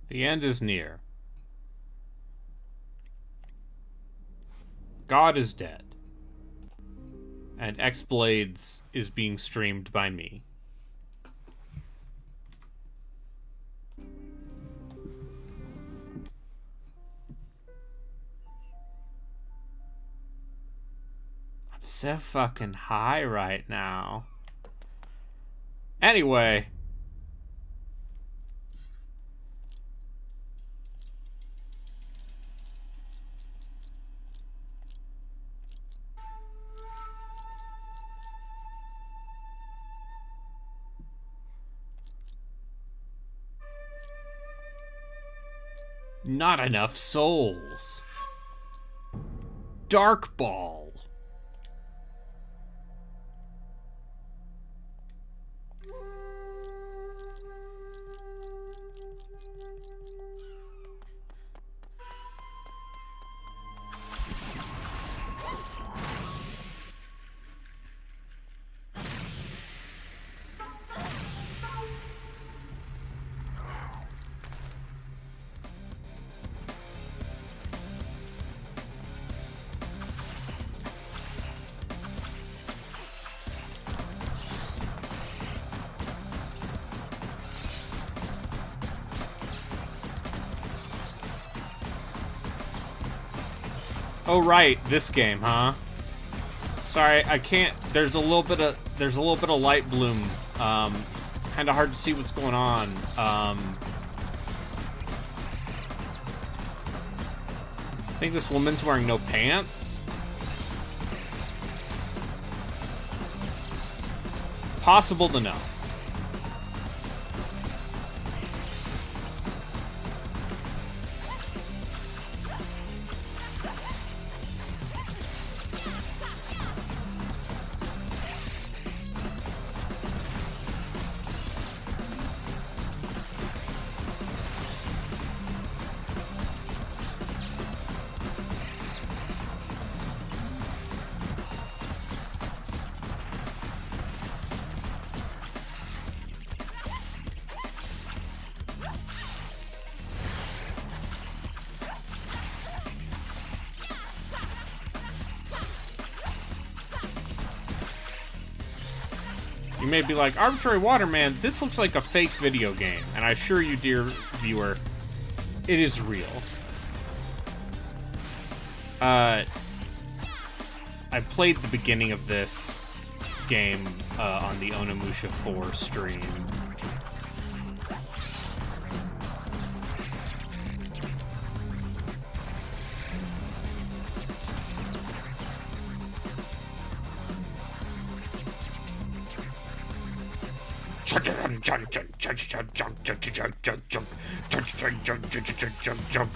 The end is near. God is dead. And X-Blades is being streamed by me. I'm so fucking high right now. Anyway. Not enough souls. Dark Ball. Oh right, this game, huh? Sorry, I can't. There's a little bit of light bloom. It's kind of hard to see what's going on. I think this woman's wearing no pants. Possible to know. You may be like, Arbitrary Waterman, this looks like a fake video game. And I assure you, dear viewer, it is real. I played the beginning of this game on the Onimusha 4 stream. Jump.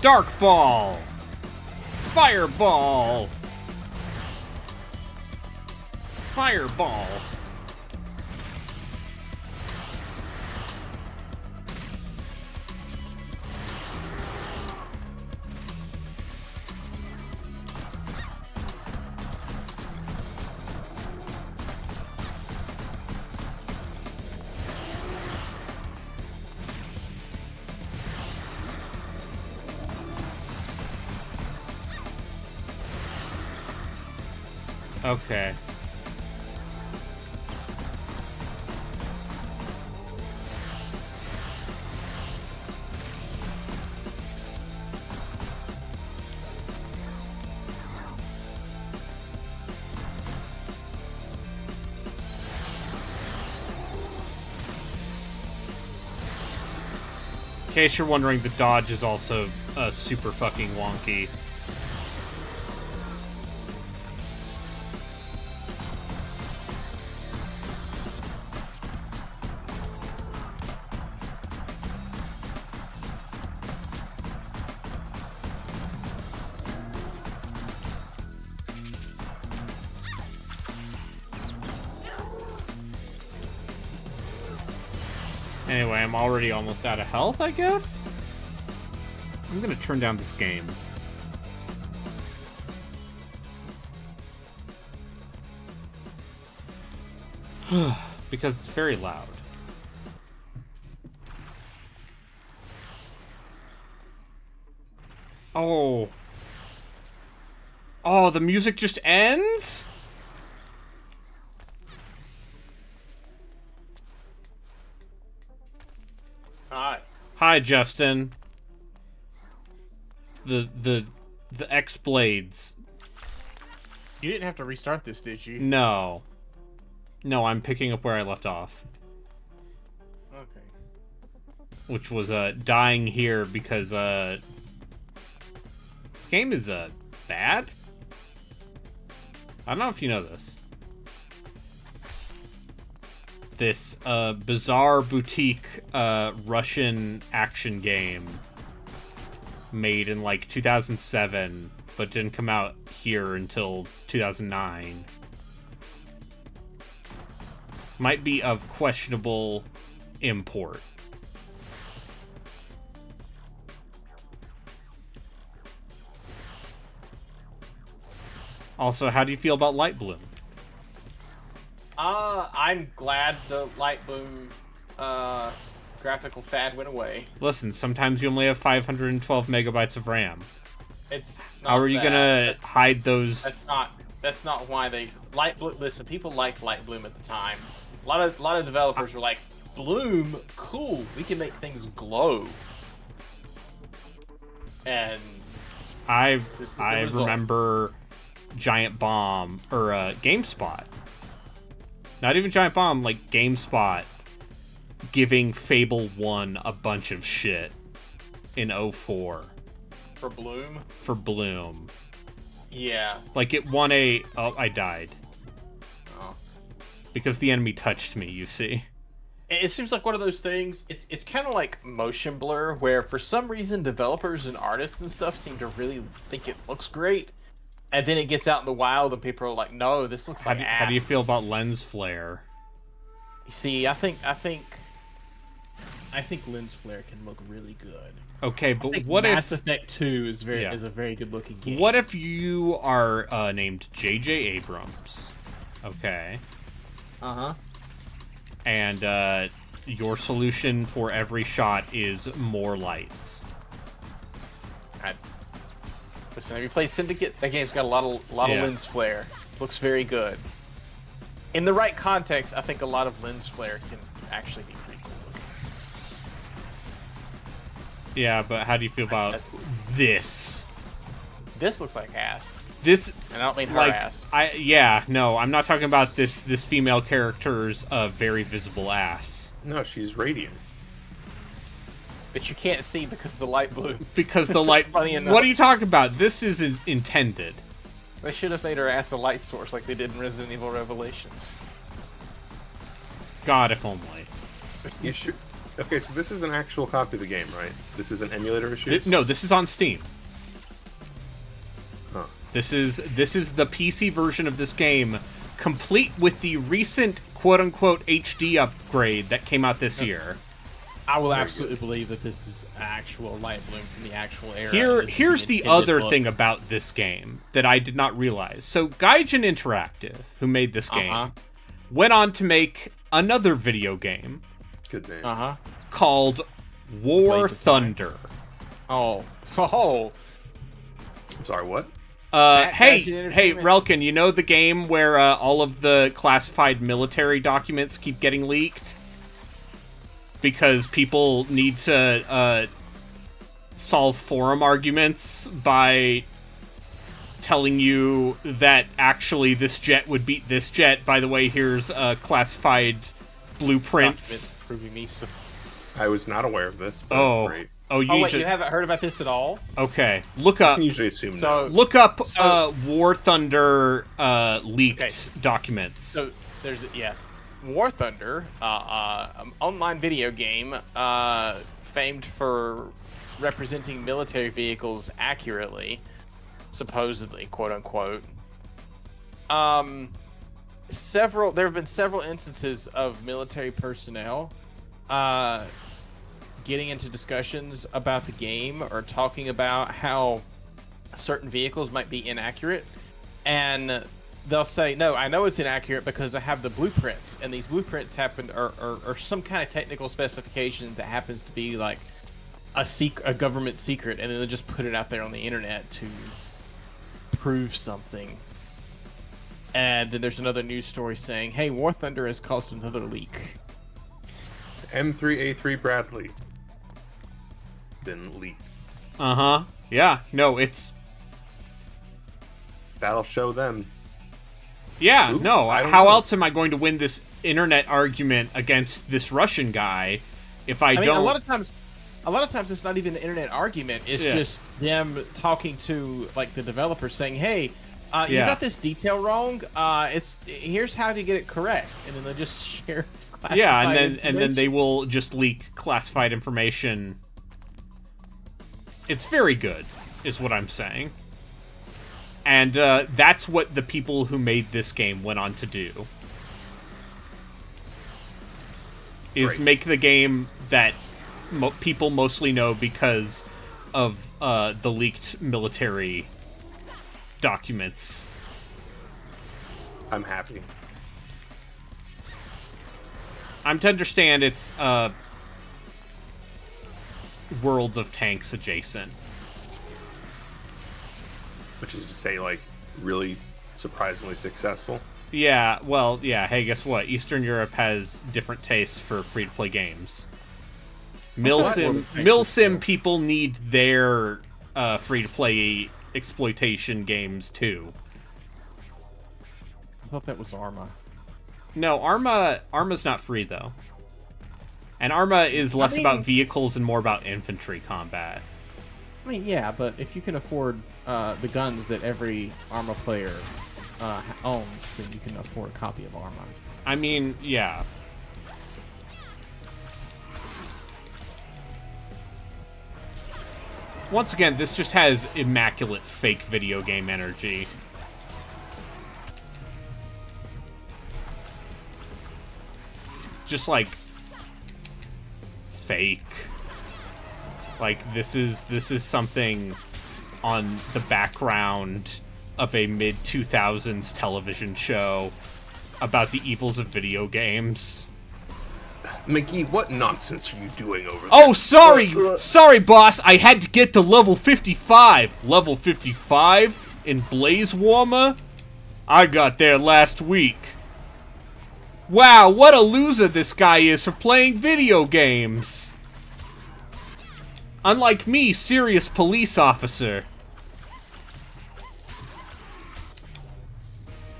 Dark Ball! Fireball! Fireball! Okay. In case you're wondering, the dodge is also super fucking wonky. Anyway, I'm already almost out of health, I guess? I'm gonna turn down this game. Because it's very loud. Oh. Oh, the music just ends? Hi. Hi, Justin. The X-Blades. You didn't have to restart this, did you? No. No, I'm picking up where I left off. Okay. Which was, dying here because, this game is, bad? I don't know if you know this. This, bizarre boutique, Russian action game made in, like, 2007, but didn't come out here until 2009. Might be of questionable import. Also, how do you feel about Light Bloom? I'm glad the Light Bloom graphical fad went away. Listen, sometimes you only have 512 megabytes of RAM. It's not How are you gonna hide those? That's not why they Light Bloom. Listen, people liked Light Bloom at the time. A lot of developers were like, Bloom, cool. We can make things glow. And I remember Giant Bomb or GameSpot. Not even Giant Bomb, like GameSpot giving Fable 1 a bunch of shit in 04. For Bloom? For Bloom. Yeah. Like it won a... Oh, I died. Oh. Because the enemy touched me, you see. It seems like one of those things, it's kind of like motion blur, where for some reason developers and artists and stuff seem to really think it looks great, and then it gets out in the wild and people are like, no, this looks like ass. How do you feel about lens flare? You see, I think lens flare can look really good. Okay, but what Mass if... Effect 2 is a very good looking game. What if you are named J.J. Abrams? Okay. Uh-huh. And your solution for every shot is more lights. Listen, have you played Syndicate? That game's got a lot of lens flare. Looks very good. In the right context, I think a lot of lens flare can actually be pretty cool looking. Yeah, but how do you feel about this? This looks like ass. This, and I don't mean her like, ass. No, I'm not talking about this female character's very visible ass. No, she's radiant. But you can't see because of the light blue. Because the light... What are you talking about? This is intended. They should have made her ass a light source like they did in Resident Evil Revelations. God, if only. You should... Okay, so this is an actual copy of the game, right? This is an emulator issue? No, this is on Steam. Huh. This is the PC version of this game, complete with the recent quote-unquote HD upgrade that came out this year. I will absolutely believe that this is actual Light Bloom from the actual era. Here's the other thing about this game that I did not realize. So Gaijin Interactive, who made this game, went on to make another video game. Good name. Called War Thunder. Oh. I'm sorry, what? Hey, Relkin, you know the game where all of the classified military documents keep getting leaked? Because people need to solve forum arguments by telling you that actually this jet would beat this jet. By the way, here's classified blueprints. Proving me so. I was not aware of this. But great. You haven't heard about this at all? Okay, look up. I can usually assume no. Look up War Thunder leaked documents. So there's War Thunder, online video game, famed for representing military vehicles accurately, supposedly, quote unquote. There have been several instances of military personnel getting into discussions about the game or talking about how certain vehicles might be inaccurate, and they'll say, no, I know it's inaccurate because I have the blueprints, and these blueprints happen or some kind of technical specification that happens to be like a government secret, and then they'll just put it out there on the internet to prove something. And then there's another news story saying, hey, War Thunder has caused another leak. M3A3 Bradley been leaked. Yeah, no, it's... That'll show them. Yeah, Ooh, no, I don't how know. else am I going to win this internet argument against this Russian guy if I don't... A lot of times it's not even an internet argument. It's just them talking to like the developers saying, hey, you got this detail wrong. Here's how to get it correct. And then they'll just share classified and then they will just leak classified information. It's very good, is what I'm saying. And that's what the people who made this game went on to do. Is make the game that people mostly know because of the leaked military documents. I'm happy. I'm to understand it's Worlds of Tanks adjacent. Which is to say, like, really surprisingly successful. Yeah, well, yeah, hey, guess what? Eastern Europe has different tastes for free-to-play games. Milsim people need their free-to-play exploitation games, too. I thought that was Arma. No, Arma's not free, though. And Arma is less about vehicles and more about infantry combat. I mean, yeah, but if you can afford the guns that every Arma player owns, then you can afford a copy of Arma. I mean, yeah. Once again, this just has immaculate fake video game energy. Just like fake. Like this is something on the background of a mid-2000s television show about the evils of video games. McGee, what nonsense are you doing over there? Oh, sorry! Sorry, boss! I had to get to level 55! Level 55? In Blaze Warmer? I got there last week. Wow, what a loser this guy is for playing video games! Unlike me, serious police officer.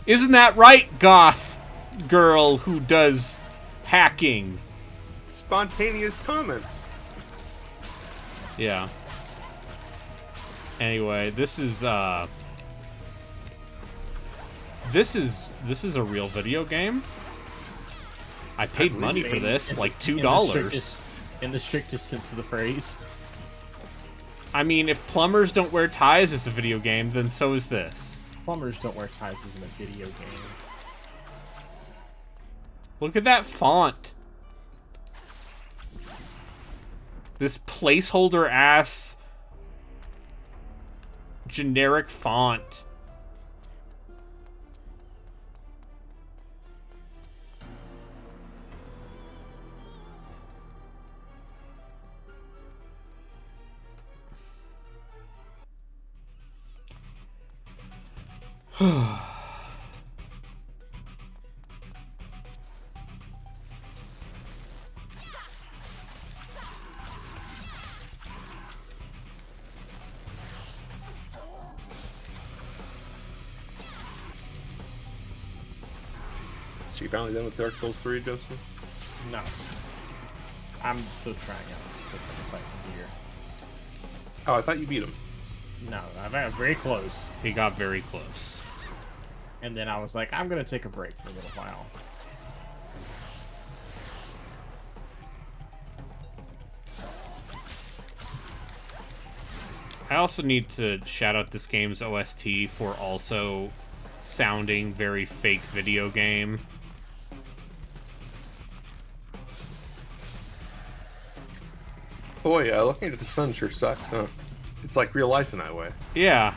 Isn't that right, goth girl who does hacking? Spontaneous comment. Yeah. Anyway, this is a real video game. I paid money for this, like $2. In the strictest sense of the phrase. I mean, if plumbers don't wear ties as a video game, then so is this. Plumbers don't wear ties as in a video game. Look at that font. This placeholder ass generic font. So you finally done with Dark Souls 3, Justin? No. I'm still trying out. I'm still trying to fight the gear. Oh, I thought you beat him. No, I got very close. He got very close. And then I was like, I'm going to take a break for a little while. I also need to shout out this game's OST for also sounding very fake video game. Boy, looking at the sun sure sucks, huh? It's like real life in that way. Yeah.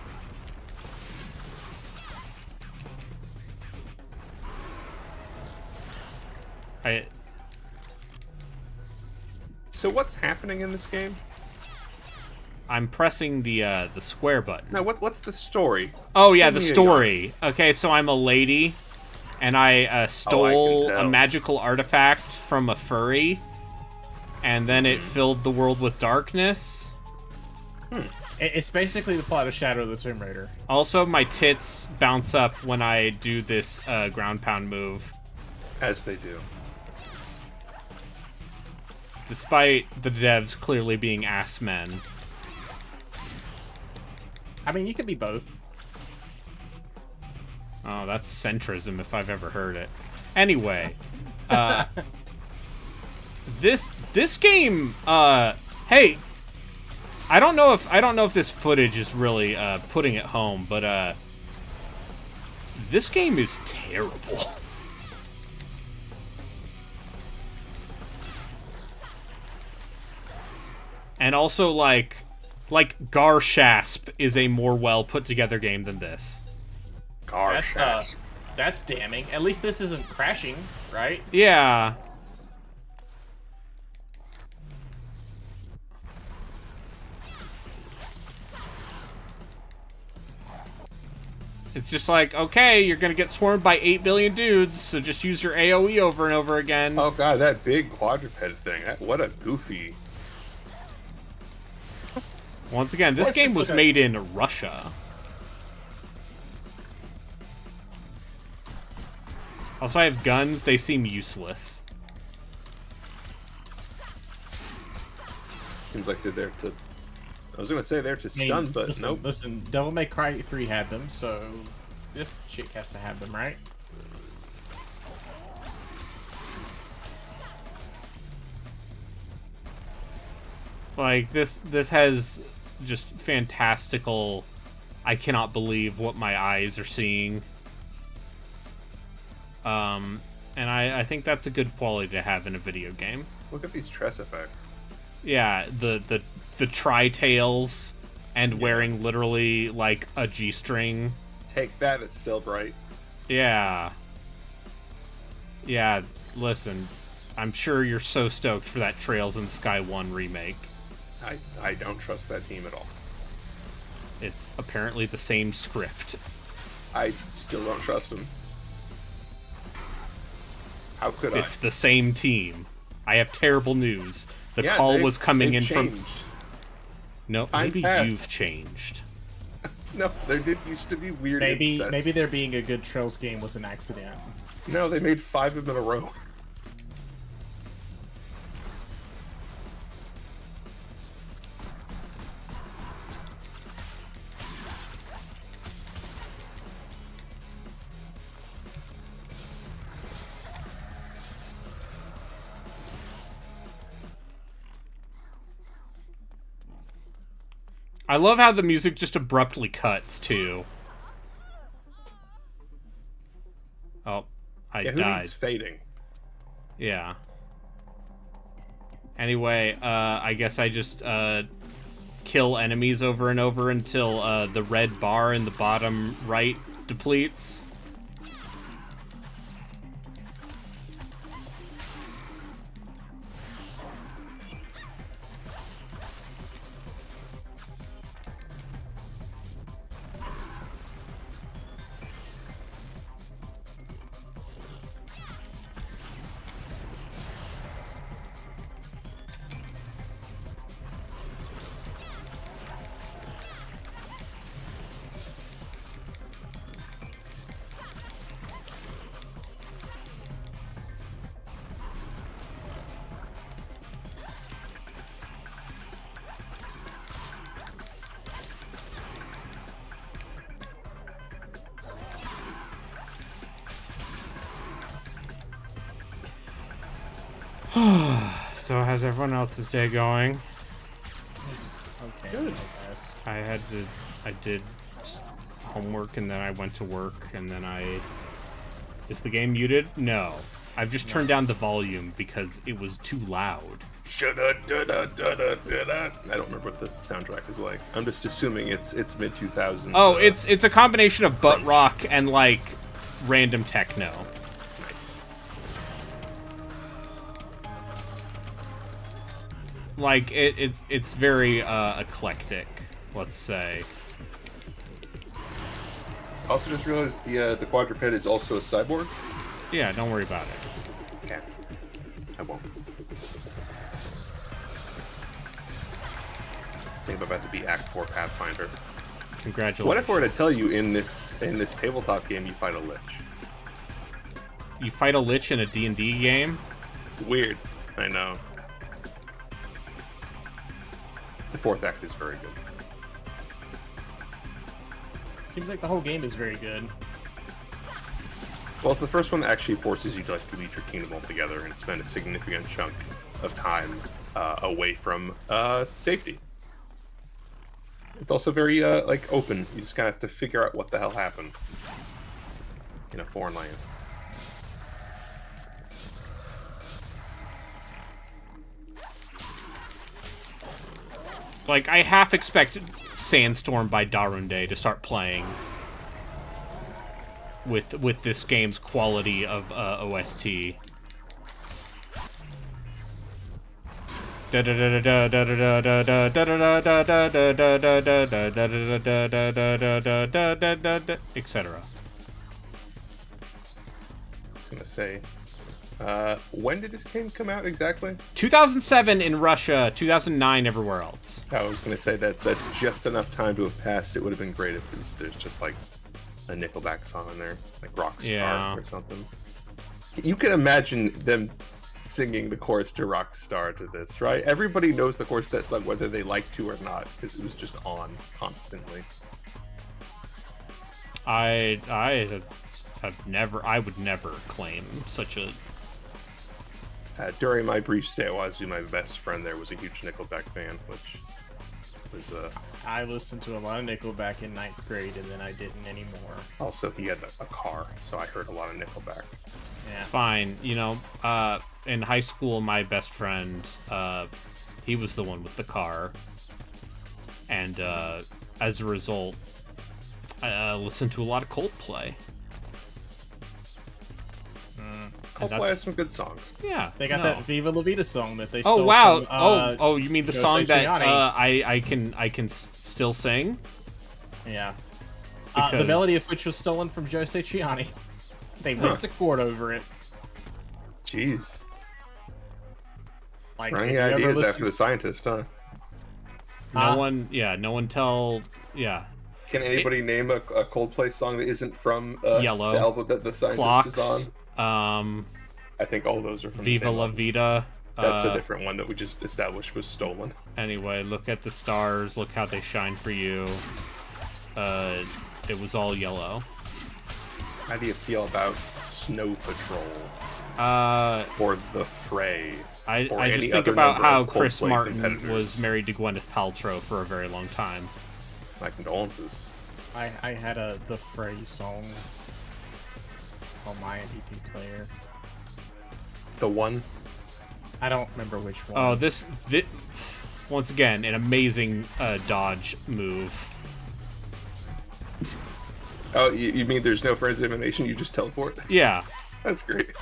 So what's happening in this game? I'm pressing the square button. Now, what's the story? Oh, yeah, Spin the me a story. Okay, so I'm a lady, and I stole a magical artifact from a furry, and then it filled the world with darkness. It's basically the plot of Shadow of the Tomb Raider. Also, my tits bounce up when I do this ground pound move. As they do. Despite the devs clearly being ass men. I mean, you could be both. Oh, that's centrism if I've ever heard it. Anyway, this game, hey, I don't know if this footage is really putting it home, but this game is terrible. And also, like Garshasp is a more well put together game than this. That's damning. At least this isn't crashing, right? Yeah. It's just like, okay, you're gonna get swarmed by 8 billion dudes, so just use your AoE over and over again. Oh god, that big quadruped thing. What a goofy... Once again, this game was made in Russia. Also, I have guns. They seem useless. Seems like they're there to... I was gonna say they're to stun, but nope. Listen, Devil May Cry 3 had them, so this chick has to have them, right? Like, this has just fantastical... I cannot believe what my eyes are seeing. And I think that's a good quality to have in a video game. Look at these tress effects. Yeah, the tri-tails and wearing literally, like, a G-string. Take that, it's still bright. Yeah. Yeah, listen. I'm sure you're so stoked for that Trails in the Sky 1 remake. I don't trust that team at all. It's apparently the same script. I still don't trust them. How could I? It's the same team. I have terrible news. The call was coming in from... No, maybe you've changed. No, there did used to be weird incest. Maybe there being a good Trails game was an accident. No, they made 5 of them in a row. I love how the music just abruptly cuts, too. Oh, I died. Who needs fading? Yeah. Anyway, I guess I just kill enemies over and over until the red bar in the bottom right depletes. So how's everyone else's day going? It's okay. Good. I guess. I did homework and then I went to work and then Is the game muted? No. I've just turned down the volume because it was too loud. I don't remember what the soundtrack is like. I'm just assuming it's mid 2000s. Oh, it's a combination of butt rock and like random techno. Nice. Like it's very eclectic, let's say. Also, just realized the quadruped is also a cyborg. Yeah, don't worry about it. Okay, I won't. I think I'm about to be Act 4 Pathfinder. Congratulations. What if I were to tell you in this tabletop game you fight a lich? You fight a lich in a D&D game? Weird. I know. The 4th act is very good. Seems like the whole game is very good. Well, it's the first one that actually forces you to like delete your kingdom altogether and spend a significant chunk of time away from safety. It's also very like open. You just kind of have to figure out what the hell happened in a foreign land. Like, I half expect Sandstorm by Darunde to start playing with this game's quality of OST. Etc. I was gonna say, when did this game come out exactly? 2007 in Russia, 2009 everywhere else. I was gonna say that's just enough time to have passed. It would have been great if there's just like a Nickelback song in there, like Rockstar or something. You can imagine them singing the chorus to Rockstar to this, right? Everybody knows the chorus to that song, whether they like to or not, because it was just on constantly. I would never claim such a... During my brief stay at Wazoo, my best friend there was a huge Nickelback fan, which was... I listened to a lot of Nickelback in 9th grade, and then I didn't anymore. Also, he had a car, so I heard a lot of Nickelback. Yeah. It's fine, you know, in high school, my best friend, he was the one with the car, and as a result, I listened to a lot of Coldplay. Coldplay has some good songs. Yeah, they got that "Viva La Vida" song that they. Oh wow! From, you mean the song that I can still sing? Yeah. The melody of which was stolen from Joe Satriani. They went to court over it. Jeez. Like, running ideas after the scientist, huh? No one tell. Yeah. Can anybody name a Coldplay song that isn't from Yellow, the album that the scientist Clocks, is on? I think all those are from Viva La Vida. That's a different one that we just established was stolen. Anyway, look at the stars. Look how they shine for you. It was all yellow. How do you feel about Snow Patrol? Or The Fray? I just think about how Chris Martin was married to Gwyneth Paltrow for a very long time. My condolences. I had The Fray song on my MP3 player. The one? I don't remember which one. Oh, this once again, an amazing dodge move. Oh, you mean there's no friends animation, you just teleport? Yeah. That's great.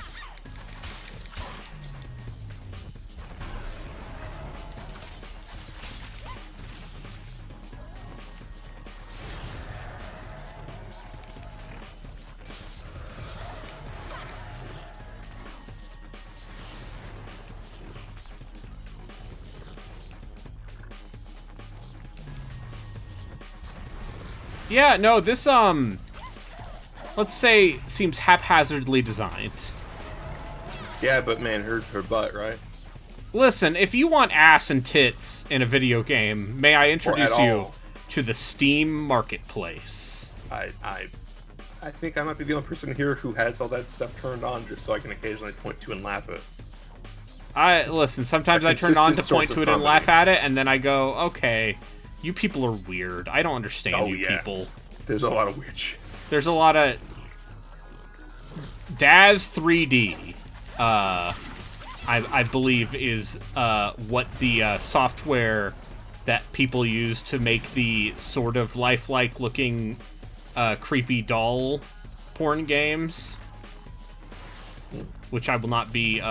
Yeah, no, this, let's say, seems haphazardly designed. Yeah, but man, her butt, right? Listen, if you want ass and tits in a video game, may I introduce you to the Steam Marketplace? I think I might be the only person here who has all that stuff turned on, just so I can occasionally point to and laugh at it. Listen, sometimes I turn on to point to it and laugh at it, and then I go, okay, you people are weird. I don't understand people. There's a lot of weird shit. There's a lot of... Daz 3D. I believe is what the software that people use to make the sort of lifelike looking creepy doll porn games, which I will not be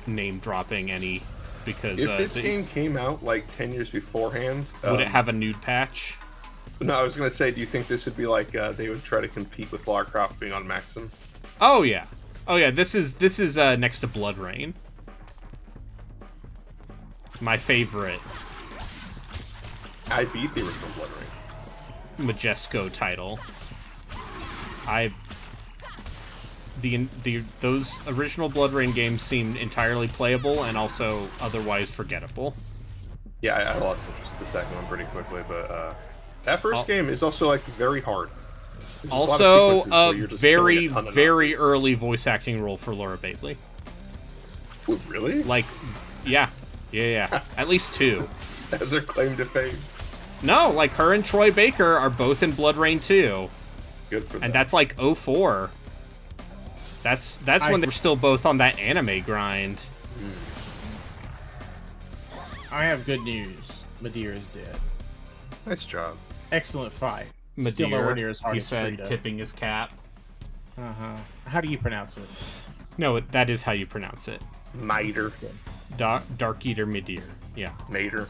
name dropping any, because if this game came out like 10 years beforehand, would it have a nude patch? No, I was gonna say, do you think this would be like they would try to compete with Lara Croft being on Maxim? Oh yeah, This is next to Blood Rain, my favorite. I beat the original Blood Rain. Majesco title. Those original Blood Rain games seemed entirely playable and also otherwise forgettable. Yeah, I lost interest in the second one pretty quickly, but that first game is also like very hard. There's also a very very early voice acting role for Laura Bailey. Ooh, really? Like, yeah. At least 2. As her claim to fame. No, like her and Troy Baker are both in Blood Rain 2. Good for them. And that's like 04. That's when they were still both on that anime grind. I have good news. Madeira is dead. Nice job. Excellent fight. Madeira, still nowhere near as hard as said, Frida. tipping his cap. How do you pronounce it? No, that is how you pronounce it. Mater. Dark Eater Madeira. Yeah. Mater.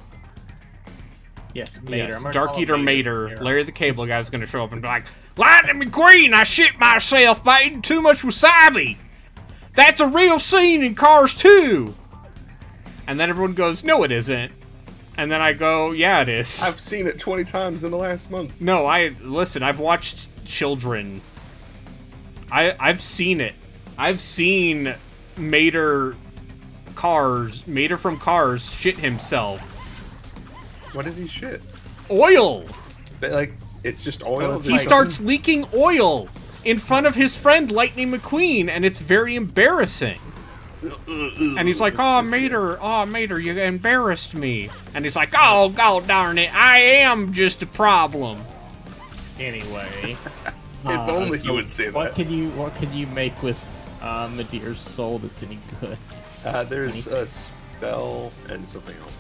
Yes, Mater. Yes, Dark Eater Mater. Larry the Cable Guy's gonna show up and be like, Lightning McQueen, I shit myself by eating too much wasabi. That's a real scene in Cars 2. And then everyone goes, no, it isn't. And then I go, yeah, it is. I've seen it 20 times in the last month. No, listen, I've watched children. I've seen it. I've seen Mater from Cars shit himself. What does he shit? Oil! But, like, it's just oil? He starts leaking oil in front of his friend Lightning McQueen, and it's very embarrassing. And he's like, oh, Mater, you embarrassed me. And he's like, oh, god darn it, I am just a problem. Anyway. If only you would say that. What can you make with Madeira's soul that's any good? There's a spell and something else.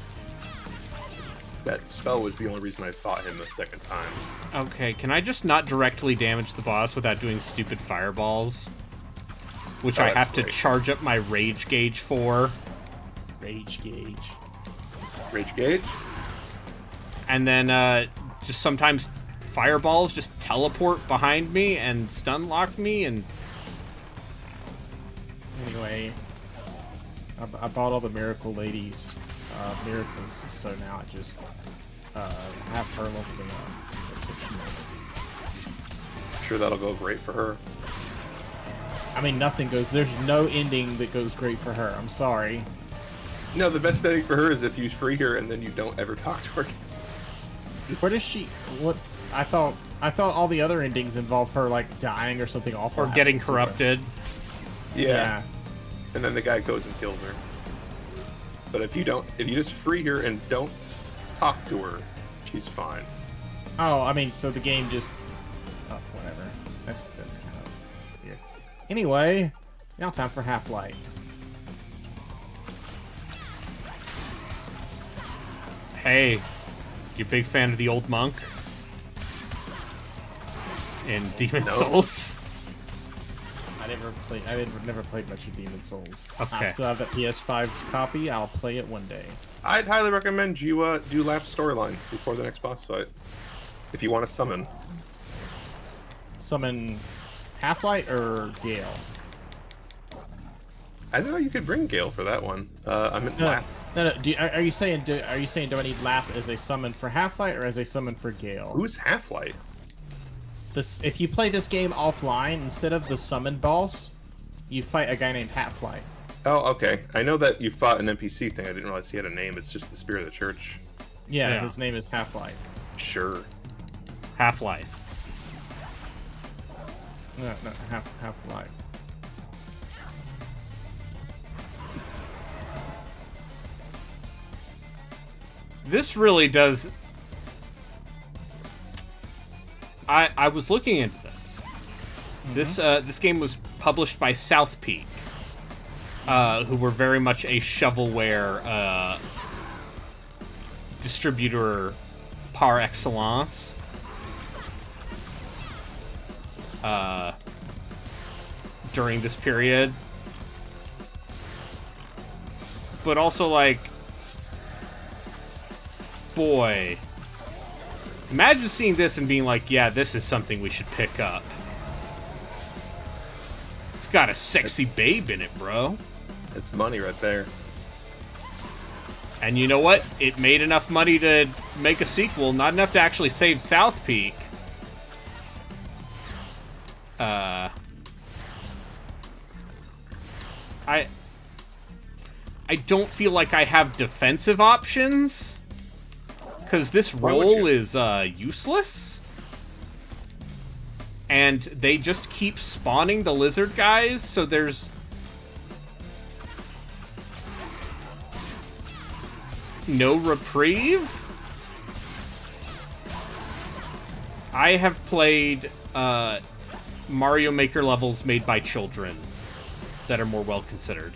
That spell was the only reason I fought him the second time. Okay, can I just not directly damage the boss without doing stupid fireballs? Which I have to charge up my rage gauge for. Rage gauge. Rage gauge? And then just sometimes fireballs just teleport behind me and stun lock me and... Anyway, I bought all the Miracle Ladies miracles, so now I just have her level them up. That's what she wanted. I'm sure that'll go great for her. I mean, there's no ending that goes great for her. I'm sorry. No, the best ending for her is if you free her and then you don't ever talk to her again. Where does she... I thought all the other endings involve her, like, dying or something awful. Or getting corrupted. Yeah. And then the guy goes and kills her. But if you just free her and don't talk to her, she's fine. Oh, I mean, so the game just... Oh, whatever. That's kind of weird. Anyway, now time for Half-Life. Hey, you a big fan of the old monk? In Demon Souls? I never played much of Demon Souls. Okay. I still have that PS5 copy. I'll play it one day. I'd highly recommend you do lap storyline before the next boss fight. If you want to summon. Summon Half-Light or Gale? I didn't know you could bring Gale for that one. I meant lap. No. Are you saying do I need Lap as a summon for Half-Light or as a summon for Gale? Who's Half-Light? If you play this game offline, instead of the summon boss, you fight a guy named Half-Light. Oh, okay. I know that you fought an NPC thing. I didn't realize he had a name. It's just the Spirit of the Church. Yeah, his name is Half-Light. Sure. Half-Life. No, Half-Life. This really does... I was looking into this, This game was published by South Peak, who were very much a shovelware distributor par excellence. During this period. But also, like, boy, imagine seeing this and being like, yeah, this is something we should pick up. It's got a sexy babe in it, bro. It's money right there. And you know what? It made enough money to make a sequel, not enough to actually save South Peak. I don't feel like I have defensive options, because this role is useless. And they just keep spawning the lizard guys, so there's no reprieve. I have played Mario Maker levels made by children that are more well considered.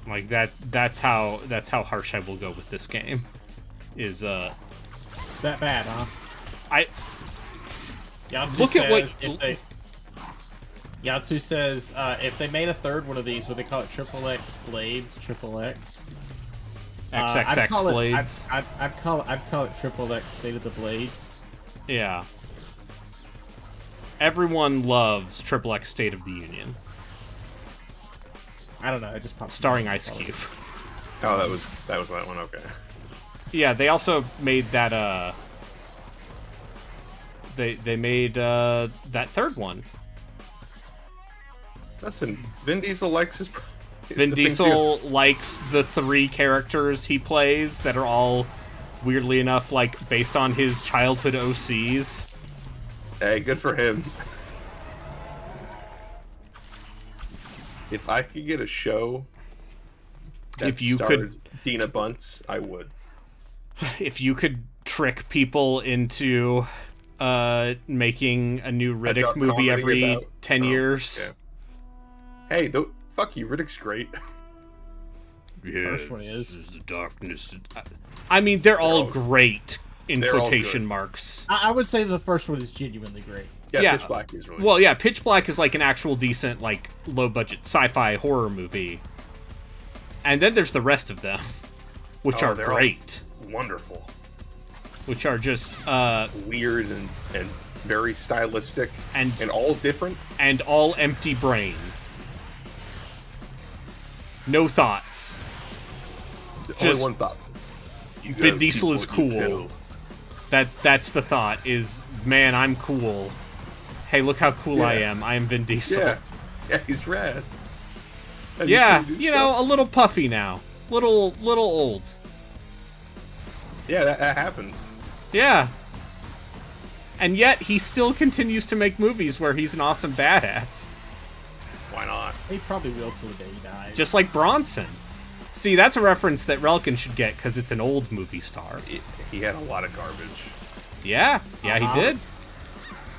Like that's how harsh I will go with this game. Is It's that bad, huh? Yatsu look at what Yatsu says if they made a third one of these, would they call it Triple X Blades? Triple X. XXX Blades. I'd call it Triple X State of the Blades. Yeah. Everyone loves Triple X State of the Union. I don't know. It just popped. Starring Ice Cube. Oh, that was that one. Okay. Yeah, they also made that. They made that third one. Listen, Vin Diesel likes his. Vin Diesel likes the 3 characters he plays that are all, weirdly enough, like based on his childhood OCs. Hey, good for him. If I could get a show that if you starred could Dina Bunce, I would. If you could trick people into making a new Riddick movie every 10 years. Yeah. Hey, fuck you, Riddick's great. Yeah, first one is the darkness. I mean, they're all great in quotation marks. I would say the first one is genuinely great. Yeah, Pitch Black is really well, yeah, Pitch Black is like an actual decent, like, low-budget sci-fi horror movie. And then there's the rest of them, which are great. Wonderful. Which are just, weird and very stylistic. And all different. And all empty brain. No thoughts. Only one thought. Vin Diesel is cool. That's the thought, is, man, I'm cool. Hey, look how cool I am. I am Vin Diesel. Yeah, he's rad. And yeah, you know, a little puffy now. Little old. Yeah, that happens. Yeah. And yet, he still continues to make movies where he's an awesome badass. Why not? He probably will till the day he dies. Just like Bronson. See, that's a reference that Relkin should get, because it's an old movie star. He had a lot of garbage. Yeah, he did.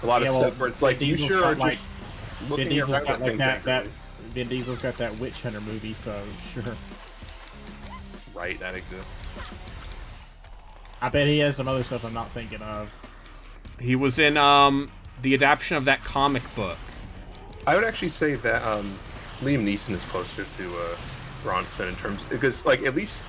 A lot of stuff where it's like, you sure are just looking Vin Diesel's got like that Vin Diesel's got that Witch Hunter movie, so sure. Right, that exists. I bet he has some other stuff I'm not thinking of. He was in the adaptation of that comic book. I would actually say that Liam Neeson is closer to Bronson in terms, because like at least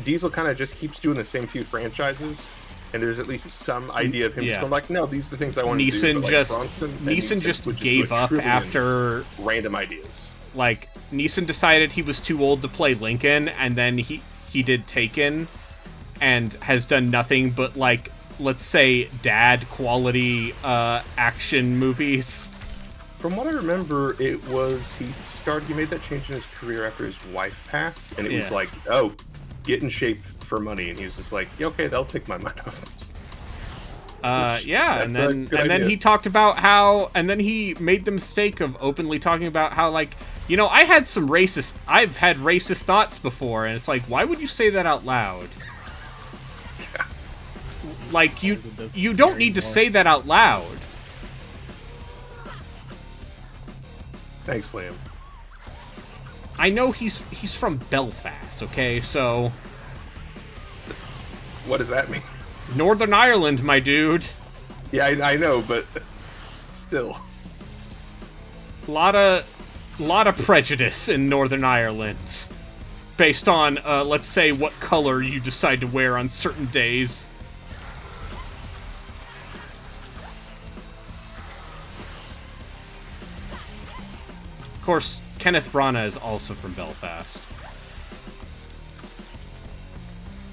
Diesel kind of just keeps doing the same few franchises, and there's at least some idea of him just going like, no, these are the things I want to do. But, like, Neeson just gave up after random ideas. Like, Neeson decided he was too old to play Lincoln, and then he did Taken, and has done nothing but like let's say, dad quality action movies. From what I remember, it was he made that change in his career after his wife passed, and it was like, oh, get in shape for money, and he was just like, yeah, okay, that'll take my mind off this. Yeah, and then he talked about how, and then he made the mistake of openly talking about how, like, you know, I've had racist thoughts before, and it's like, why would you say that out loud? Like, you don't need to say that out loud. Thanks, Liam. I know he's from Belfast, okay? So... What does that mean? Northern Ireland, my dude. Yeah, I know, but still. Lot of prejudice in Northern Ireland. Based on, let's say, what color you decide to wear on certain days. Of course, Kenneth Branagh is also from Belfast.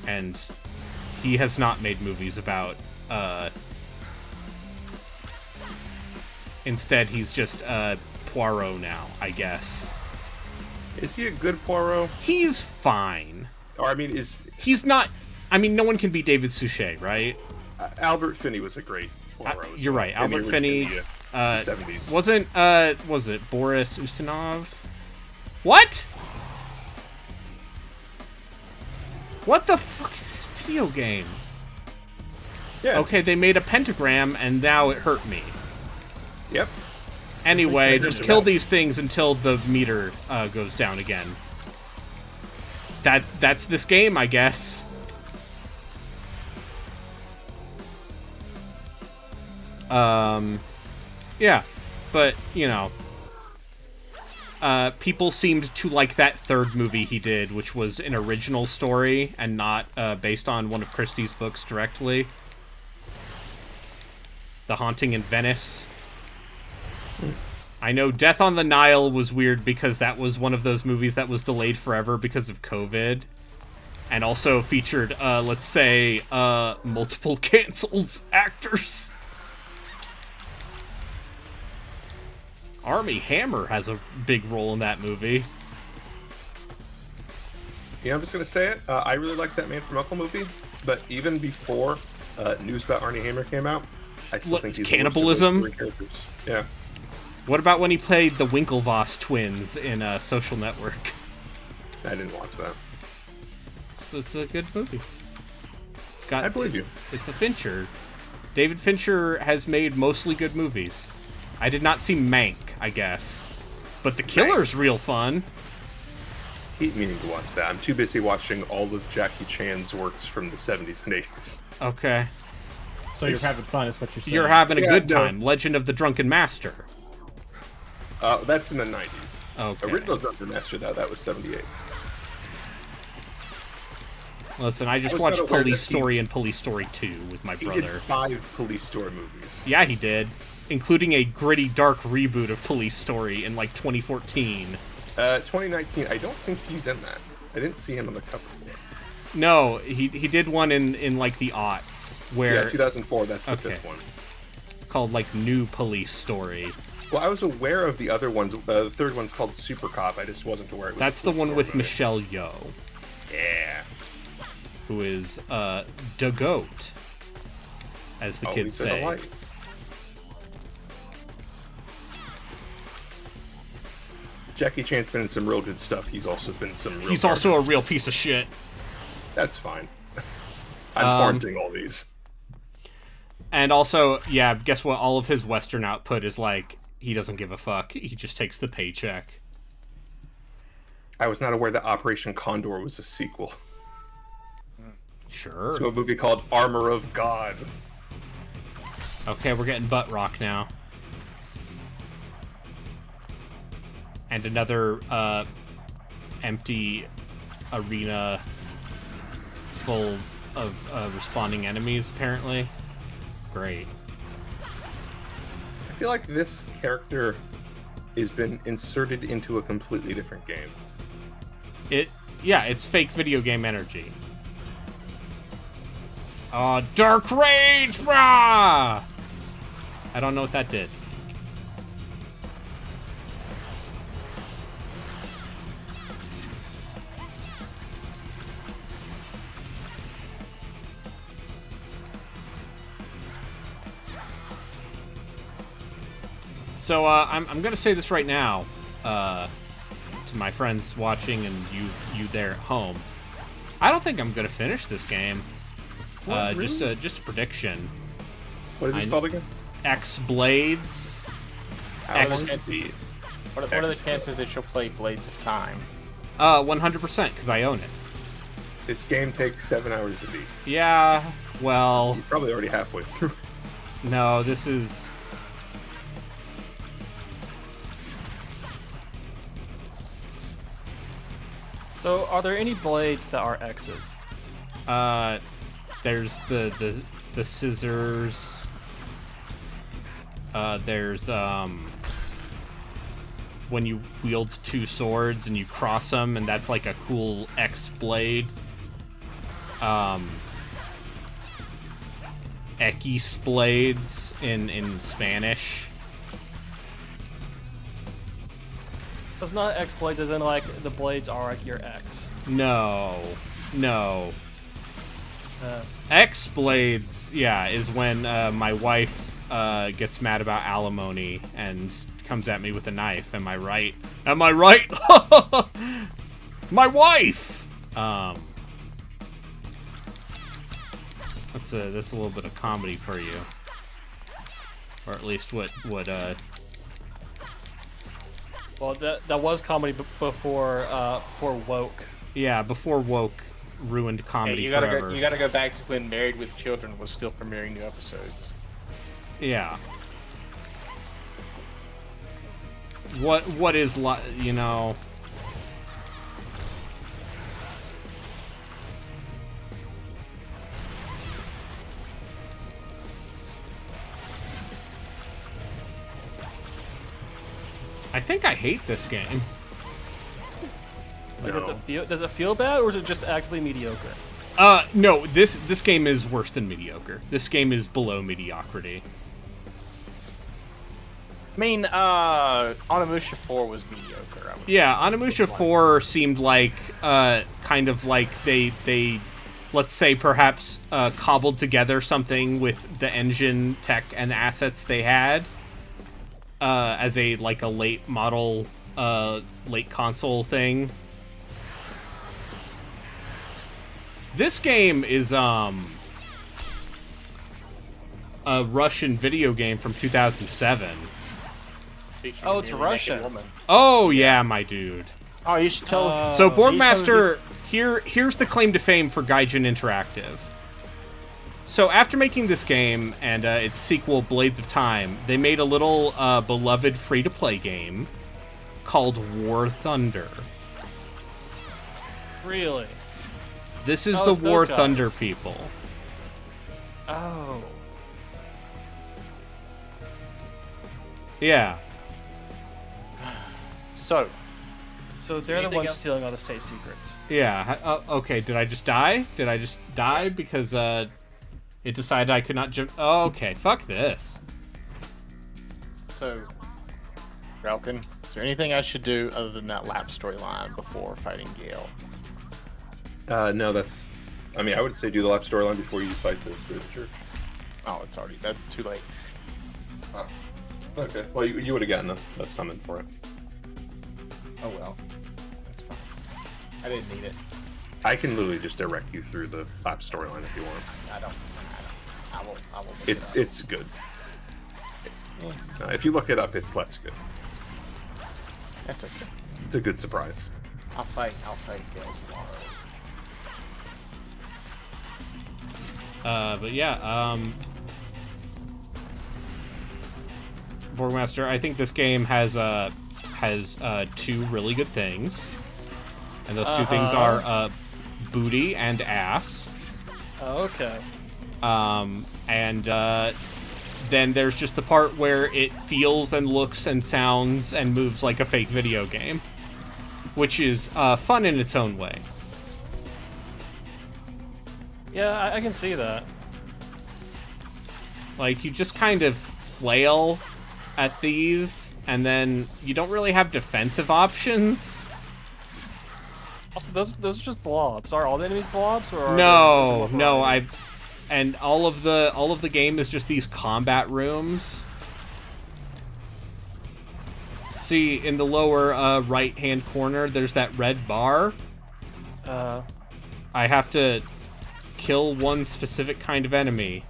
And he has not made movies about, instead, he's just, Poirot now, I guess. Is he a good Poirot? He's fine. Or, I mean, He's not... I mean, no one can beat David Suchet, right? Albert Finney was a great Poirot. You're right, Albert Finney... the 70s. Was it Boris Ustinov? What? What the fuck is this video game? Yeah. Okay, they made a pentagram, and now it hurt me. Yep. Anyway, just kill these things until the meter goes down again. That's this game, I guess. Yeah, but, you know, people seemed to like that third movie he did, which was an original story and not based on one of Christie's books directly. The Haunting in Venice. I know Death on the Nile was weird because that was one of those movies that was delayed forever because of COVID. And also featured, let's say, multiple canceled actors. Armie Hammer has a big role in that movie. Yeah, I'm just gonna say it. I really like that Man from U.N.C.L.E. movie, but even before news about Armie Hammer came out, I still think he's cannibalism. The worst of those three characters. Yeah. What about when he played the Winklevoss twins in Social Network? I didn't watch that. It's a good movie. It's got. I believe you. It's a Fincher. David Fincher has made mostly good movies. I did not see Mank, I guess, but The Killer's real fun. Keep meaning to watch that. I'm too busy watching all of Jackie Chan's works from the 70s and 80s. Okay. So you're having fun, is what you're saying. You're having a good time. Legend of the Drunken Master. That's in the 90s. Okay. Original Drunken Master, though, that was 78. Listen, I just watched Police Story and Police Story 2 with my brother. He did 5 Police Story movies. Yeah, he did. Including a gritty, dark reboot of Police Story in, like, 2014. 2019, I don't think he's in that. I didn't see him on the cover for it. No, he did one in like, the aughts, where... Yeah, 2004, that's the fifth one. It's called, like, New Police Story. Well, I was aware of the other ones. The third one's called Super Cop. I just wasn't aware it was That's the one with Michelle Yeoh. Yeah. Who is, the GOAT, as the kids say. Jackie Chan's been in some real good stuff. He's also been in some real... He's also a real piece of shit. That's fine. I'm haunting all these. And also, yeah, guess what? All of his Western output is like, he doesn't give a fuck. He just takes the paycheck. I was not aware that Operation Condor was a sequel. Sure. To a movie called Armor of God. Okay, we're getting butt rock now. And another empty arena full of responding enemies, apparently. Great. I feel like this character has been inserted into a completely different game. Yeah, it's fake video game energy. Dark Rage! Rah! I don't know what that did. So, I'm gonna say this right now, to my friends watching and you there at home. I don't think I'm gonna finish this game. Really? Just a prediction. What is this called again? X Blades. What are the chances that you'll play Blades of Time? 100%, because I own it. This game takes 7 hours to beat. Yeah, well... You're probably already halfway through. No, this is... So, are there any blades that are X's? There's the scissors. There's when you wield two swords and you cross them, and that's like a cool X blade. X blades in Spanish. So it's not X blades, as in like the blades are like your X. No. X blades, yeah, is when my wife gets mad about alimony and comes at me with a knife. Am I right? Am I right? My wife. That's a little bit of comedy for you, or at least what Well, that was comedy before woke. Yeah, before woke ruined comedy forever. You gotta go back to when Married with Children was still premiering new episodes. Yeah. What is you know? I think I hate this game. Like, does it feel bad, or is it just actively mediocre? No, this game is worse than mediocre. This game is below mediocrity. I mean, Onimusha 4 was mediocre. Yeah, Onimusha 4 seemed like, kind of like they let's say perhaps, cobbled together something with the engine, tech, and assets they had, as a late model, late console thing. This game is, a Russian video game from 2007. Oh, it's Russian. Oh, yeah, my dude. Oh, you should tell... So, Borgmaster, here's the claim to fame for Gaijin Interactive. So, after making this game and its sequel, Blades of Time, they made a little beloved free-to-play game called War Thunder. Really? This is the War Thunder people. Oh. Yeah. So they're the ones stealing all the state secrets. Yeah. Okay, did I just die? Did I just die because it decided I could not jump? Oh, okay, fuck this. So, Ralkin, is there anything I should do other than that lap storyline before fighting Gale? No, that's... I mean, I would say do the lap storyline before you fight this, but sure. Oh, it's already... That's too late. Oh. Okay. Well, you would have gotten a summon for it. Oh, well. That's fine. I didn't need it. I can literally just direct you through the lap storyline if you want. I don't. I will. It's good. If you look it up, it's less good. That's okay. It's a good surprise. I'll fight Gale tomorrow. But yeah, Borgmaster, I think this game has two really good things, and those two things are booty and ass. Oh, okay. And then there's just the part where it feels and looks and sounds and moves like a fake video game, which is fun in its own way. Yeah, I can see that. Like, you just kind of flail at these, and then you don't really have defensive options. Also, those are just blobs. Are all the enemies blobs, or no, and all of the game is just these combat rooms. See, in the lower right-hand corner, there's that red bar. I have to kill one specific kind of enemy.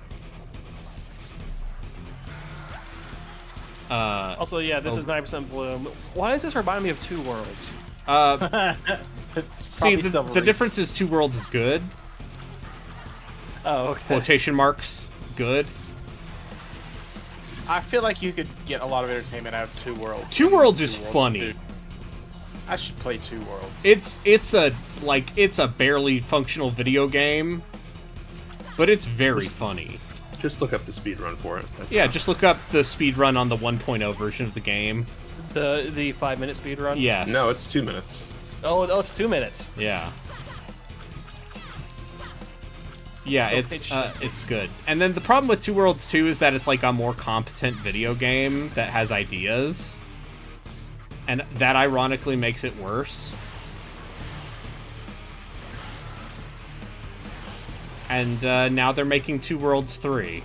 Also, yeah, this is 9% bloom. Why does this remind me of Two Worlds? See, the difference is Two Worlds is good. Oh, okay. Quotation marks, good. I feel like you could get a lot of entertainment out of Two Worlds. Two Worlds is funny. Dude. I should play Two Worlds. It's a barely functional video game, but it's very funny. Just look up the speedrun for it. That's Yeah, fine. just look up the speedrun on the 1.0 version of the game. The 5-minute speedrun? Yes. No, it's 2 minutes. Oh, it's 2 minutes. Yeah. Yeah, it's good. And then the problem with Two Worlds 2 is that it's like a more competent video game that has ideas. And that ironically makes it worse. And now they're making Two Worlds 3.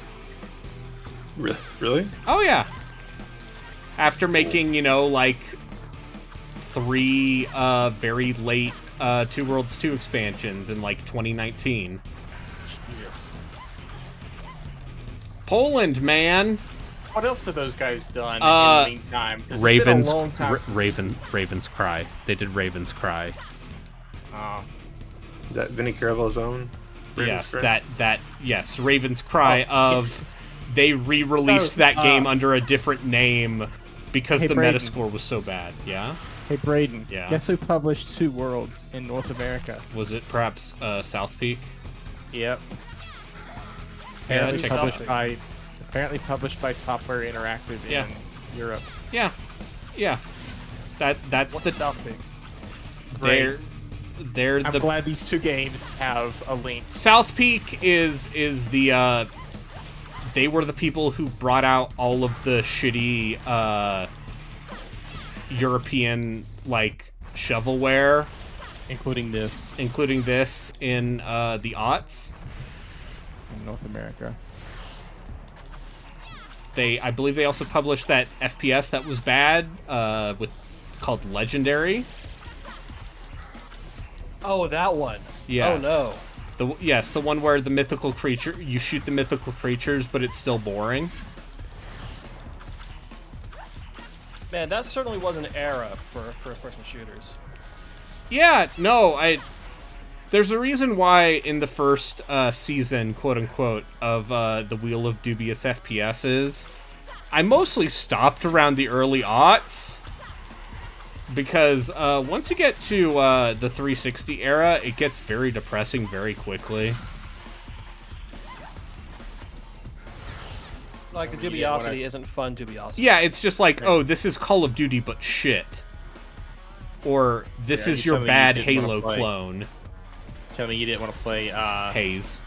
Really? Oh, yeah. After making, you know, like 3 very late Two Worlds 2 expansions in like 2019. Jesus. Poland, man. What else have those guys done in the meantime? 'Cause it's been a long time since- Raven's Cry. They did Raven's Cry. Is that Vinny Caravel's own? Yes, Cry? yes, Raven's Cry of they re-released that game under a different name because the Braden. Metascore was so bad. Yeah? Hey, Braden. Yeah? Guess who published Two Worlds in North America? Was it perhaps South Peak? Yep. Yeah, Apparently check published it out. by Topware Interactive Yeah. in Europe. Yeah. Yeah. That's What's the South Peak? they're I'm the glad these two games have a link. South Peak is the they were the people who brought out all of the shitty European like shovelware, Including this including this in the aughts. in North America. I believe they also published that FPS that was bad called Legendary. Oh, that one. Yes. Oh, no. The one where the mythical creature, you shoot the mythical creatures, but it's still boring. Man, that certainly was an era for first-person shooters. Yeah, no, there's a reason why in the first season, quote-unquote, of the Wheel of Dubious FPSs, I mostly stopped around the early aughts. Because once you get to the 360 era, it gets very depressing very quickly. Like, the Dubiosity isn't fun Dubiosity. Yeah, it's just like, oh, this is Call of Duty, but shit. Or, this is your bad Halo clone. Tell me you didn't want to play Haze.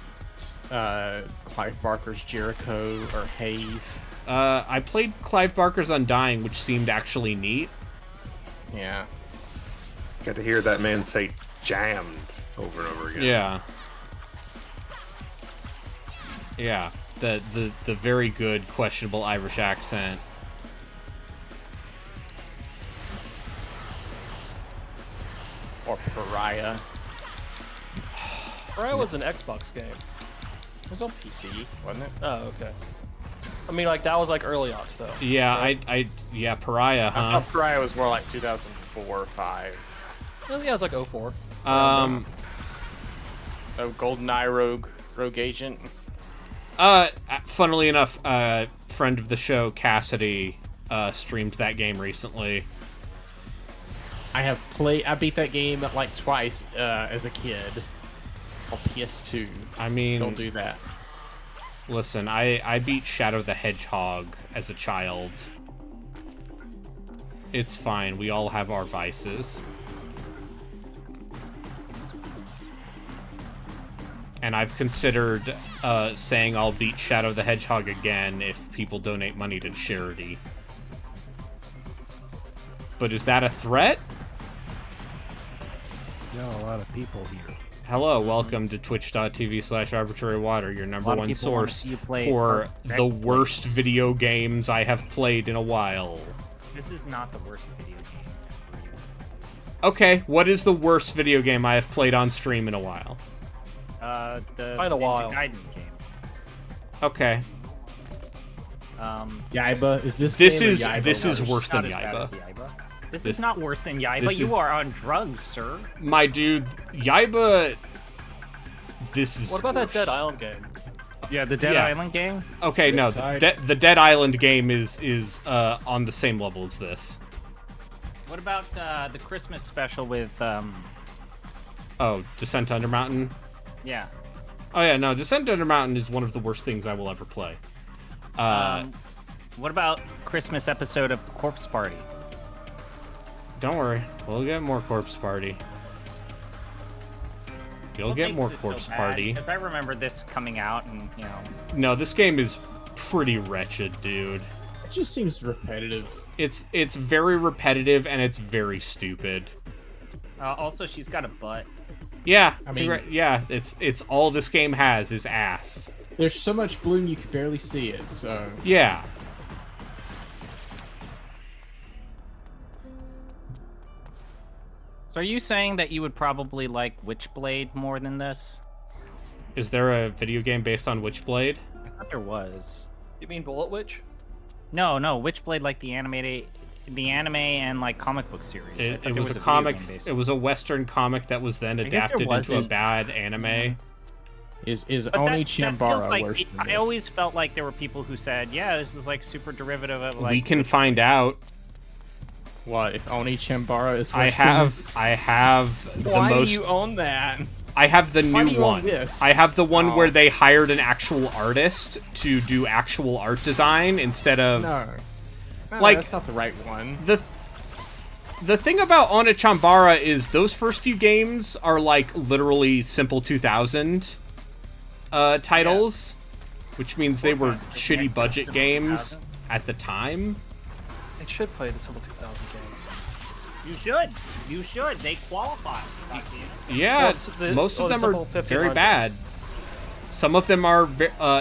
Clive Barker's Jericho or Haze. I played Clive Barker's Undying, which seemed actually neat. Yeah. Got to hear that man say jammed over and over again. Yeah. Yeah. The very good, questionable Irish accent. Or Pariah. Pariah was an Xbox game. It was on PC, wasn't it? Oh, okay. I mean, like, that was, like, early aughts, though. Yeah, right? yeah, Pariah, huh? I thought Pariah was more like 2004 or 5. Yeah, it was, like, 04. Oh, GoldenEye Rogue Agent. Funnily enough, friend of the show, Cassidy, streamed that game recently. I beat that game like twice as a kid on PS2. I mean, Don't do that. Listen, I beat Shadow the Hedgehog as a child. It's fine. We all have our vices. And I've considered saying I'll beat Shadow the Hedgehog again if people donate money to charity. But is that a threat? No, a lot of people here. Hello, welcome to twitch.tv/arbitrarywater, your number one source for the worst video games I have played in a while. This is not the worst video game. Okay, what is the worst video game I have played on stream in a while? The Quite a while. Ninja Gaiden game. Okay. Yaiba, is this This game or is Yaiba this is worse than Not as bad Yaiba. as Yaiba. This is not worse than Yaiba. this is- You are on drugs, sir. My dude, Yaiba. This is. What about that Dead Island game? Yeah, the Dead Yeah. Island game. Okay, no, the Dead Island game is on the same level as this. What about the Christmas special with Oh, Descent Under Mountain. yeah. Oh yeah, no, Descent Under Mountain is one of the worst things I will ever play. What about Christmas episode of Corpse Party? Don't worry, we'll get more Corpse Party. You'll get more Corpse Party. Because I remember this coming out, and you know. No, this game is pretty wretched, dude. It just seems repetitive. It's very repetitive and it's very stupid. Also, she's got a butt. Yeah, I mean- yeah, it's all this game has is ass. There's so much bloom you can barely see it, so... Yeah. So are you saying that you would probably like Witchblade more than this? Is there a video game based on Witchblade? I thought there was. You mean Bullet Witch? No, Witchblade, like the anime and like comic book series. I thought It there was a video comic. game based It was a Western comic that was then I guess there adapted was. into a bad anime. Is But Oni that feels Chambara like, worse than I this? always felt like there were people who said, "Yeah, this is like super derivative of like." We can find out. What, if Oni Chambara is worse I than have this? the Why most. do you own that? I have the Why do new you own one. this? I have the one Oh. where they hired an actual artist to do actual art design instead of No. No, Like- that's not the right one. the thing about Ona Chambara is those first few games are like literally simple 2000 titles, which means they were shitty budget Simple games 2000. at the time. They should play the Simple 2000 games. You should. You should. They qualify. Yeah, Well, it's the- most of the them are simple very 1500. bad. Some of them are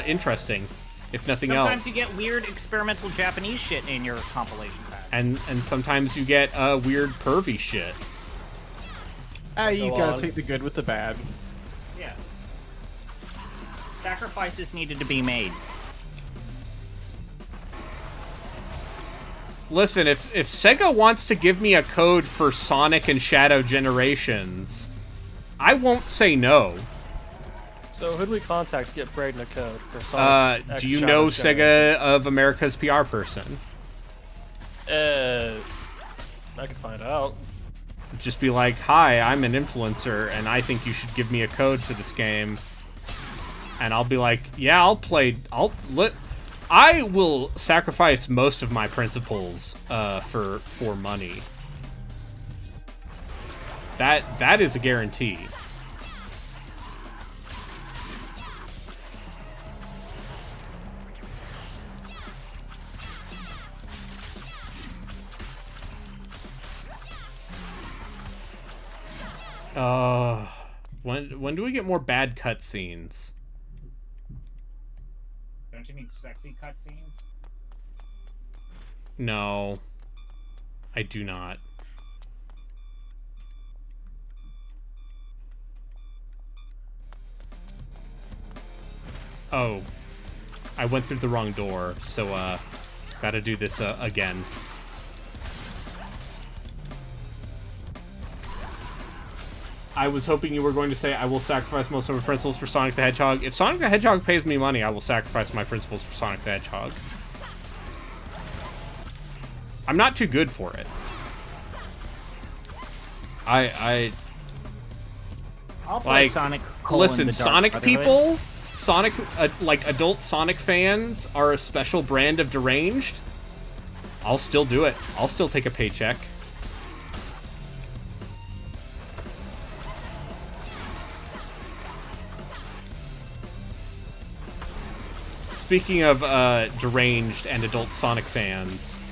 interesting, if nothing Sometimes else. you get weird experimental Japanese shit in your compilation pack. and sometimes you get weird pervy shit. You Go gotta on. take the good with the bad. Yeah. Sacrifices needed to be made. Listen, if Sega wants to give me a code for Sonic and Shadow Generations, I won't say no. So who do we contact to get Braden a code for Sonic X Do you Shadow know Generation? Sega of America's PR person? I can find out. Just be like, hi, I'm an influencer, and I think you should give me a code for this game. And I'll be like, yeah, I will sacrifice most of my principles for money. That is a guarantee. When do we get more bad cutscenes? Don't you mean sexy cutscenes? No, I do not. Oh, I went through the wrong door, so gotta do this again. I was hoping you were going to say, I will sacrifice most of my principles for Sonic the Hedgehog. If Sonic the Hedgehog pays me money, I will sacrifice my principles for Sonic the Hedgehog. I'm not too good for it. I'll play Like, Sonic. listen, the Dark Sonic Brotherhood. people, Sonic, like adult Sonic fans are a special brand of deranged. I'll still do it. I'll still take a paycheck. Speaking of deranged and adult Sonic fans,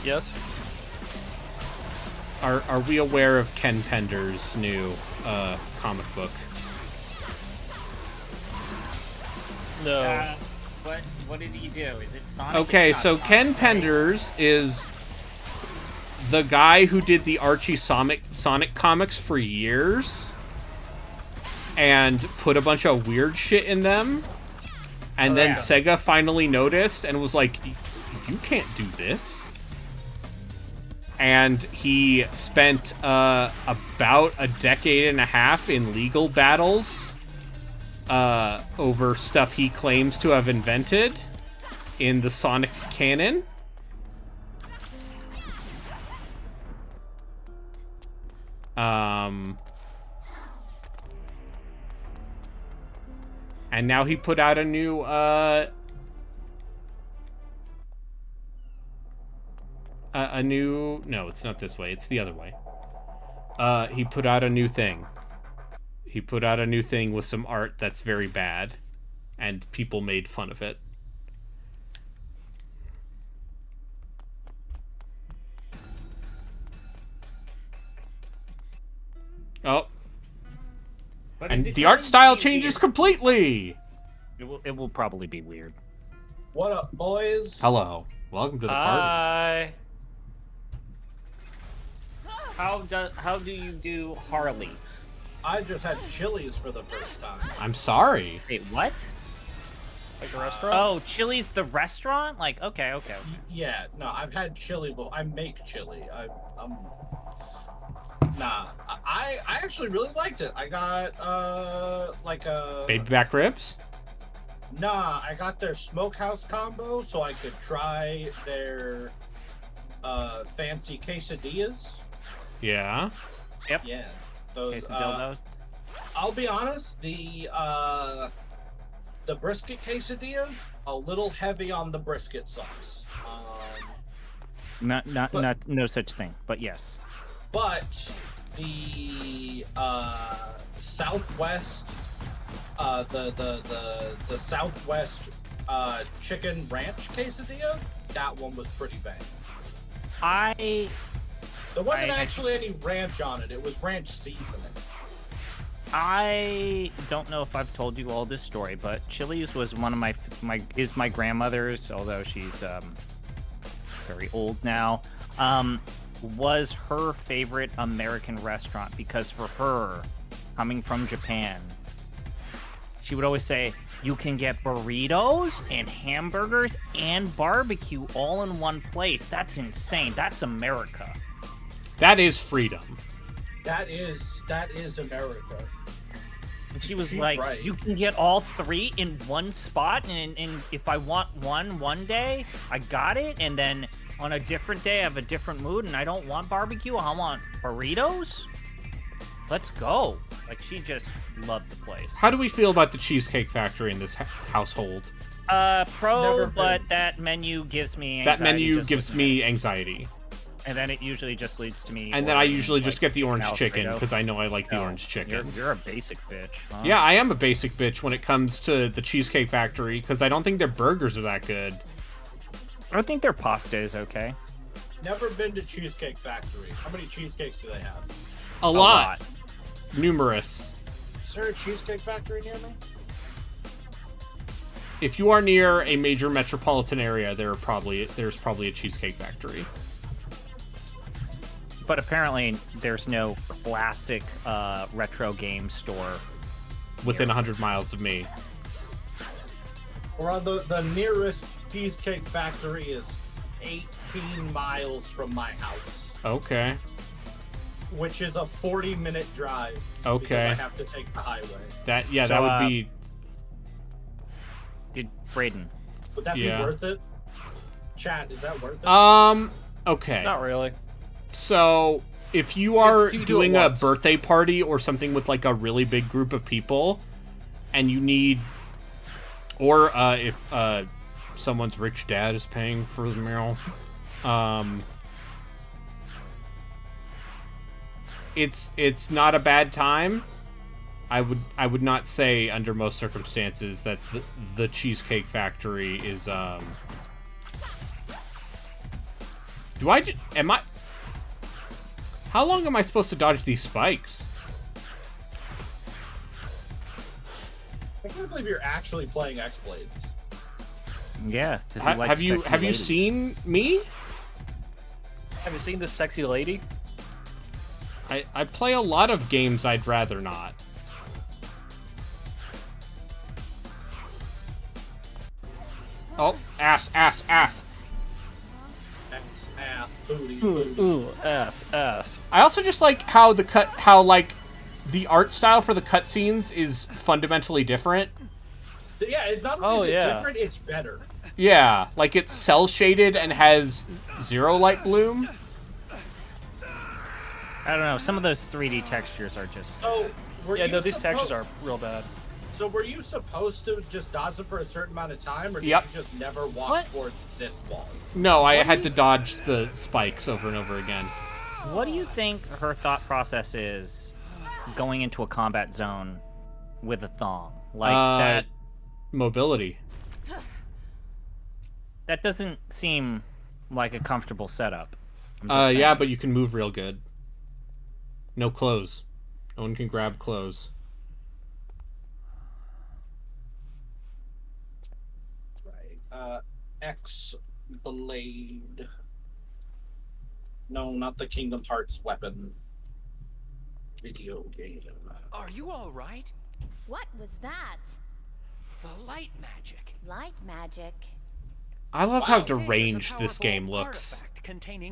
Yes. are we aware of Ken Pender's new comic book? No. What did he do? Is it Sonic? Okay, It's not so Sonic, Ken right? Penders is the guy who did the Archie Sonic comics for years and put a bunch of weird shit in them. And then yeah. Sega finally noticed and was like, you can't do this. And he spent about a decade and a half in legal battles over stuff he claims to have invented in the Sonic canon. And now he put out a new no, it's not this way, it's the other way. He put out a new thing. He put out a new thing with some art that's very bad, and people made fun of it. Oh. And the art style changes completely! It will probably be weird. What up, boys? Hello. Welcome to the party. Hi. How do you do Harley? I just had Chili's for the first time. I'm sorry. Wait, what? Like a restaurant? Oh, Chili's the restaurant? Like, okay. Yeah, no, I've had chili. Well, I make chili. I'm. Nah, I actually really liked it. I got like a Baby back ribs? Nah, I got their smokehouse combo so I could try their fancy quesadillas. Yeah. Yep. Yeah. Those, Quesadillas. I'll be honest, the brisket quesadilla, a little heavy on the brisket sauce. No such thing, but yes. But the Southwest, the Southwest chicken ranch quesadilla, that one was pretty bad. There wasn't actually any ranch on it. It was ranch seasoning. I don't know if I've told you all this story, but Chili's was one of my grandmother's, although she's very old now. Was her favorite American restaurant because for her, coming from Japan, she would always say, you can get burritos and hamburgers and barbecue all in one place. That's insane. That's America. That is freedom. That is America. And she was She's like, right. you can get all three in one spot, and if I want one day, I got it, and then on a different day, I have a different mood, and I don't want barbecue, I want burritos? Let's go. Like, she just loved the place. How do we feel about the Cheesecake Factory in this household? But that menu gives me anxiety. That menu just gives looking at me it. anxiety. And then it usually just leads to me. And then I ordering, usually just get the orange chicken, Alfredo. because I know I like the No, orange chicken. You're a basic bitch. Huh? Yeah, I am a basic bitch when it comes to the Cheesecake Factory, because I don't think their burgers are that good. I think their pasta is okay. Never been to Cheesecake Factory. How many cheesecakes do they have? A lot. Numerous. Is there a Cheesecake Factory near me? If you are near a major metropolitan area, there's probably a Cheesecake Factory. But apparently, there's no classic retro game store Within 100 miles of me. Or the nearest Cheesecake Factory is 18 miles from my house. Okay. Which is a 40-minute drive. Okay. Because I have to take the highway. That So, would be... Did Braden? Would that Yeah. be worth it? Chat, is that worth it? Okay. Not really. So, if you are You do it doing a once. birthday party or something with, like, a really big group of people, and you need... Or, if, someone's rich dad is paying for the meal, it's not a bad time. I would not say under most circumstances that the Cheesecake Factory is How long am I supposed to dodge these spikes? I can't believe you're actually playing X-Blades. Yeah. Have you seen me? Have you seen this sexy lady? I play a lot of games I'd rather not. Oh, ass. Ass, booty, booty. Ooh, ass. I also just like how the the art style for the cutscenes is fundamentally different. Yeah, it's not only different, it's better. Yeah, like it's cell shaded and has zero light bloom. I don't know. Some of those 3D textures are just. So, these textures are real bad. So were you supposed to just dodge them for a certain amount of time, or did you just never walk towards this wall? No, I had to dodge the spikes over and over again. What do you think her thought process is going into a combat zone with a thong? Like that... Mobility. That doesn't seem like a comfortable setup. Yeah, but you can move real good. No clothes. No one can grab clothes. X-Blade. No, not the Kingdom Hearts weapon. Video game. Are you all right? What was that? The light magic. Light magic. I love how deranged this game looks.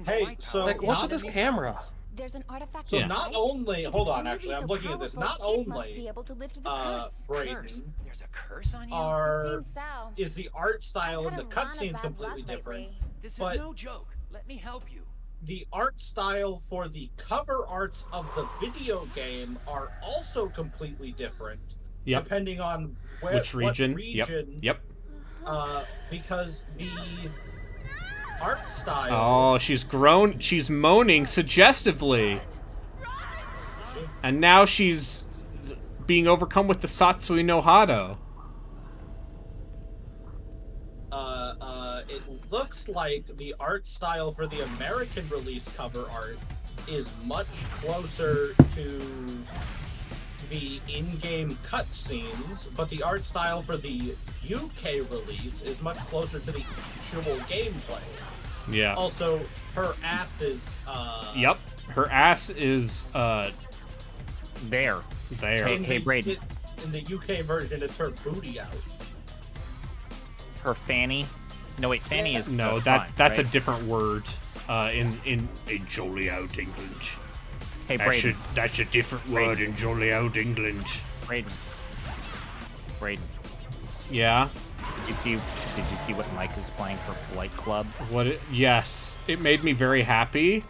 Hey, so like, what's with this camera? There's an artifact. So not only, hold on, actually, I'm looking at this. Not only, be able to lift the curse. Brayden, there's a curse on you. is the art style and the cutscenes completely different. This is no joke. Let me help you. The art style for the cover arts of the video game are also completely different. Yep. Depending on which region. What region. Yep. Because the art style. Oh, she's grown. She's moaning suggestively. And now she's being overcome with the Satsui no Hado. It looks like the art style for the American release cover art is much closer to the in-game cutscenes, but the art style for the UK release is much closer to the actual gameplay. Yeah. Also, her ass is, Yep. Her ass is, there. There. Hey, Brayden. In the UK version, it's her booty out. Her fanny. No, wait, fanny is no. That's right? A different word. In jolly out England. Hey, Brayden. That's a different word in jolly out England. Brayden. Yeah. Did you see what Mike is playing for Flight Club? Yes, it made me very happy.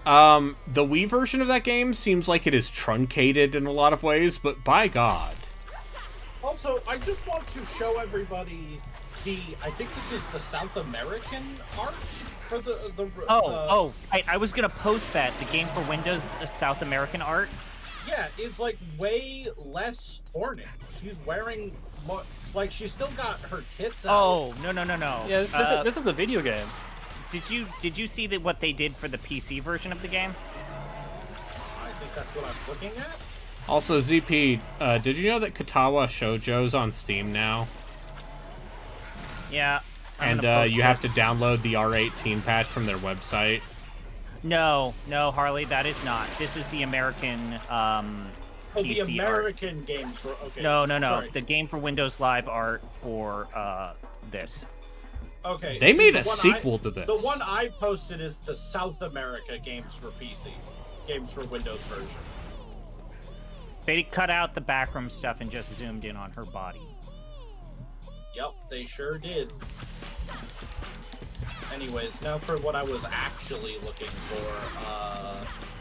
The Wii version of that game seems like it is truncated in a lot of ways, but by God. Also, I just want to show everybody I think this is the South American art for I was gonna post that. The game for Windows South American art. Yeah, it's like way less horny. She's wearing more, like she's still got her tits out. Oh, no. Yeah, this is a video game. Did you see what they did for the PC version of the game? I think that's what I'm looking at. Also, ZP, did you know that Katawa Shoujo's on Steam now? Yeah. And you have to download the R18 patch from their website. No, Harley, that is not. This is the American PC the American art. Games for okay. No. Sorry. The game for Windows Live art for this. Okay. They made a sequel to this. The one I posted is the South America Games for PC, Games for Windows version. They cut out the backroom stuff and just zoomed in on her body. Yep, they sure did. Anyways, now for what I was actually looking for.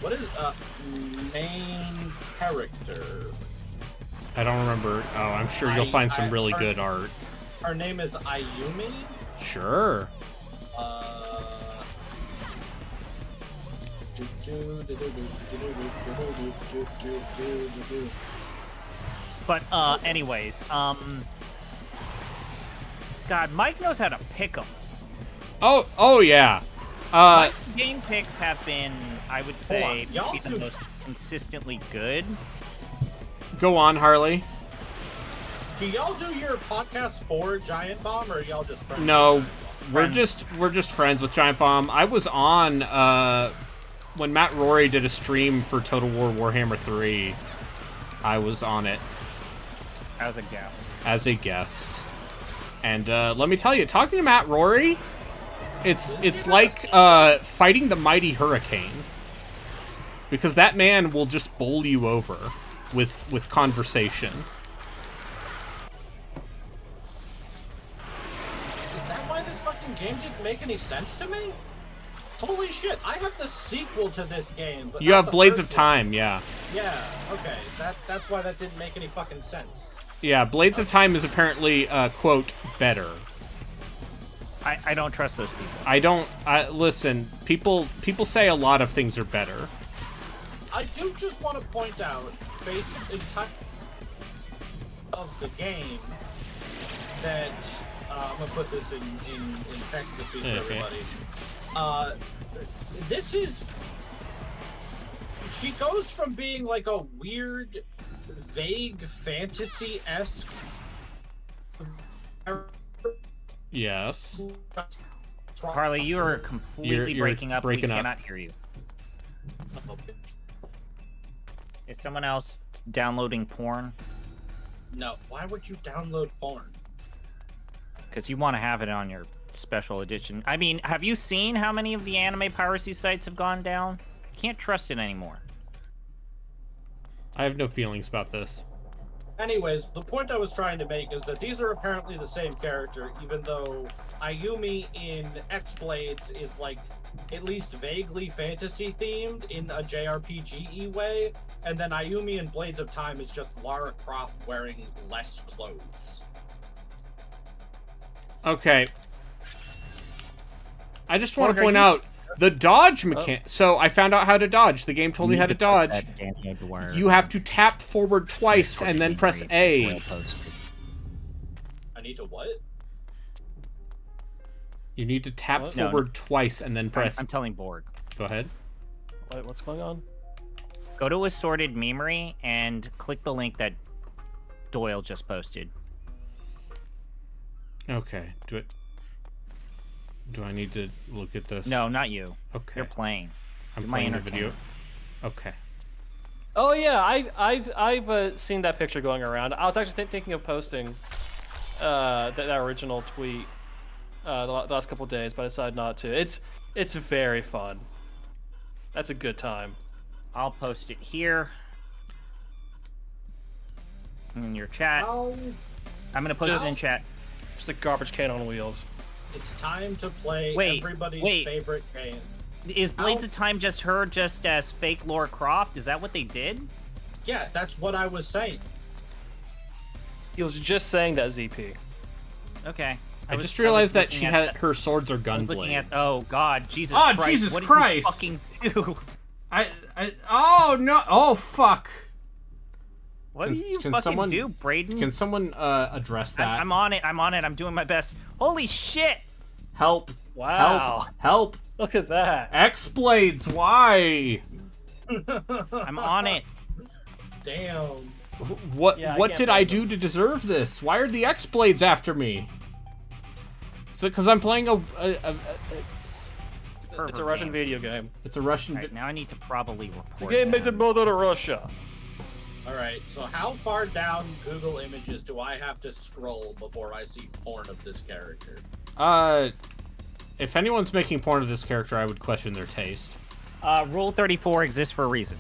What is main character? I don't remember. Oh, I'm sure you'll find some really good art. Her name is Ayumi? Sure. But anyways, God, Mike knows how to pick 'em. Oh yeah. Mike's game picks have been, I would say, Y'all maybe the most consistently good. Go on, Harley. Do y'all do your podcast for Giant Bomb, or are y'all just friends? No, we're just friends with Giant Bomb. I was on when Matt Rory did a stream for Total War Warhammer 3. I was on it As a guest. as a guest. And let me tell you, talking to Matt Rory, it's like fighting the mighty hurricane. Because that man will just bowl you over with conversation. Is that why this fucking game didn't make any sense to me? Holy shit, I have the sequel to this game, but You not have the Blades of first one. Time, yeah. Yeah, okay. That's why that didn't make any fucking sense. Yeah, Blades of Time is apparently, quote, better. I don't trust those people. I don't, listen, people say a lot of things are better. I do just want to point out, based in time of the game, that I'm gonna put this in text to speak to everybody. This is. She goes from being like a weird, vague fantasy-esque. Yes. Harley, you are completely You're breaking up. breaking We up. cannot hear you. Is someone else downloading porn? No, why would you download porn? Because you want to have it on your special edition. I mean, have you seen how many of the anime piracy sites have gone down? Can't trust it anymore. I have no feelings about this. Anyways, the point I was trying to make is that these are apparently the same character, even though Ayumi in X-Blades is like at least vaguely fantasy themed in a JRPG-y way, and then Ayumi in Blades of Time is just Lara Croft wearing less clothes. Okay. I just want to point out the dodge mechanic. So I found out how to dodge. The game told me how to dodge. You have to tap forward twice and then press A. I need to what? You need to tap What? forward twice and then press. I'm telling Borg. Go ahead. Wait, what's going on? Go to Assorted Memory and click the link that Doyle just posted. Okay. Do I need to look at this? No, not you. Okay. You're playing. I'm Do my playing the video. entertainment. Okay. Oh yeah, I've seen that picture going around. I was actually thinking of posting that original tweet the last couple of days, but I decided not to. It's very fun. That's a good time. I'll post it here in your chat. I'm gonna post it in chat. Just a garbage can on wheels. It's time to play Wait, everybody's wait. favorite game. Is Blades of Time just her just as fake Lara Croft? Is that what they did? Yeah, that's what I was saying. He was just saying that, ZP. Okay. I was just realized that looking she at had the- her swords are I gun was looking blades. at. Oh God, Jesus Oh, Christ! Jesus what Christ. did you fucking do? Oh no! Oh fuck! What did you fucking do, Braden? Can someone address that? I'm on it. I'm on it. I'm doing my best. Holy shit! Help! Wow. Help! Look at that. X-Blades, why? I'm on it. Damn. What Yeah, I what can't did I blame do to deserve this? Why are the X-Blades after me? So, because I'm playing It's a Russian video game. It's a Russian. Right, now I need to probably report. The game made the mother to Russia. Alright, so how far down Google Images do I have to scroll before I see porn of this character? If anyone's making porn of this character, I would question their taste. Rule 34 exists for a reason.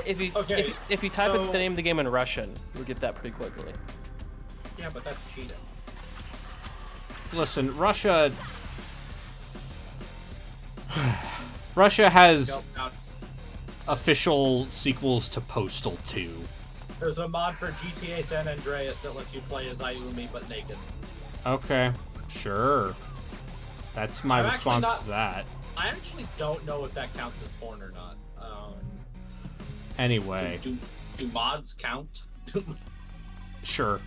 If you Okay, if you type in so- the name of the game in Russian, you'll get that pretty quickly. Yeah, but that's cheating. Listen, Russia has Go out. official sequels to Postal 2. There's a mod for GTA San Andreas that lets you play as Ayumi but naked. Okay, sure. That's my I'm actually response not- to that. I actually don't know if that counts as porn or not. Anyway, Do Do mods count? Sure.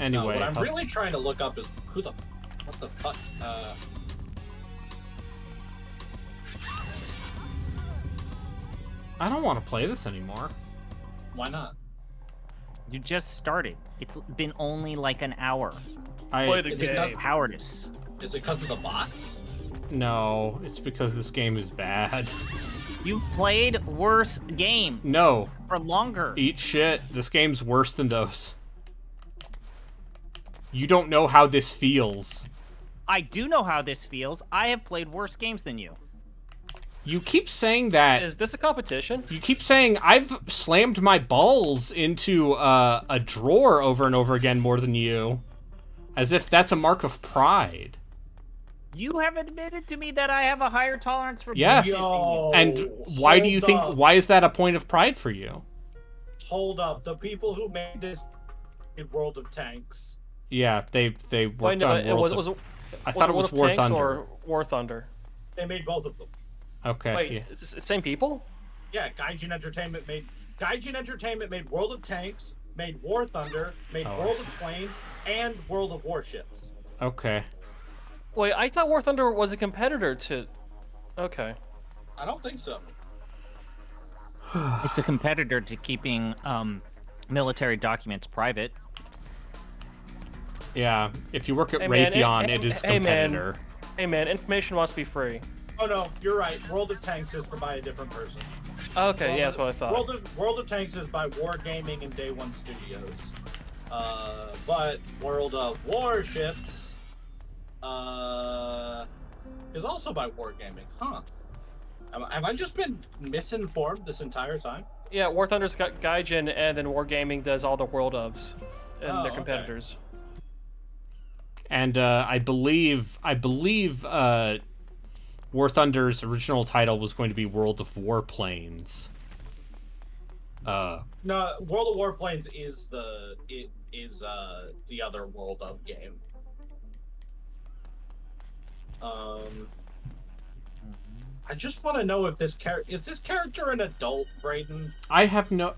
Anyway, what I'm really trying to look up is what the fuck? I don't want to play this anymore. Why not? You just started. It's been only like an hour. Play the Is it game. Cowardice. Is it because of the bots? No, it's because this game is bad. You've played worse games. No. For longer. Eat shit. This game's worse than those. You don't know how this feels. I do know how this feels. I have played worse games than you. You keep saying that. Is this a competition? You keep saying I've slammed my balls into a drawer over and over again more than you. As if that's a mark of pride. You have admitted to me that I have a higher tolerance for Yes. Yo, And why do you hold think, up. why is that a point of pride for you? Hold up, the people who made this in World of Tanks. Yeah, they Wait, worked no, on it World was of... I thought it was World of War Tanks Thunder. or War Thunder. They made both of them. Okay. Wait, yeah. is this the same people? Yeah, Gaijin Entertainment made World of Tanks, made War Thunder, made Oh, I World see. of Planes, and World of Warships. Okay. Wait, I thought War Thunder was a competitor to... Okay. I don't think so. It's a competitor to keeping military documents private. Yeah, if you work at Hey, man, Raytheon, it is hey, man. competitor. Hey man, information must be free. Oh no, you're right. World of Tanks is by a different person. Okay, yeah, that's what I thought. World of Tanks is by Wargaming and Day One Studios. But World of Warships is also by Wargaming. Huh. Have I just been misinformed this entire time? Yeah, War Thunder's got Gaijin, and then Wargaming does all the World ofs, and Oh, their okay. competitors. And I believe War Thunder's original title was going to be World of Warplanes. No, World of Warplanes is the other World of game. I just want to know if this character an adult, Brayden? I have no...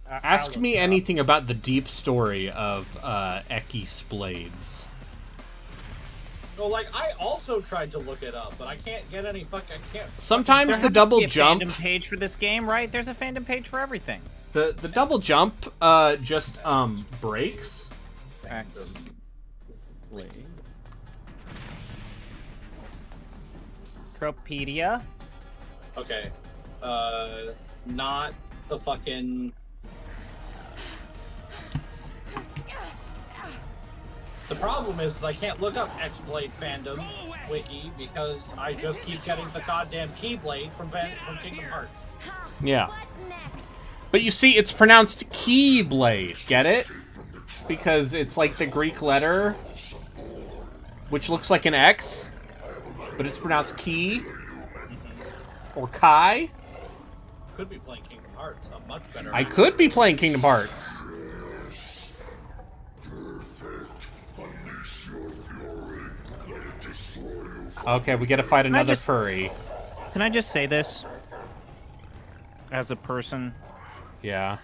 Ask me anything about the deep story of Eki Splades. No, like I also tried to look it up, but I can't get any I can't. Sometimes There the has double to be a jump... fandom page for this game, right? There's a fandom page for everything. The double jump just breaks. Tropedia. Okay, not the fucking. The problem is I can't look up X-Blade fandom wiki because I just keep getting the goddamn Keyblade from Kingdom Hearts. Yeah. What next? But you see, it's pronounced Keyblade. Get it? Because it's like the Greek letter, which looks like an X, but it's pronounced Key or Kai. Could be playing Kingdom Hearts, a much better. I could be playing Kingdom Hearts. Okay, we gotta fight another furry. Can I just say this? As a person, Yeah.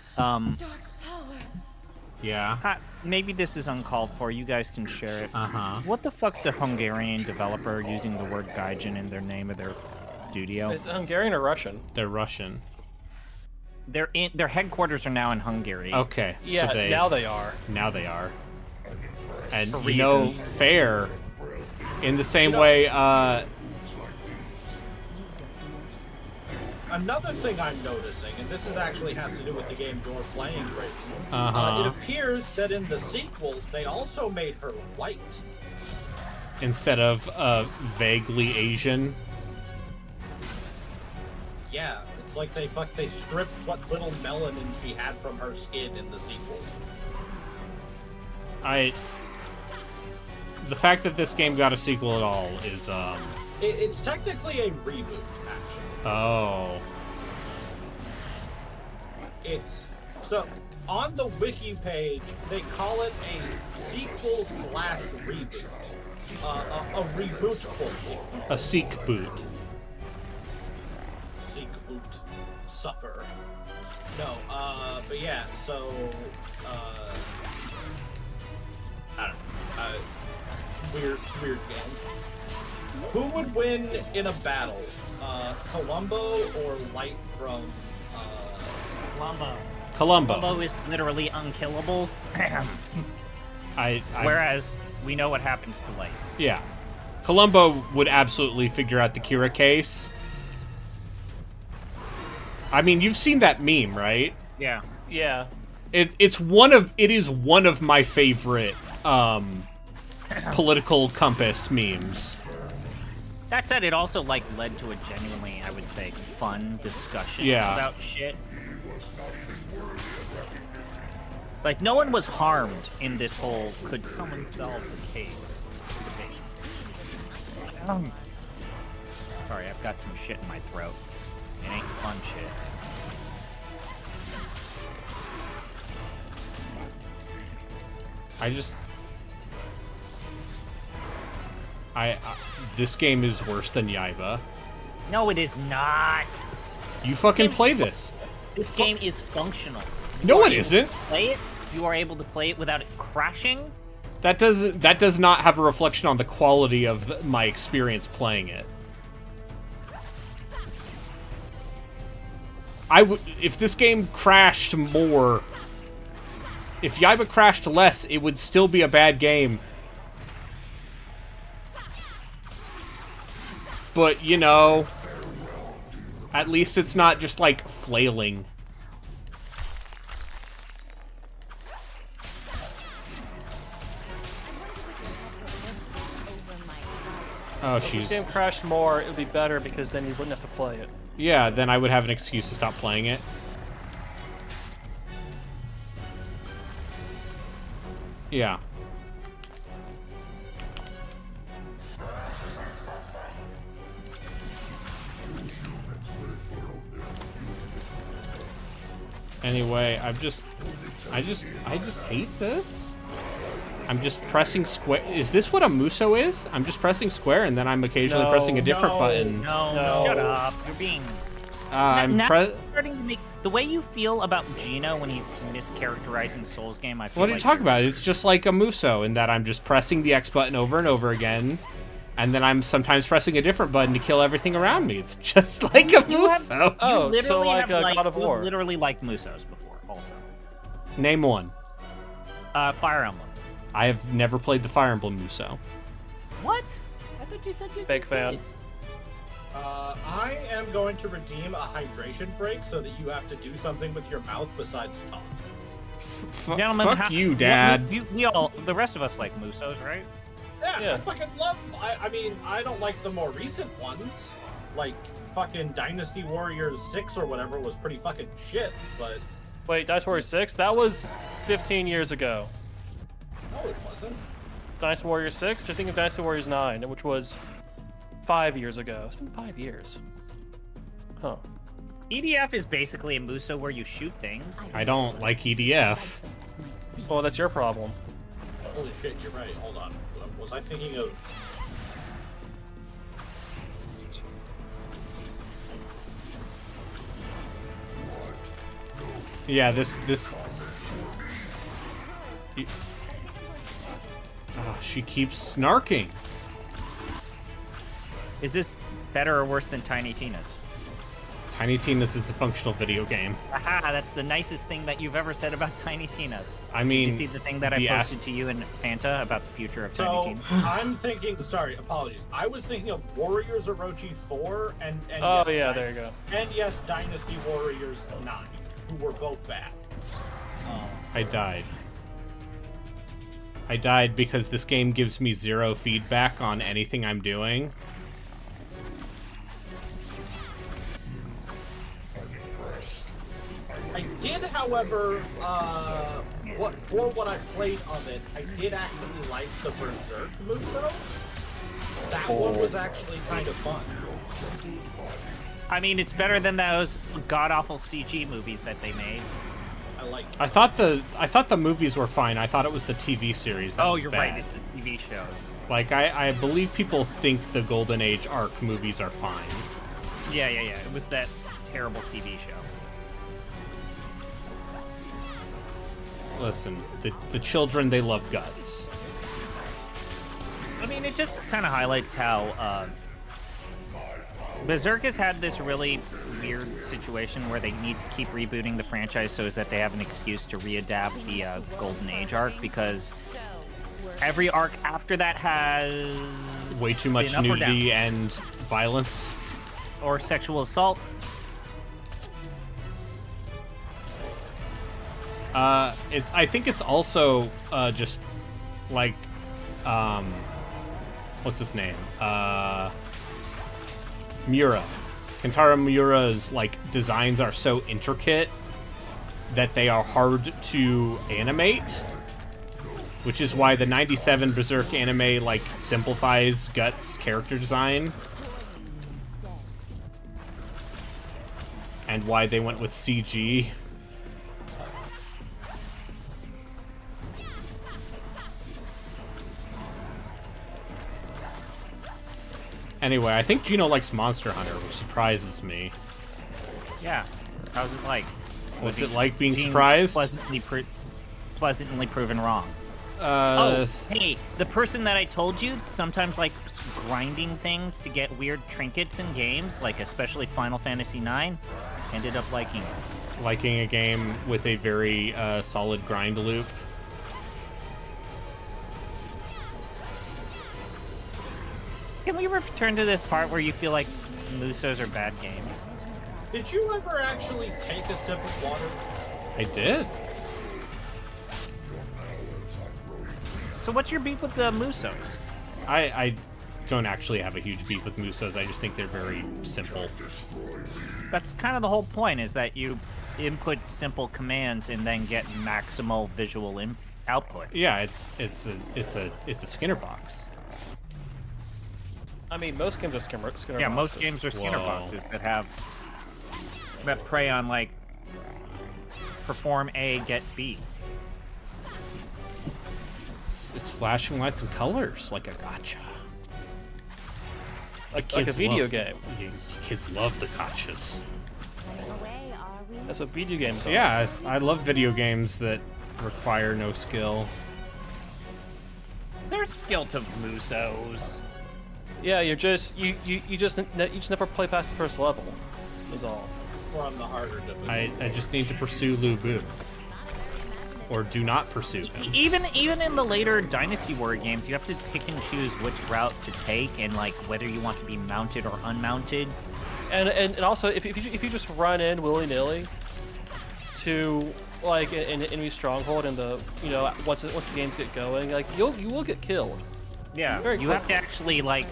Yeah. maybe this is uncalled for. You guys can share it. Uh-huh. What the fuck's a Hungarian developer using the word Gaijin in their name of their studio? Is it Hungarian or Russian? They're Russian. Their headquarters are now in Hungary. Okay. Yeah, so now they are. Now they are. And For you know, reasons. fair. In the same way, Another thing I'm noticing, and this actually has to do with the game you're playing right now. Uh-huh. It appears that in the sequel, they also made her white. instead of vaguely Asian. Yeah, it's like they stripped what little melanin she had from her skin in the sequel. The fact that this game got a sequel at all is, It's technically a reboot, actually. Oh. It's so on the wiki page they call it a sequel / reboot, a reboot quote. A Seek boot. seek ut suffer. No, but yeah, so, I don't know. It's a weird game. Who would win in a battle? Columbo or Light from, Columbo. Columbo is literally unkillable. I Whereas we know what happens to Light. Yeah. Columbo would absolutely figure out the Kira case. I mean, you've seen that meme, right? Yeah. Yeah. It is one of my favorite political compass memes. That said, it also like led to a genuinely, I would say, fun discussion about shit. Like, no one was harmed in this whole could someone solve the case debate. Sorry, I've got some shit in my throat. It ain't fun shit. This game is worse than Yaiba. No, it is not. You fucking play this. This game is functional. No, it isn't. Play it. You are able to play it without it crashing. That does not have a reflection on the quality of my experience playing it. If this game crashed more, if Yaiba crashed less, it would still be a bad game. But, you know, at least it's not just, like, flailing. Oh, If this game crashed more, it would be better because then you wouldn't have to play it. Yeah, then I would have an excuse to stop playing it. Yeah. Anyway, I just hate this. I'm just pressing square. Is this what a Muso is? I'm just pressing square and then I'm occasionally pressing a different button. No, shut up. You're being... I'm starting to make... The way you feel about Gino when he's mischaracterizing Souls game, I feel What are you talking about? It's just like a Muso in that I'm just pressing the X button over and over again. And then I'm sometimes pressing a different button to kill everything around me. It's just like a Muso. So like God of War. You literally liked Musos before, also. Name one. Fire Emblem. I have never played the Fire Emblem Muso. What? I thought you said you Big fan. I am going to redeem a hydration break so that you have to do something with your mouth besides talk. Gentlemen, fuck you, Dad. We all, the rest of us like Musos, right? Yeah, I fucking love. I mean, I don't like the more recent ones, like fucking Dynasty Warriors 6 or whatever was pretty fucking shit. But wait, Dynasty Warriors 6? That was 15 years ago. No, it wasn't. Dynasty Warriors 6? You're thinking of Dynasty Warriors 9, which was 5 years ago. It's been 5 years. Huh. EDF is basically a Muso where you shoot things. I don't like EDF. Well, that's your problem. Holy shit, you're right. Hold on. Was I thinking of... Yeah, this... Oh, she keeps snarking. Is this better or worse than Tiny Tina's? Tiny Tina's is a functional video game. Aha, that's the nicest thing that you've ever said about Tiny Tina's. I mean... Did you see the thing that I posted to you and Fanta about the future of Tiny Tina? I'm thinking... Sorry, apologies. I was thinking of Warriors Orochi 4 and oh, yes, yeah, there you go. And yes, Dynasty Warriors 9, who were both bad. I died. I died because this game gives me zero feedback on anything I'm doing. I did, however, what I played of it, I did actually like the Berserk Muso. That one was actually kind of fun. I mean, it's better than those god-awful CG movies that they made. I thought the movies were fine. I thought it was the TV series that was you're bad. right. It's the TV shows. Like, I believe people think the Golden Age arc movies are fine. Yeah. It was that terrible TV show. Listen, the children, they love guts. I mean, it just kind of highlights how Berserk has had this really weird situation where they need to keep rebooting the franchise so that they have an excuse to readapt the Golden Age arc, because every arc after that has way too much nudity and violence. Or sexual assault. I think it's also just like what's his name? Miura. Kentaro Miura's like designs are so intricate that they are hard to animate, which is why the 97 Berserk anime like simplifies Guts' character design. And why they went with CG. Anyway, I think Gino likes Monster Hunter, which surprises me. Yeah. How's it like? What's it like being surprised? Pleasantly proven wrong. Oh, hey, the person that I told you sometimes likes grinding things to get weird trinkets in games, like especially Final Fantasy IX, ended up liking it. Liking a game with a very solid grind loop. Can we return to this part where you feel like Musos are bad games? Did you ever actually take a sip of water? I did. So what's your beef with the Musos? I don't actually have a huge beef with Musos. I just think they're very simple. That's kind of the whole point, is that you input simple commands and then get maximal visual output. Yeah, it's a Skinner box. I mean, most games are Skinner boxes. Yeah, most games are Skinner boxes that prey on, like, perform A, get B. It's flashing lights and colors, like a gotcha. Like a video game. Kids love the gotchas. That's what video games are. Yeah, I love video games that require no skill. There's skill to Musos. Yeah, you just never play past the first level. Is all. Or on the harder difficulty. I just need to pursue Lu Bu. Or do not pursue him. Even in the later Dynasty Warrior games, you have to pick and choose which route to take, and like whether you want to be mounted or unmounted. And also, if you just run in willy nilly to like an enemy stronghold, and once the games get going, like you will get killed. Yeah, you have to actually like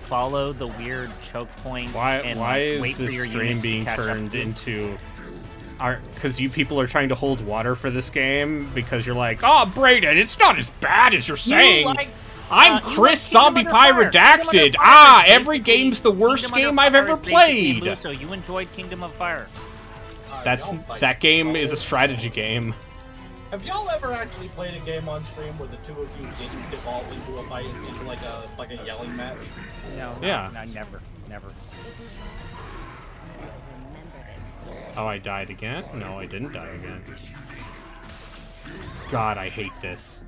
follow the weird choke points. Why and is wait for this your stream units being to catch turned up. into? Because you people are trying to hold water for this game because you're like, oh, Brayden, it's not as bad as you're saying. I'm Chris Zombie Pie Redacted. Every game's the worst game I've ever played. So you enjoyed Kingdom of Fire? That game is a strategy game. Have y'all ever actually played a game on stream where the two of you didn't devolve into a fight, into like a yelling match? No. Yeah. No, never. Oh, I died again? No, I didn't die again. God, I hate this.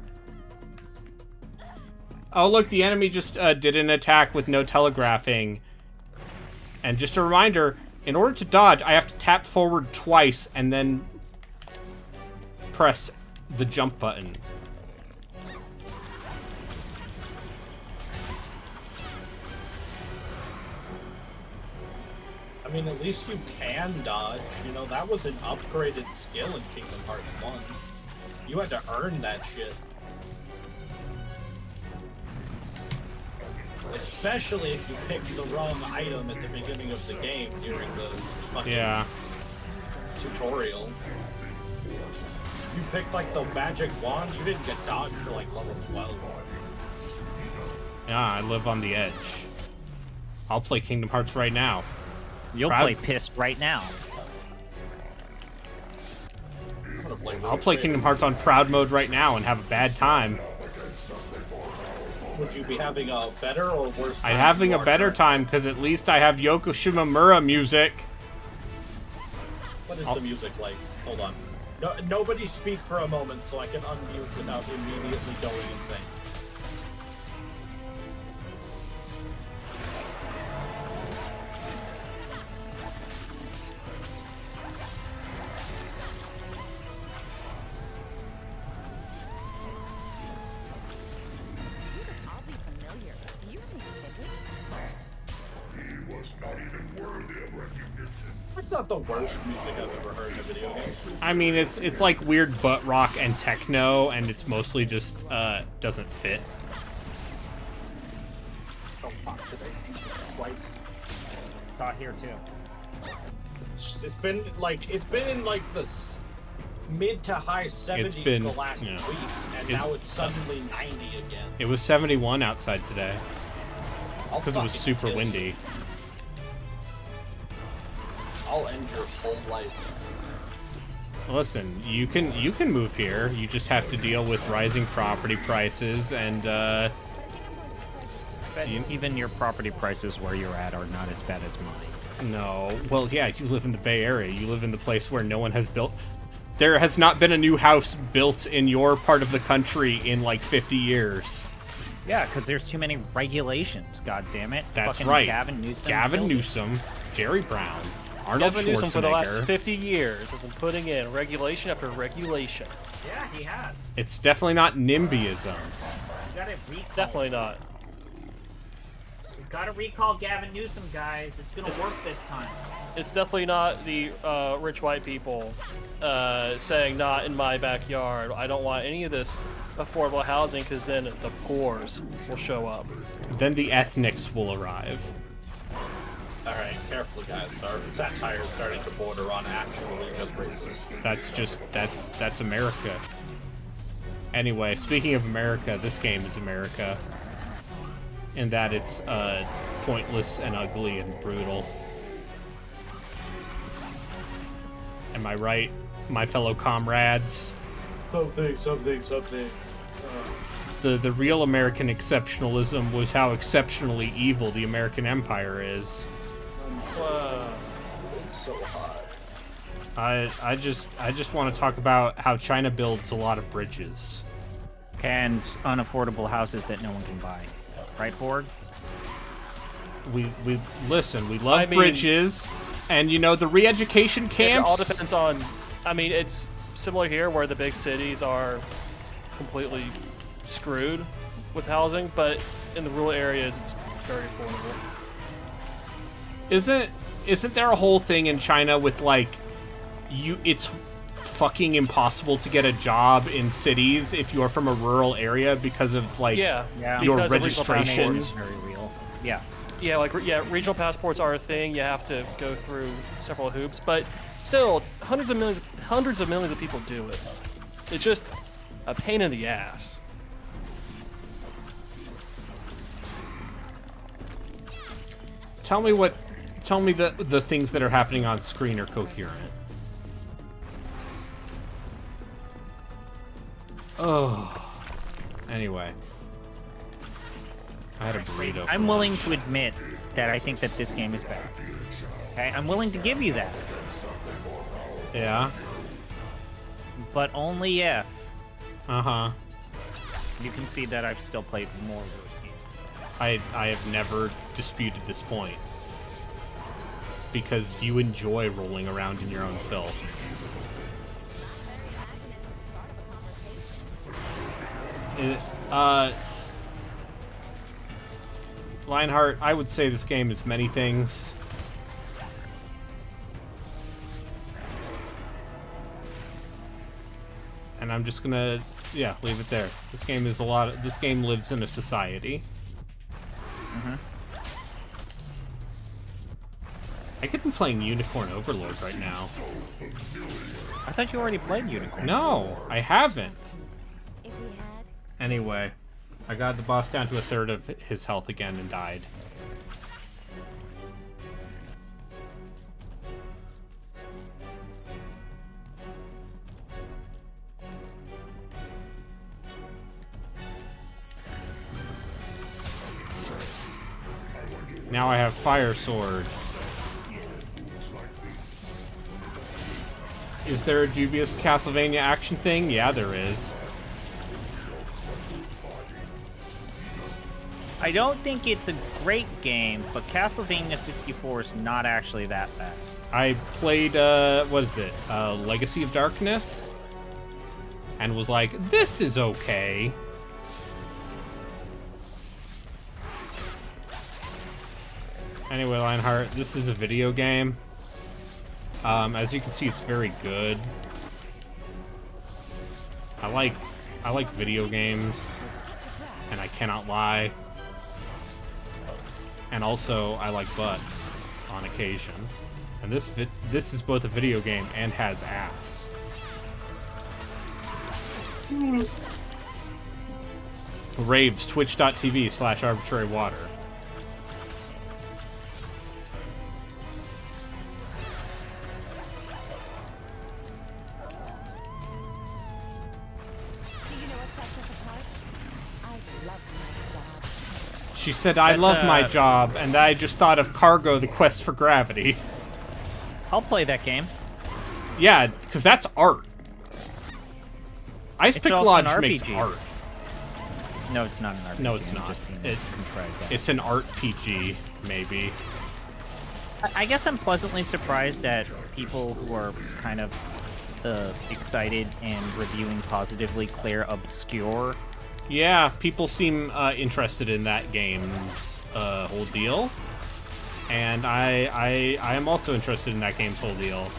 Oh, look, the enemy just did an attack with no telegraphing. And just a reminder, in order to dodge, I have to tap forward twice and then press the jump button. I mean, at least you can dodge. That was an upgraded skill in Kingdom Hearts 1. You had to earn that shit. Especially if you picked the wrong item at the beginning of the game during the fucking tutorial. You picked, like, the magic wand, you didn't get dodged for, like, level 12. Yeah, I live on the edge. I'll play Kingdom Hearts right now. You'll play pissed right now. I'll play Kingdom Hearts on proud mode right now and have a bad time. Would you be having a better or worse time? I'm having than a you are better currently? time because at least I have Yoko Shimomura music. What is the music like? Hold on. No, nobody speak for a moment so I can unmute without immediately going insane. I'll be familiar. Do you have any siblings? It's not the worst music I've ever heard in a video game. I mean, it's like weird butt rock and techno, and it's mostly just doesn't fit. Oh, fuck today. Jesus Christ. It's hot here too. It's been in like the mid to high 70s been- the last yeah. week, and It- now it's suddenly 90 again. It was 71 outside today I'll because it was fucking super kill you. windy. I'll end your whole life. Listen, you can move here. You just have to deal with rising property prices and Even your property prices where you're at are not as bad as mine. no. Well, yeah, you live in the Bay Area. You live in the place where no one has built. There has not been a new house built in your part of the country in like 50 years. Yeah, because there's too many regulations. God damn it! That's Fucking right. Gavin Newsom. Gavin killed it. Newsom, Jerry Brown, Arnold Gavin Newsom for the last Schwarzenegger. 50 years has been putting in regulation after regulation. Yeah, he has. It's definitely not NIMBYism. We gotta recall. Definitely not. We gotta recall Gavin Newsom, guys. It's gonna work this time. It's definitely not the rich white people saying, not in my backyard. I don't want any of this affordable housing because then the poors will show up. Then the ethnics will arrive. Alright, careful guys. Our satire is starting to border on actually just racist. That's America. Anyway, speaking of America, this game is America. In that it's pointless and ugly and brutal. Am I right, my fellow comrades? Something. The real American exceptionalism was how exceptionally evil the American Empire is. It's so hot. I just want to talk about how China builds a lot of bridges. And unaffordable houses that no one can buy. Right, Ford? We listen, we love I mean- bridges, and you know the re-education It camps. all depends on. I mean, it's similar here where the big cities are completely screwed with housing, but in the rural areas, it's very affordable. Isn't there a whole thing in China with like it's fucking impossible to get a job in cities if you're from a rural area because of like Yeah, your because of regional registration? passports. Very real. Yeah. Yeah, regional passports are a thing. You have to go through several hoops, but still, hundreds of millions of people do it. It's just a pain in the ass. Tell me the things that are happening on screen are coherent. Oh. Anyway. I had a burrito. I'm willing to admit that I think that this game is better. Okay, I'm willing to give you that, Yeah. but only if Uh-huh. you can see that I've still played more of those games. I have never disputed this point. Because you enjoy rolling around in your own filth. Lionheart, I would say this game is many things. And I'm just gonna, yeah, leave it there. This game is this game lives in a society. I could be playing Unicorn Overlord right now. I thought you already played Unicorn. No, I haven't. If we had. Anyway, I got the boss down to a third of his health again and died. Now I have Fire Sword. Is there a Dubious Castlevania action thing? Yeah, there is. I don't think it's a great game, but Castlevania 64 is not actually that bad. I played, what is it? Legacy of Darkness? And was like, this is okay. Anyway, Lionheart, this is a video game. As you can see, it's very good. I like video games, and I cannot lie. And also, I like butts on occasion. And this is both a video game and has ass. Raves, twitch.tv/arbitrarywater. She said, I love my job, and I just thought of Cargo, the Quest for Gravity. I'll play that game. Yeah, because that's art. Ice Pick Lodge makes art. No, it's not an RPG. No, it's not. It's an art PG, maybe. I guess I'm pleasantly surprised that people who are kind of excited and reviewing positively Claire Obscure. Yeah, people seem interested in that game's whole deal, and I am also interested in that game's whole deal.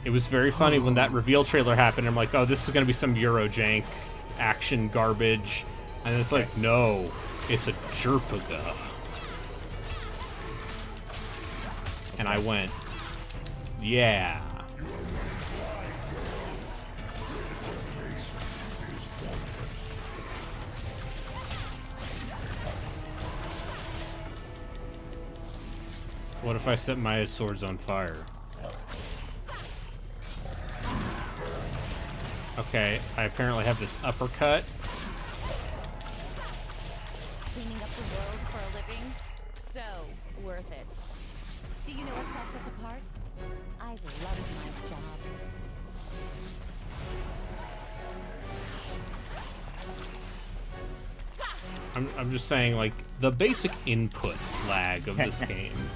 It was very funny when that reveal trailer happened. I'm like, oh, this is gonna be some Eurojank action garbage, and it's like, no, it's a Jerpaga. And I went, yeah. What if I set my swords on fire? Okay, I apparently have this uppercut. Cleaning up the world for a living? So worth it. Do you know what sets us apart? I love my job. I'm just saying, like, the basic input lag of this game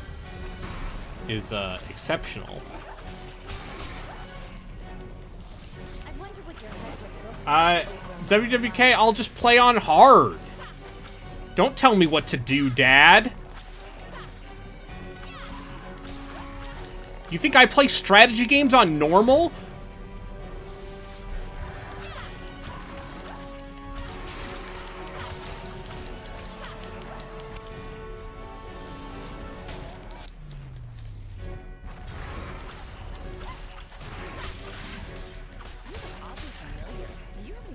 is exceptional. WWK, I'll just play on hard. Don't tell me what to do, Dad. You think I play strategy games on normal?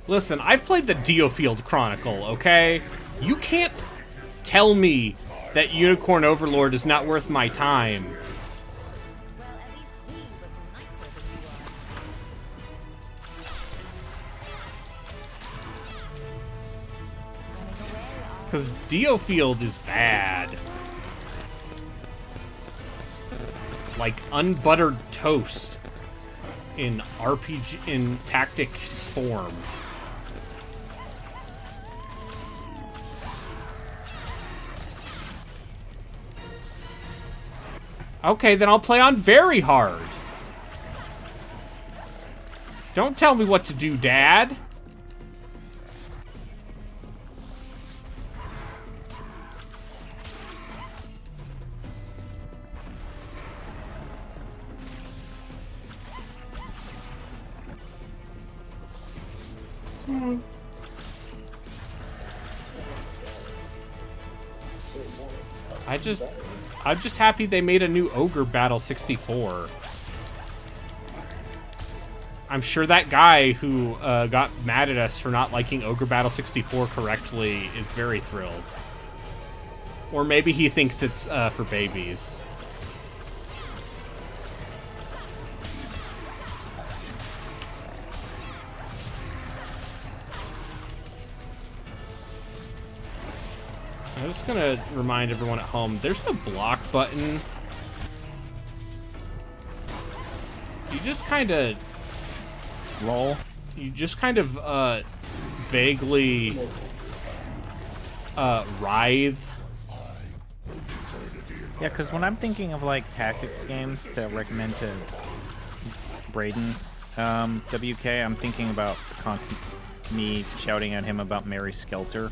Listen, I've played the Diofield Chronicle, okay? You can't tell me that Unicorn Overlord is not worth my time. Well, at least he was nicer than you are. Because Diofield is bad. Like unbuttered toast in RPG, in tactics form. Okay, then I'll play on very hard. Don't tell me what to do, Dad. I'm just happy they made a new Ogre Battle 64. I'm sure that guy who got mad at us for not liking Ogre Battle 64 correctly is very thrilled. Or maybe he thinks it's for babies. I'm just gonna remind everyone at home, there's no block button. You just kind of... Roll. You just kind of, vaguely, writhe. Yeah, because when I'm thinking of, like, tactics games to recommend to Braden, WK, I'm thinking about constant me shouting at him about Mary Skelter.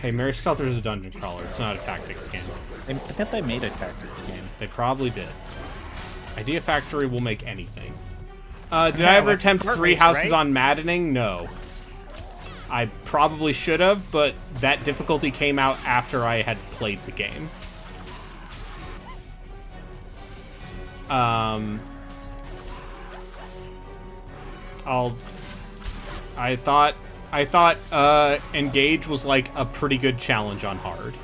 Hey, Mary Skelter is a dungeon crawler. It's not a tactics game. I bet they made a tactics game. They probably did. Idea Factory will make anything. Did I ever attempt 3 houses right? on Maddening? No. I probably should have, but that difficulty came out after I had played the game. I thought Engage was like a pretty good challenge on hard.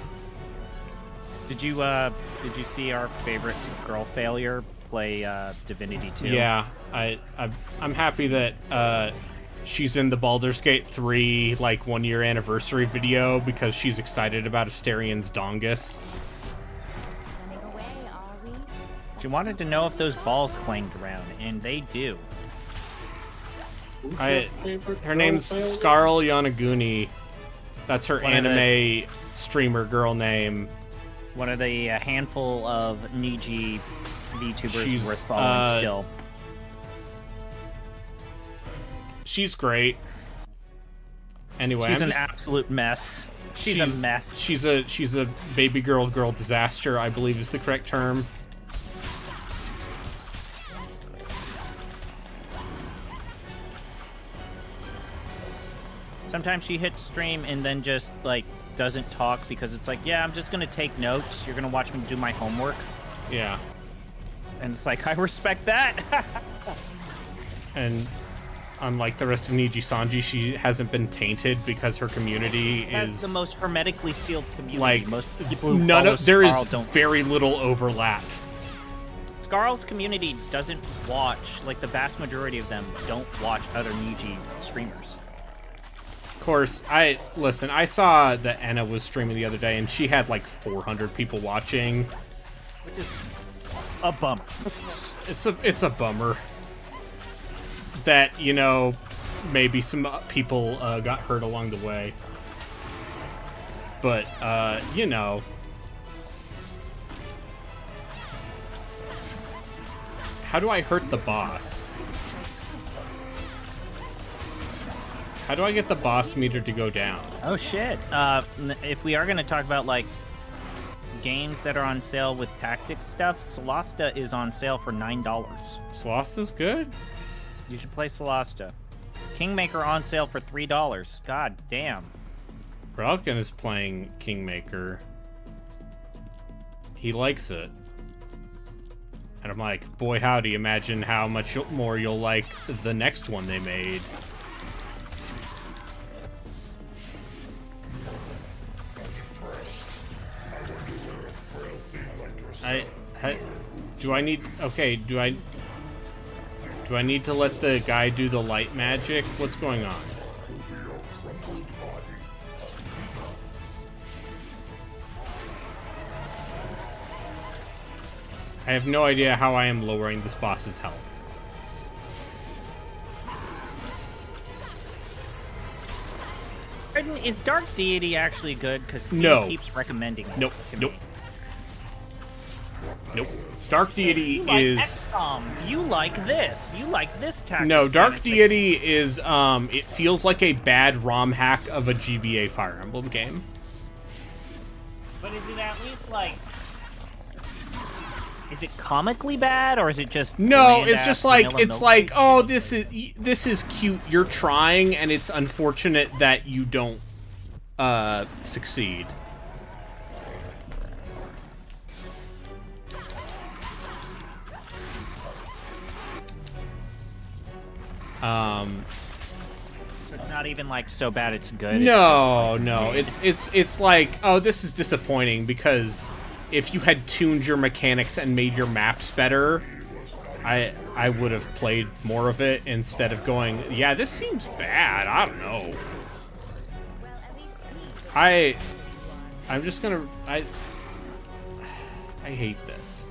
Did you see our favorite girl failure play Divinity 2? Yeah, I'm happy that she's in the Baldur's Gate 3 like 1-year anniversary video because she's excited about Astarion's Dongus. She wanted to know if those balls clanged around, and they do. Her name's Scarl Yanaguni. That's her anime streamer girl name. One of the handful of Niji VTubers worth following still. She's great. Anyway, she's an absolute mess. She's a mess. She's a baby girl disaster, I believe is the correct term. Sometimes she hits stream and then just like doesn't talk because it's like, yeah, I'm just gonna take notes. You're gonna watch me do my homework. Yeah. And it's like, I respect that. And unlike the rest of Niji Sanji, she hasn't been tainted because her community is the most hermetically sealed community. Like most people who there is don't. very little overlap. Scarl's community doesn't watch, like the vast majority of them don't watch other Niji streamers. Of course, I saw that Anna was streaming the other day, and she had like 400 people watching. Which is a bummer. It's a bummer that, you know, maybe some people got hurt along the way. But, you know. How do I hurt the boss? How do I get the boss meter to go down? Oh shit. If we are going to talk about like games that are on sale with tactics stuff, Solasta is on sale for $9. Solasta's good? You should play Solasta. Kingmaker on sale for $3. God damn. Bralkin is playing Kingmaker. He likes it. And I'm like, boy howdy, imagine how much more you'll like the next one they made. Do I need to let the guy do the light magic? What's going on? I have no idea how I am lowering this boss's health. Is Dark Deity actually good? Because Steve keeps recommending it. Nope. To Nope. me. Nope. Dark Deity you like is XCOM. You like this. You like this tactics. No, Dark Deity is it feels like a bad ROM hack of a GBA Fire Emblem game. But is it at least like, is it comically bad, or is it just no? It's just like oh, this is cute. You're trying, and it's unfortunate that you don't succeed. So it's not even like so bad it's good. No, it's like, oh, this is disappointing because if you had tuned your mechanics and made your maps better, I would have played more of it instead of going, yeah, this seems bad. I don't know. I'm just gonna... I hate this.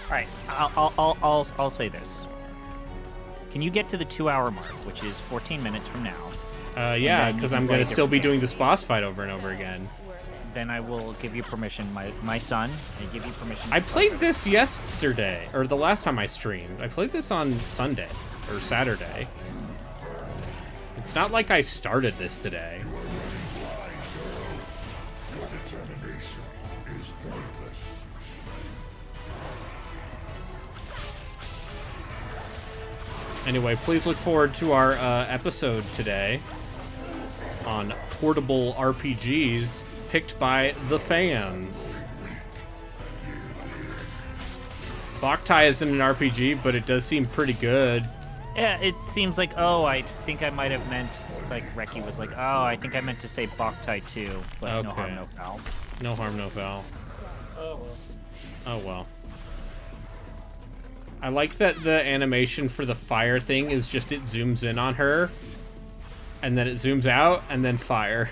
All right, I'll say this. Can you get to the 2-hour mark, which is 14 minutes from now? Yeah, because I'm gonna still be doing this boss fight over and over again. Then I will give you permission, my son. I give you permission. I played this yesterday, or the last time I streamed. I played this on Sunday or Saturday. It's not like I started this today. Anyway, please look forward to our episode today on portable RPGs picked by the fans. Boktai isn't an RPG, but it does seem pretty good. Yeah, it seems like, oh, I think I might have meant, like, Reki was like, oh, I think I meant to say Boktai too, but okay. No harm, no foul. No harm, no foul. Oh, well. Oh, well. I like that the animation for the fire thing is just it zooms in on her, and then it zooms out, and then fire.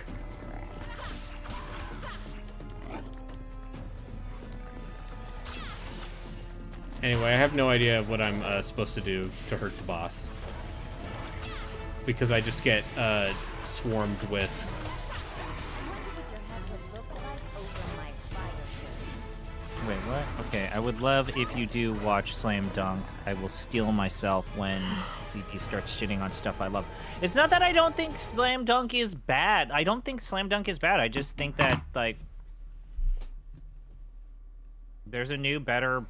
Anyway, I have no idea what I'm supposed to do to hurt the boss. Because I just get swarmed with... Wait, what? Okay, I would love if you do watch Slam Dunk. I will steel myself when ZP starts shitting on stuff I love. It's not that I don't think Slam Dunk is bad. I don't think Slam Dunk is bad. I just think that, like, there's a new, better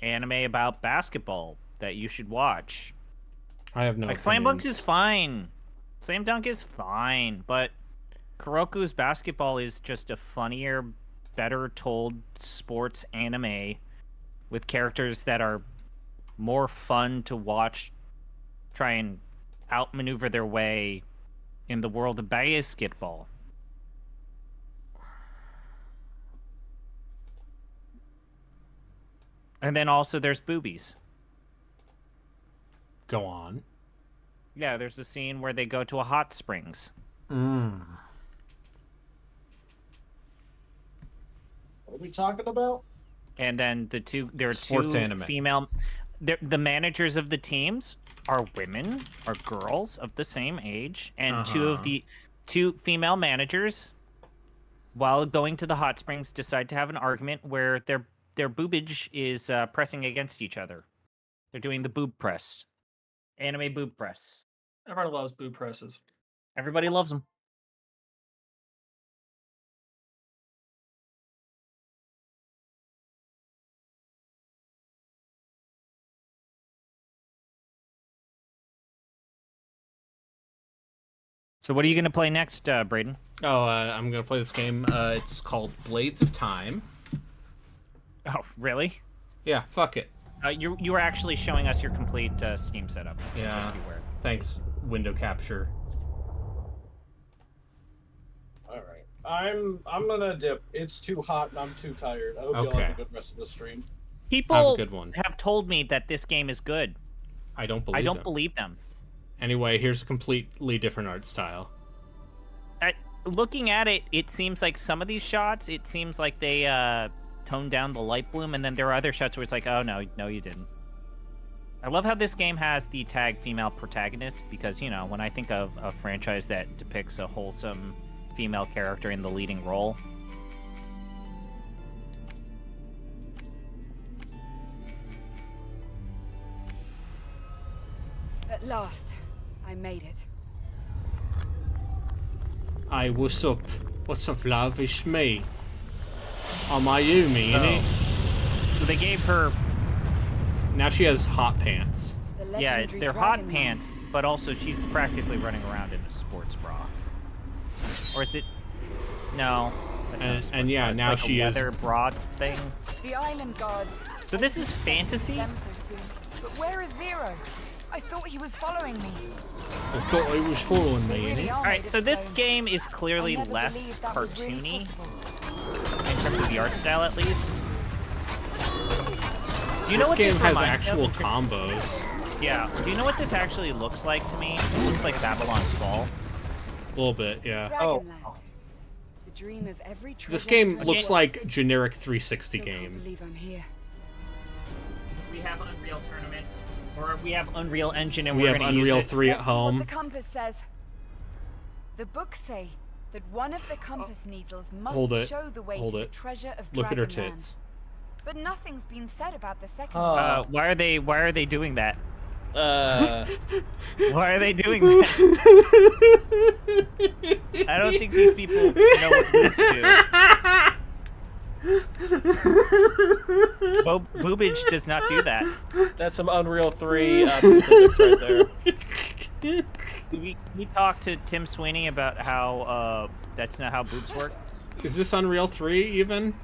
anime about basketball that you should watch. I have no Like, Slam Dunk is fine. Slam Dunk is fine, but Kuroko's basketball is just a funnier, better told sports anime with characters that are more fun to watch try and outmaneuver their way in the world of basketball. And then also there's boobies. Go on. Yeah, there's a scene where they go to a hot springs. What are we talking about? And then there are Sports two anime. female, the managers of the teams are women, are girls of the same age, and two female managers, while going to the hot springs, decide to have an argument where their boobage is pressing against each other. They're doing the boob press, anime boob press. Everyone loves boob presses. Everybody loves them. So what are you going to play next, Braden? Oh, I'm going to play this game. It's called Blades of Time. Oh, really? Yeah, fuck it. You were actually showing us your complete Steam setup. So Yeah. just beware. Thanks, window capture. All right, I'm gonna dip. It's too hot and I'm too tired. I hope y'all have a good rest of the stream. People Have a good one. have told me that this game is good. I don't believe I don't them. believe them. Anyway, here's a completely different art style. Looking at it, it seems like some of these shots, it seems like they toned down the light bloom, and then there are other shots where it's like, oh, no, you didn't. I love how this game has the tag female protagonist, because, you know, when I think of a franchise that depicts a wholesome female character in the leading role, At last, I made it. Hey, what's up? What's up, love? It's me. I'm Ayumi, innit? So they gave her... Now she has hot pants. Yeah, they're hot pants, but also she's practically running around in a sports bra. Or is it... No. And yeah, it's now like she a is... leather bra thing. The island guards. So this is fantasy? Them so soon. But where is Zero? I thought he was following me. I thought he was following me, innit? Alright, so this game is clearly less cartoony, in terms of the art style at least. Do you know what this game has reminds me actual of? combos. Yeah. Do you know what this actually looks like to me? It looks like Babylon's Fall. A little bit, yeah. Dragonland. The dream of every This treasure game hunter looks world. like generic 360 Still can't game. believe I'm here. We have Unreal Tournament, or we have Unreal Engine, and We we're have going to use Unreal it. 3 at Let's see what home. the compass says. The books say that one of the compass needles must Hold it. show the way Hold to it. the treasure of Look at her Dragonland. tits. But nothing's been said about the second Oh. one. Why are they doing that? Uh, Why are they doing that? I don't think these people know what boobs do. Boobage does not do that. that's some Unreal 3 physics right there. We talked to Tim Sweeney about how that's not how boobs work. Is this Unreal 3 even?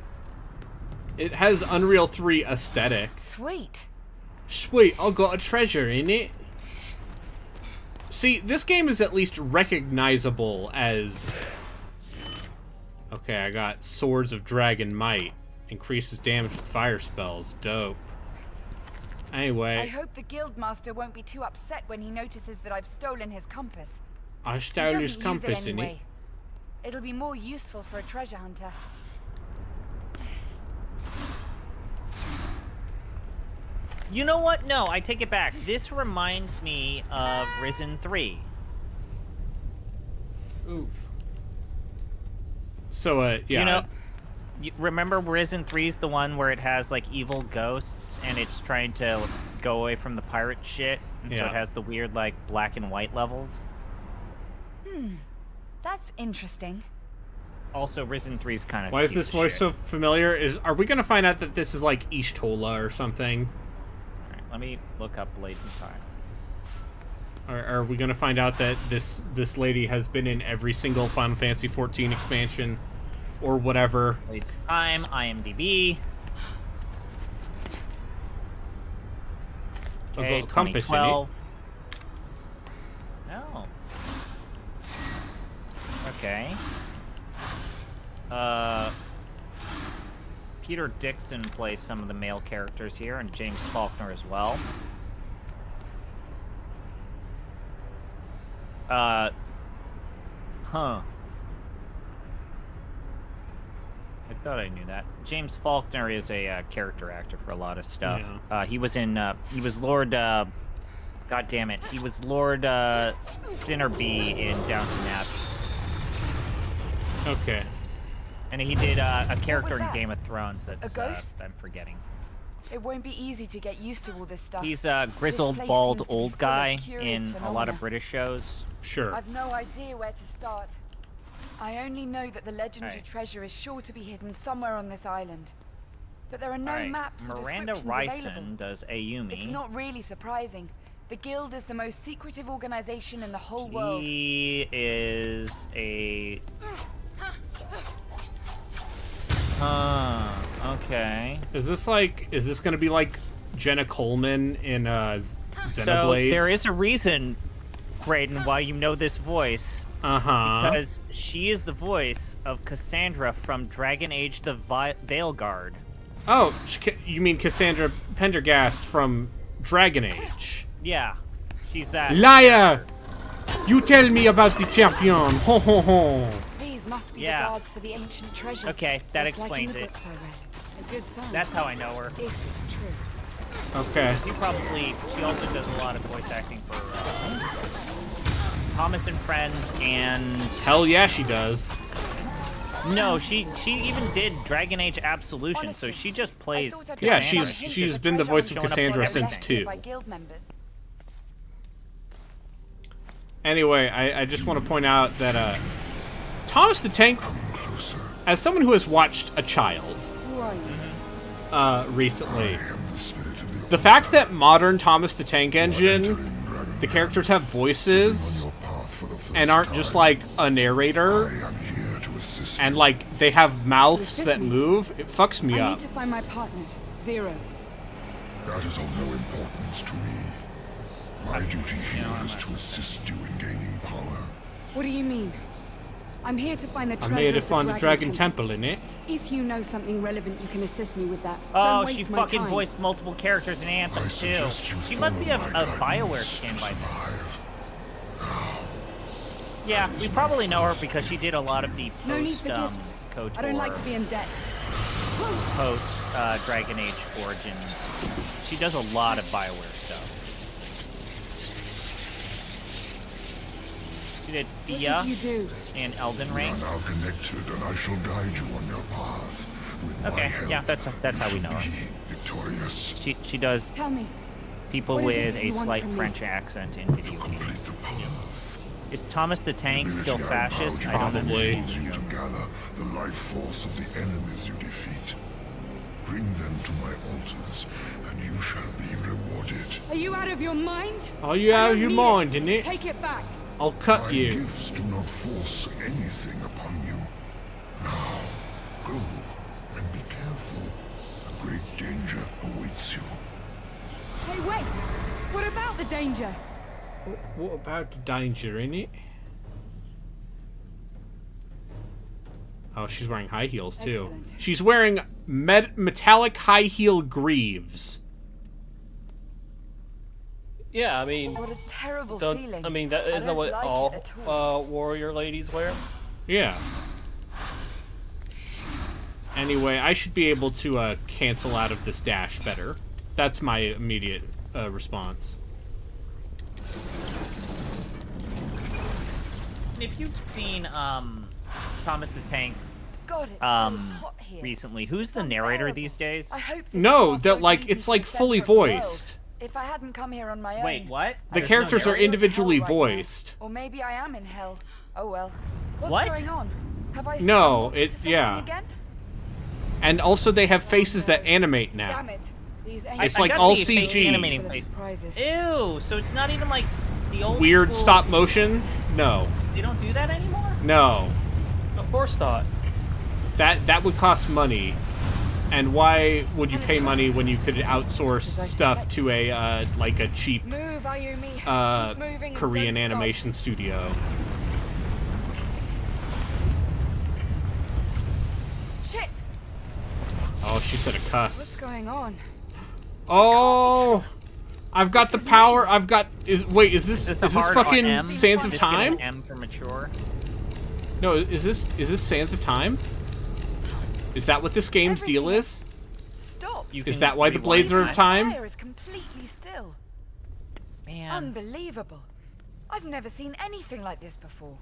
It has Unreal 3 aesthetic. Sweet. Sweet, I got a treasure in it. See, this game is at least recognizable as... Okay, I got Swords of Dragon Might. Increases damage with fire spells. Dope. I Anyway, hope the guildmaster won't be too upset when he notices that I've stolen his compass. I He stole doesn't his use compass it in it. anyway. It'll be more useful for a treasure hunter. You know what? No, I take it back. This reminds me of Risen 3. Oof. So, yeah. You know, you remember Risen 3 is the one where it has like evil ghosts and it's trying to go away from the pirate shit, and so Yeah. it has the weird like black and white levels. That's interesting. Also, Risen 3 is kind of. Why is this voice so familiar? Are we gonna find out that this is like Ishtola or something? Alright, let me look up Blades in Time. Or are we gonna find out that this lady has been in every single Final Fantasy XIV expansion, or whatever? Blades in Time, IMDb. I'll Okay, go compass in it. 2012. No. Okay. Peter Dixon plays some of the male characters here, and James Faulkner as well. Huh. I thought I knew that. James Faulkner is a character actor for a lot of stuff. Yeah. He was in. He was Lord. God damn it! He was Lord Sinnerby in Downton Abbey, Okay. and he did a character in that? Game of Thrones. That's A ghost? I'm forgetting. It won't be easy to get used to all this stuff. He's a grizzled, place bald seems to be old full of guy curious in a lot phenomena. of British shows. Sure. I've no idea where to start. I only know that the legendary Alright. treasure is sure to be hidden somewhere on this island. But there are no Alright, maps or Miranda descriptions Ryson available. does Ayumi. It's not really surprising. The Guild is the most secretive organization in the whole world. He is a. Okay. Is this gonna be like Jenna Coleman in So Xenoblade? there is a reason, Brayden, why you know this voice. Uh-huh. Because she is the voice of Cassandra from Dragon Age: The Veilguard. Oh, you mean Cassandra Pendergast from Dragon Age? Yeah, she's that. Liar! You tell me about the champion. Ho ho ho. These must be Yeah. the guards for the ancient treasures. Okay, that just like in explains the it. books I read. A good sign. That's how I know her. If it's true. Okay. She also does a lot of voice acting for Thomas and Friends, and Hell yeah, she does. no, she even did Dragon Age Absolution, Honestly, so she just plays I thought I'd Cassandra. Yeah, find she's hints she's of been the treasure voice of hunting Cassandra collected since 2. by guild members. Anyway, I just want to point out that Thomas the Tank, as someone who has watched a child Who are you? recently, the fact that modern Thomas the Tank Engine, the characters have voices and aren't just like a narrator, and like they have mouths that move, it fucks me I up. need to find my partner, Zero. That is of no importance to me. My duty here is to assist you in gaining power. What do you mean? I'm here to find the I treasure made it of the find the Dragon Temple in it. If you know something relevant, you can assist me with that. Oh, Don't waste she my fucking time. voiced multiple characters in Anthem I too. suggest you She must be a follow my BioWare guidance skin to by now. survive. Yeah, we probably know her because she did a lot of the No need for post gifts. KOTOR, I don't like to be in debt. post Dragon Age Origins. She does a lot of BioWare stuff. She did Thea What did you do? and Elden We Ring. are now connected, and I shall guide you on your path. With my Okay, help, yeah, that's how we know her. victorious. She does Tell me. people What is it with that a you want slight from me? French accent in video games. Complete the path. Is Thomas the Tank still Ability I fascist? vowed I don't you Probably. enables you to gather the life force of the enemies you defeat. Bring them to my altars, and you shall be rewarded. Are you out of your mind? Are you I out don't of your need mind, it. innit? Take it back. I'll cut My you. gifts do not force anything upon you. Now, go and be careful. A great danger awaits you. Hey, wait. What about the danger? What about the danger, innit? Oh, she's wearing high heels, too. Excellent. She's wearing metallic high heel greaves. Yeah, I mean, What a terrible feeling. I mean, that isn't that don't what like all it at all. warrior ladies wear? Yeah. Anyway, I should be able to cancel out of this dash better. That's my immediate response. If you've seen Thomas the Tank God, it's so hot here. recently, who's It's the narrator unbearable. these days? I hope this No, path that won't like lead me it's to like the fully center of the world. voiced. If I hadn't come here on my own. Wait, what? The There's characters no are narrator? individually Hell right now. voiced. Or maybe I am in hell. Oh well. What's What? going on? Have I No, stumbled it- into something yeah. again? And also they have faces that animate now. Damn it. These It's I like got all the face CG. animating full of place. surprises. Ew, so it's not even like the old Weird school- stop motion? No. They don't do that anymore? No. Of course not. That would cost money. And why would you pay money when you could outsource stuff to a like a cheap Move, Ayumi. Keep moving and Korean don't stop. animation studio? Shit! Oh, she said a What's cuss. going on? Oh, I've got the power. I've got. Is this Is this fucking M? Sands of Just give it an Time? M for mature. No, is this Sands of Time? Is that what this game's deal is? Stop. You Is can that why the rewind blades are of time? Fire is completely still. Man. Unbelievable. I've never seen anything like this before.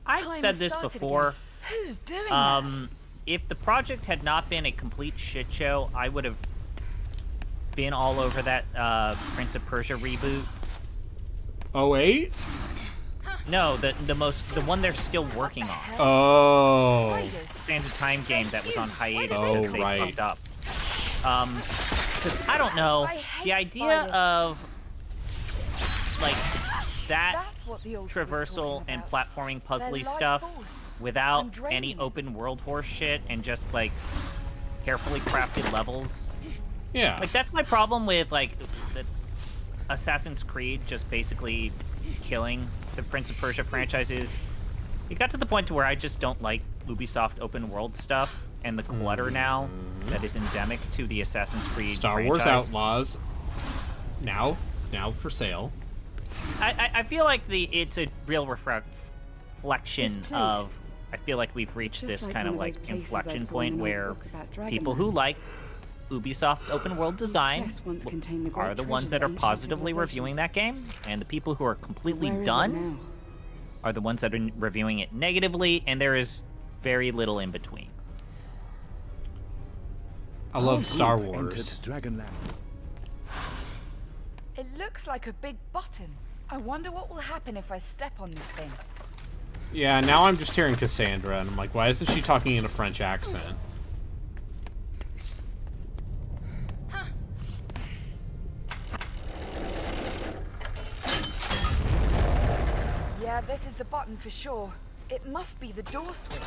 I've Time said this started before. again. Who's doing that? If the project had not been a complete shit show, I would have been all over that Prince of Persia reboot. 08? No, the one they're still working on. Oh. Sands of Time game that was on hiatus Oh, because they right. fucked up. 'Cause I don't know, I hate the idea spiders. of like that That's what the old was traversal talking and about. platforming Their puzzly life stuff force. without I'm draining any it. open world horse shit and just like carefully crafted levels. Yeah. Like that's my problem with like the Assassin's Creed just basically killing the Prince of Persia franchises. It got to the point to where I just don't like Ubisoft open world stuff and the clutter now that is endemic to the Assassin's Creed Star Wars franchise. Outlaws. Now for sale. I feel like it's a real reflection place. of. I feel like we've reached just this like kind of one of like those places I inflection saw point in an old where book about people Dragonland. who like Ubisoft open world design chest once contained the are great the ones treasures that of are ancient positively civilizations. reviewing that game, and the people who are completely Where is it done now? are the ones that are reviewing it negatively, and there is very little in between. I love Star Wars. Dragonland. It looks like a big button. I wonder what will happen if I step on this thing. Yeah, now I'm just hearing Cassandra, and I'm like, why isn't she talking in a French accent? Yeah, this is the button for sure. It must be the door switch.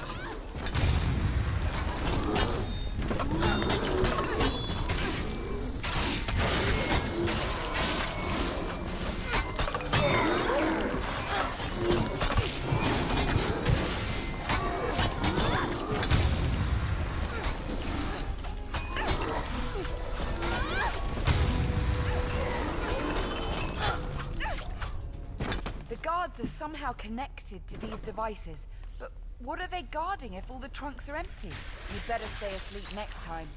guards are somehow connected to these devices, but what are they guarding if all the trunks are empty? You'd better stay asleep next time.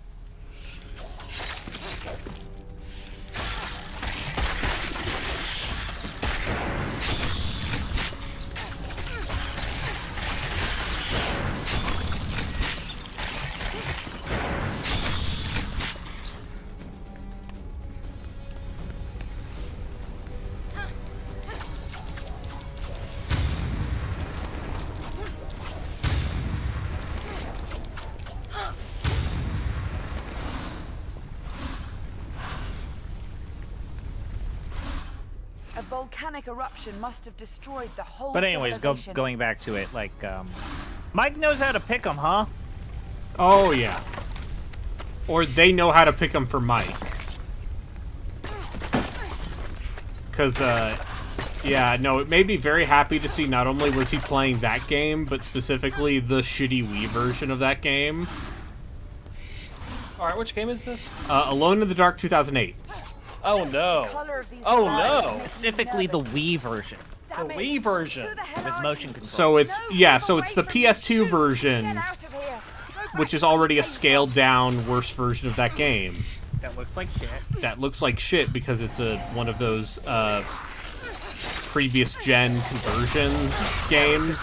A volcanic eruption must have destroyed the whole But anyways, going back to it, like, Mike knows how to pick them, huh? Oh, yeah. Or they know how to pick them for Mike. Because, yeah, no, it made me very happy to see not only was he playing that game, but specifically the shitty Wii version of that game. Alright, which game is this? Alone in the Dark 2008. Oh no. Oh no. Specifically the Wii version. The Wii version. With motion control. So it's, yeah, so it's the PS2 version, which is already a scaled down, worse version of that game. That looks like shit. That looks like shit because it's one of those previous gen conversion games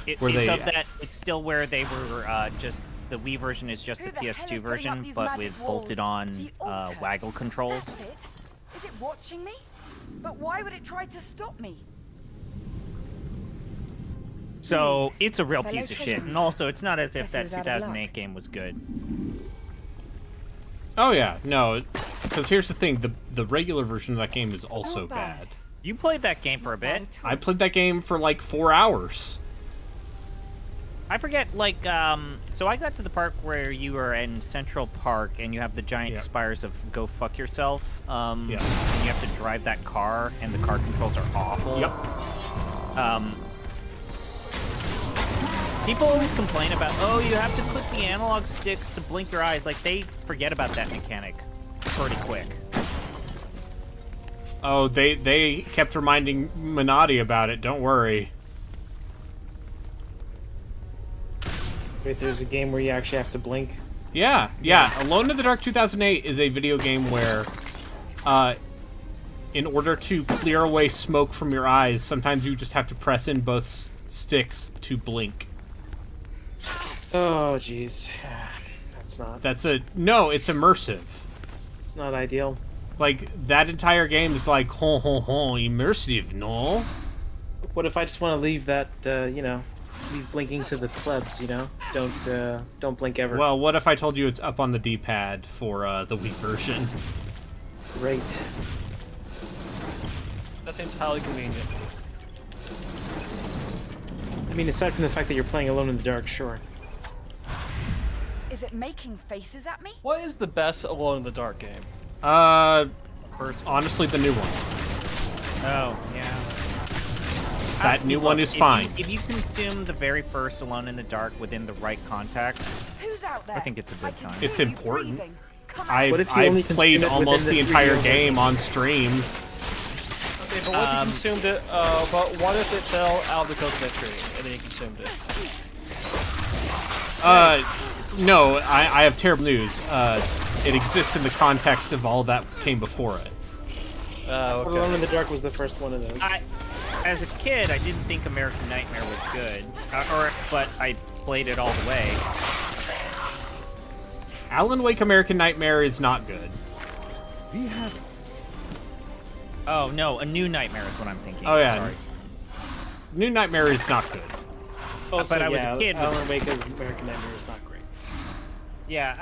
It's still where they were just the Wii version is just the PS2 version, but with bolted on waggle controls. Is it watching me? But why would it try to stop me? So it's a real piece of shit, and also it's not as if that 2008 game was good. Oh yeah, no, because here's the thing: the regular version of that game is also bad. You played that game for a bit. I played that game for like 4 hours. I forget, like, so I got to the part where you were in Central Park and you have the giant spires of go fuck yourself. And you have to drive that car, and the car controls are awful. Yep. People always complain about, oh, you have to click the analog sticks to blink your eyes. Like, they forget about that mechanic pretty quick. Oh, they kept reminding Minotti about it, don't worry. Wait, there's a game where you actually have to blink? Yeah. Alone in the Dark 2008 is a video game where, in order to clear away smoke from your eyes, sometimes you just have to press in both sticks to blink. Oh, jeez. No, it's immersive. It's not ideal. Like, that entire game is like, immersive, no? What if I just want to leave that, leave blinking to the plebs, don't blink ever. Well, what if I told you it's up on the D-pad for the Wii version? Great. That seems highly convenient. I mean, aside from the fact that you're playing Alone in the Dark, sure. Is it making faces at me? What is the best Alone in the Dark game? Honestly, the new one. Oh, yeah. That new one is fine. If you consume the very first Alone in the Dark within the right context, Who's out there? I think it's a good time. It's important. What if you I've only played consume it almost within the the entire 3D game on stream. Okay, but what if you consumed it, but what if it fell out of the coconut tree and then you consumed it? No, I have terrible news. It exists in the context of all that came before it. Okay. Alone in the Dark was the first one of those. As a kid, I didn't think American Nightmare was good, but I played it all the way. Alan Wake American Nightmare is not good. Oh no, A New Nightmare is what I'm thinking. Oh yeah, sorry. New Nightmare is not good. Also, but I was a kid. Alan Wake American Nightmare is not great. Yeah,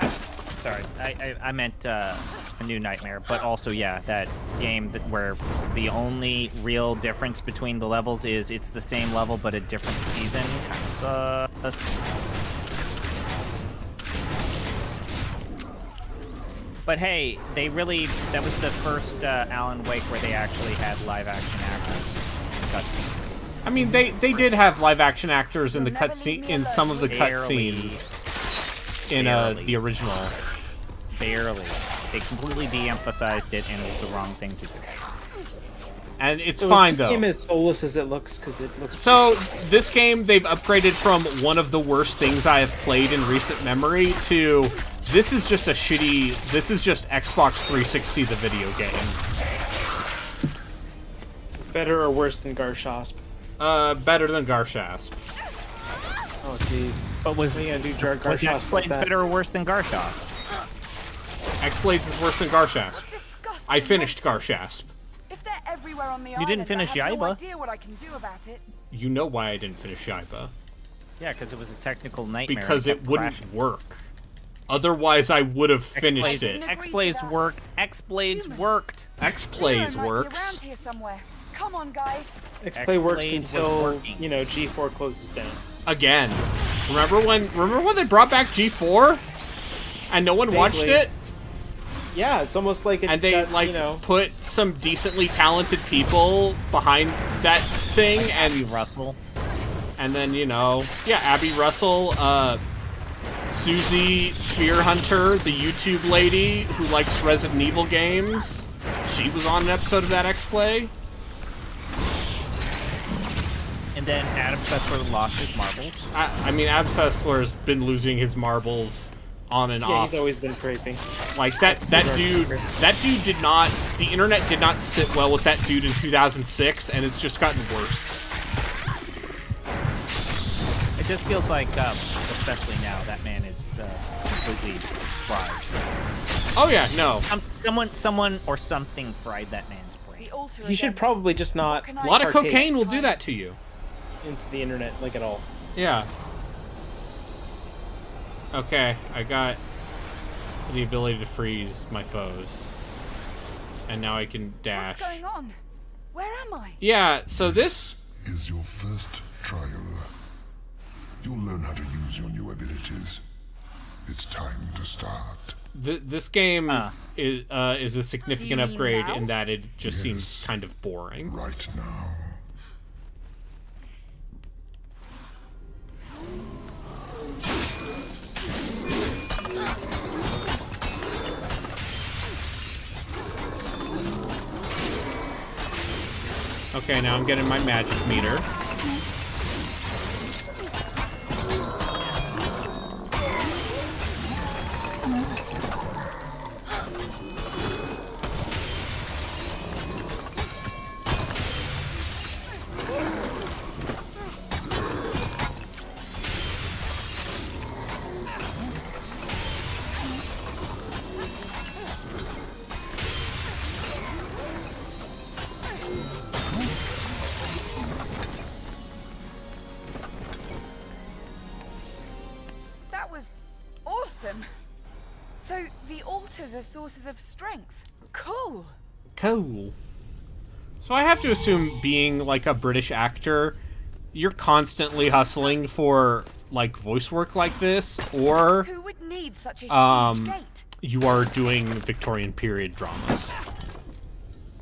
sorry, I meant A New Nightmare, but also, yeah, that game where the only real difference between the levels is it's the same level but a different season. Kind of sucks. But hey, that was the first Alan Wake where they actually had live-action actors. I mean, they did have live-action actors in the cutscene, in some of the cutscenes in the original. Barely. They completely de-emphasized it, and it was the wrong thing to do. And it's So fine, is this though. game as soulless as it looks? Because it looks... So, this game, they've upgraded from one of the worst things I have played in recent memory to... This is just a shitty... This is just Xbox 360, the video game. Better or worse than Garshasp? Better than Garshasp. Oh, jeez. But was Garshasp X-Blades better or worse than Garshasp? X-Blades is worse than Garshasp. I finished Garshasp. If they're everywhere on the You didn't finish I have no Yaiba. idea what I can do about it. You know why I didn't finish Yaiba. Yeah, because it was a technical nightmare. Because it wouldn't work. Otherwise, I would have finished it. X-Blades worked. X-Blades worked. X-Blades works. Around here somewhere. Come on, guys. X-Play works X-Blades until, was working. you know, G4 closes down. Again. Remember when they brought back G4? And no one watched it? Yeah, it's almost like it's and they got, like you know, put some decently talented people behind that thing, like and Abby Russell. And then, you know, yeah, Abby Russell, Susie Spearhunter, the YouTube lady who likes Resident Evil games. She was on an episode of that X-Play. And then Adam Sessler lost his marbles. I mean, Adam Sessler's been losing his marbles on and off. He's always been crazy. Like that dude did not, the internet did not sit well with that dude in 2006, and it's just gotten worse. It just feels like, especially now, that man is completely fried. Oh yeah, no. Someone or something fried that man's brain. He should probably just not. A lot of cocaine will do that to you. Into the internet, like at all. Yeah. Okay, I got the ability to freeze my foes. And now I can dash. What's going on? Where am I? Yeah, so this is your first trial. You'll learn how to use your new abilities. It's time to start. This game is a significant upgrade now? in that it just seems kind of boring. Right now. Okay, now I'm getting my magic meter. That was awesome. So the altars are sources of strength. Cool. Cool. So I have to assume, being like a British actor, you're constantly hustling for like voice work like this, or Who would need such a huge gate? you are doing Victorian period dramas.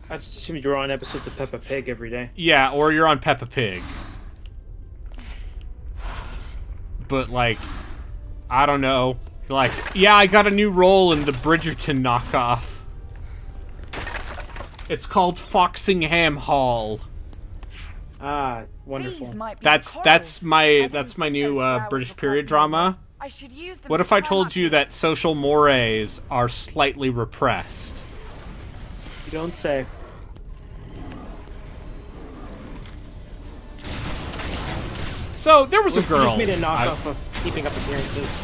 I just assume you're on episodes of Peppa Pig every day. Yeah, or you're on Peppa Pig. But like, I don't know. Like, yeah, I got a new role in the Bridgerton knockoff. It's called Foxingham Hall. Ah, wonderful. That's my new British period drama. I should use them What to if I climb told up you that social mores are slightly repressed? You don't say. So there was a girl. You just made a knockoff of Keeping Up Appearances.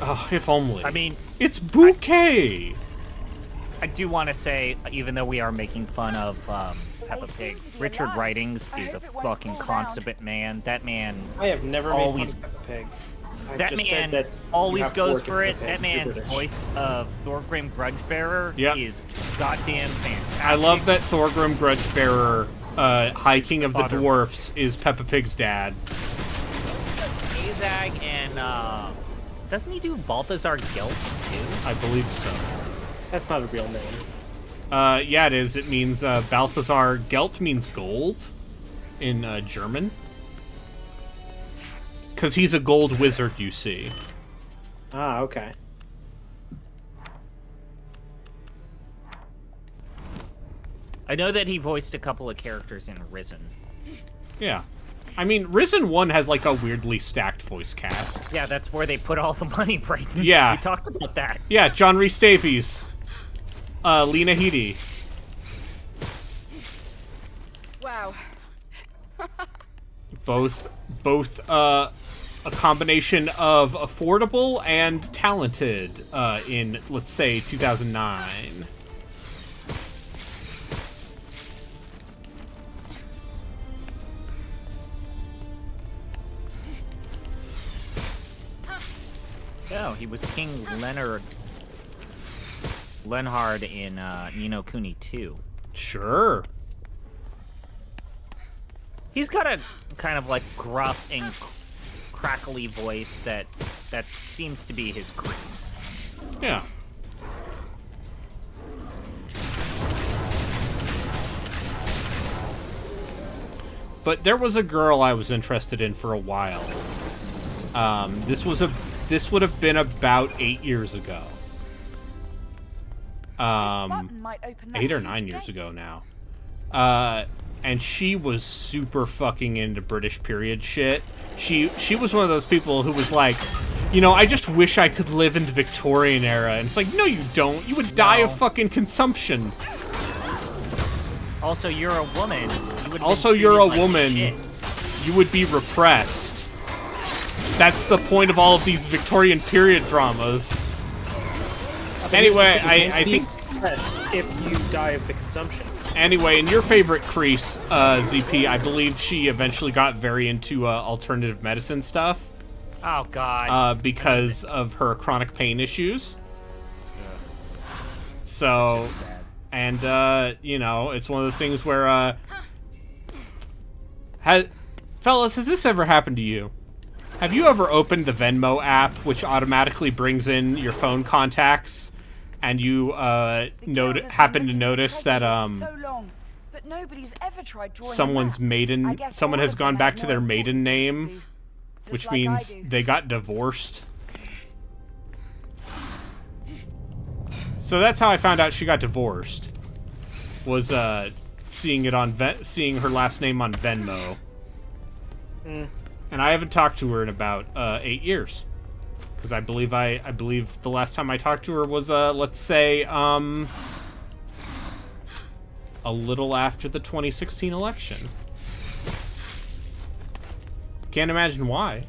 Oh, if only. I mean, it's Bouquet. I do want to say, even though we are making fun of Peppa Pig, Richard Ridings is a fucking consummate man. That man. I have never always. made fun of Peppa Pig. That man always goes for it. That man's voice of Thorgrim Grudgebearer is goddamn fantastic. I love that Thorgrim Grudgebearer, High King of the Dwarfs, is Peppa Pig's dad. Azag and doesn't he do Balthazar Gelt too? I believe so. That's not a real name. Yeah, it is. It means Balthazar Gelt means gold in German. Because he's a gold wizard, you see. Ah, okay. I know that he voiced a couple of characters in Risen. Yeah. I mean, Risen 1 has, like, a weirdly stacked voice cast. Yeah, that's where they put all the money, Brayden. Yeah. We talked about that. Yeah, John Rhys Davies. Lena Headey. Wow. Both, a combination of affordable and talented in, let's say, 2009. No, he was King Lenhard in Ni no Kuni 2. Sure. He's got a kind of like gruff and crackly voice that seems to be his crease. Yeah. But there was a girl I was interested in for a while. This would have been about 8 years ago. 8 or 9 years ago now. And she was super fucking into British period shit. She was one of those people who was like, you know, I just wish I could live in the Victorian era. And it's like, no, you don't. You would die of fucking consumption. Also, you're a woman. You would be repressed. That's the point of all of these Victorian period dramas. Anyway, I think... If you die of the consumption. Anyway, in your favorite crease, ZP, I believe she eventually got very into alternative medicine stuff. Oh, God. Because of her chronic pain issues. Yeah. So, and, you know, it's one of those things where, fellas, has this ever happened to you? Have you ever opened the Venmo app, which automatically brings in your phone contacts, and you happen to notice that someone has gone back to their maiden name, which means they got divorced? So that's how I found out she got divorced. Was seeing her last name on Venmo. And I haven't talked to her in about 8 years, because I believe the last time I talked to her was let's say a little after the 2016 election. Can't imagine why.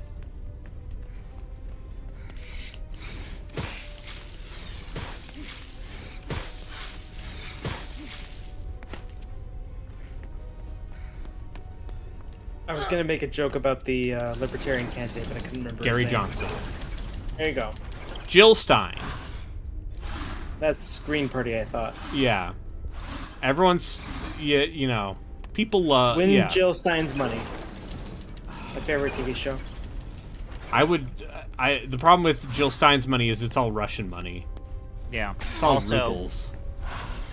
I was gonna make a joke about the libertarian candidate, but I couldn't remember. Gary his name. Johnson. There you go. Jill Stein. That's Green Party, I thought. Yeah. Everyone's, you know, people love. Win Jill Stein's money. My favorite TV show. The problem with Jill Stein's money is it's all Russian money. Yeah. It's all rubles.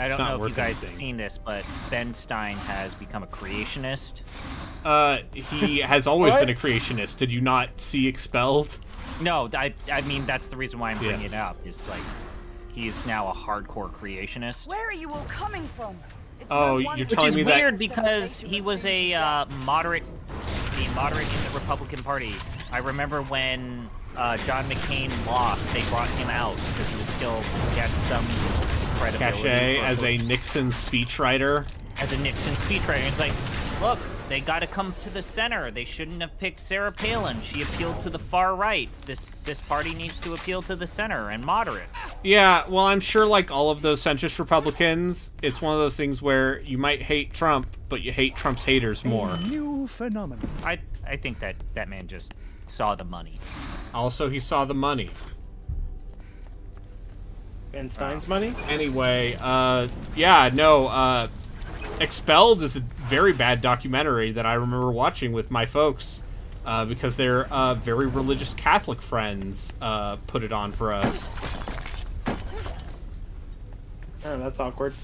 I don't know if you guys have seen this, but Ben Stein has become a creationist. He has always been a creationist. Did you not see Expelled? No, I mean, that's the reason why I'm bringing it up. Is like, he's now a hardcore creationist. Where are you all coming from? You're telling me that... Which is weird because he was a moderate in the Republican Party. I remember when John McCain lost, they brought him out because he was still got some credibility. Cachet as a Nixon speechwriter. It's like, look, they got to come to the center. They shouldn't have picked Sarah Palin. She appealed to the far right. This party needs to appeal to the center and moderates. Yeah, well, I'm sure like all of those centrist Republicans, it's one of those things where you might hate Trump, but you hate Trump's haters more. A new phenomenon. I think that man just saw the money. Also, he saw the money. Ben Stein's money? Anyway, yeah, no, Expelled is a very bad documentary that I remember watching with my folks, because their very religious Catholic friends put it on for us. Oh, that's awkward.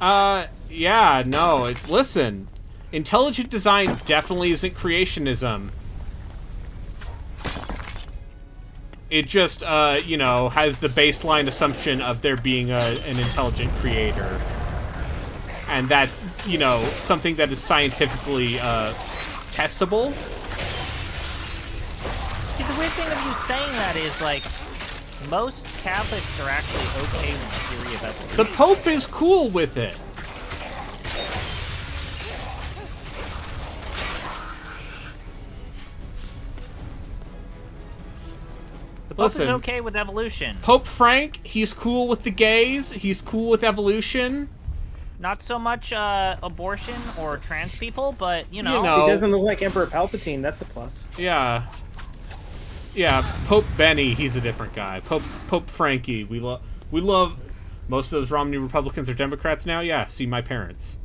Yeah, no, listen, intelligent design definitely isn't creationism. It just, you know, has the baseline assumption of there being an intelligent creator. and that, you know, something that is scientifically testable. See, the weird thing of you saying that is, like, most Catholics are actually okay with the theory of evolution. The Pope is cool with it. The Pope is okay with evolution. Pope Frank, he's cool with the gays. He's cool with evolution. Not so much abortion or trans people, but, you know. He doesn't look like Emperor Palpatine. That's a plus. Yeah. Yeah, Pope Benny, he's a different guy. Pope Frankie, we love most of those Romney Republicans are Democrats now. Yeah, see my parents,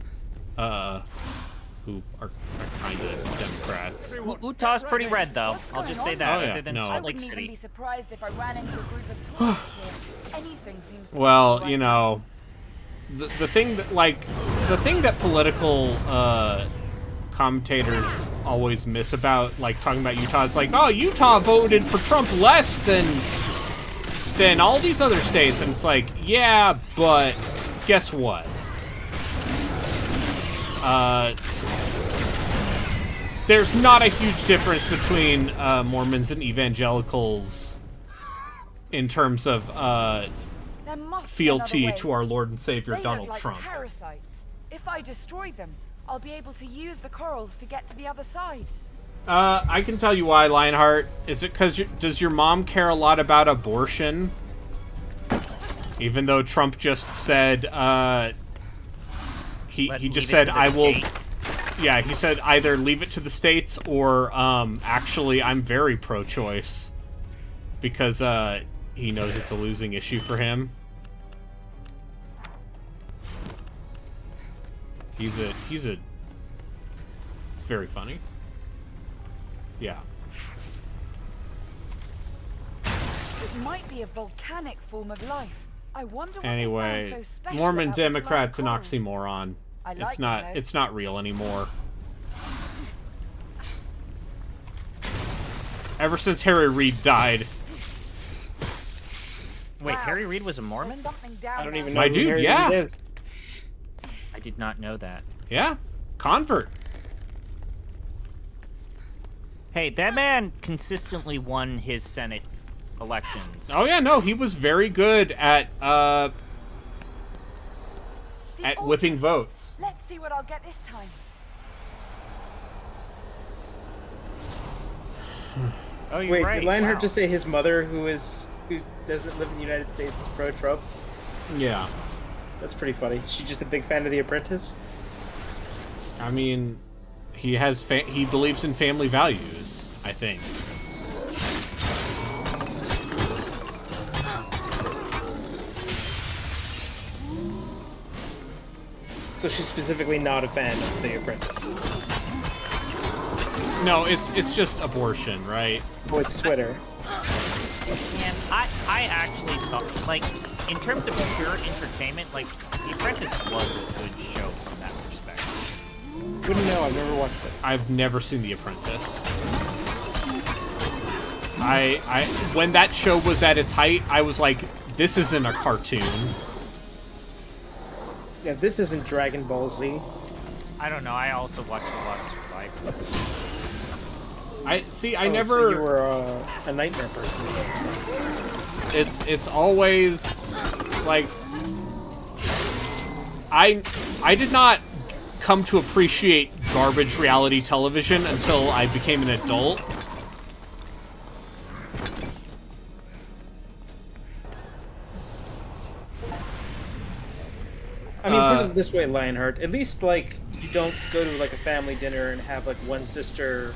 who are kind of Democrats. Utah's pretty red, though. I'll just say that. Oh, yeah. Other than No. Salt Lake I wouldn't even City. be surprised if I ran into a group of tourists here. Anything seems Well, possible you right know, the thing that political commentators always miss about, like, talking about Utah, it's like, oh, Utah voted for Trump less than all these other states, and it's like, yeah, but guess what? There's not a huge difference between Mormons and evangelicals in terms of There must be fealty another way. to our Lord and Savior They Donald look like Trump. Parasites. If I destroy them, I'll be able to use the corals to get to the other side. I can tell you why, Lionheart. Is it because does your mom care a lot about abortion? Even though Trump just said, he just said, I will... Yeah, he said either leave it to the states or, actually, I'm very pro-choice. Because, he knows it's a losing issue for him. He's a... It's very funny. Yeah. It might be a volcanic form of life. I wonder what Anyway, they found so special Mormon about the Democrat's an flying corals. oxymoron. I It's like not. them, though. It's not real anymore. Ever since Harry Reid died. Wait, Harry Reid was a Mormon? I don't even know My who dude, Harry yeah. Reid is. I did not know that. Yeah, convert. Hey, that man consistently won his Senate elections. Oh yeah, no, he was very good at whipping votes. Let's see what I'll get this time. Oh, you're Wait, right. did Lionheart wow. just say his mother, who doesn't live in the United States, is pro-Trump? Yeah. That's pretty funny. She's just a big fan of The Apprentice. I mean, he believes in family values, I think. So she's specifically not a fan of The Apprentice. No, it's just abortion, right? Oh, it's Twitter. And I actually thought, like, in terms of pure entertainment, like, The Apprentice was a good show from that perspective. Wouldn't know, I've never watched it. I've never seen The Apprentice. When that show was at its height, I was like, this isn't a cartoon. Yeah, this isn't Dragon Ball Z. I don't know, I also watched a lot of Survivor. I So never... you were a Nightmare person. It's always like I did not come to appreciate garbage reality television until I became an adult. I mean, put it this way, Lionheart. At least, like, you don't go to, like, a family dinner and have, like, one sister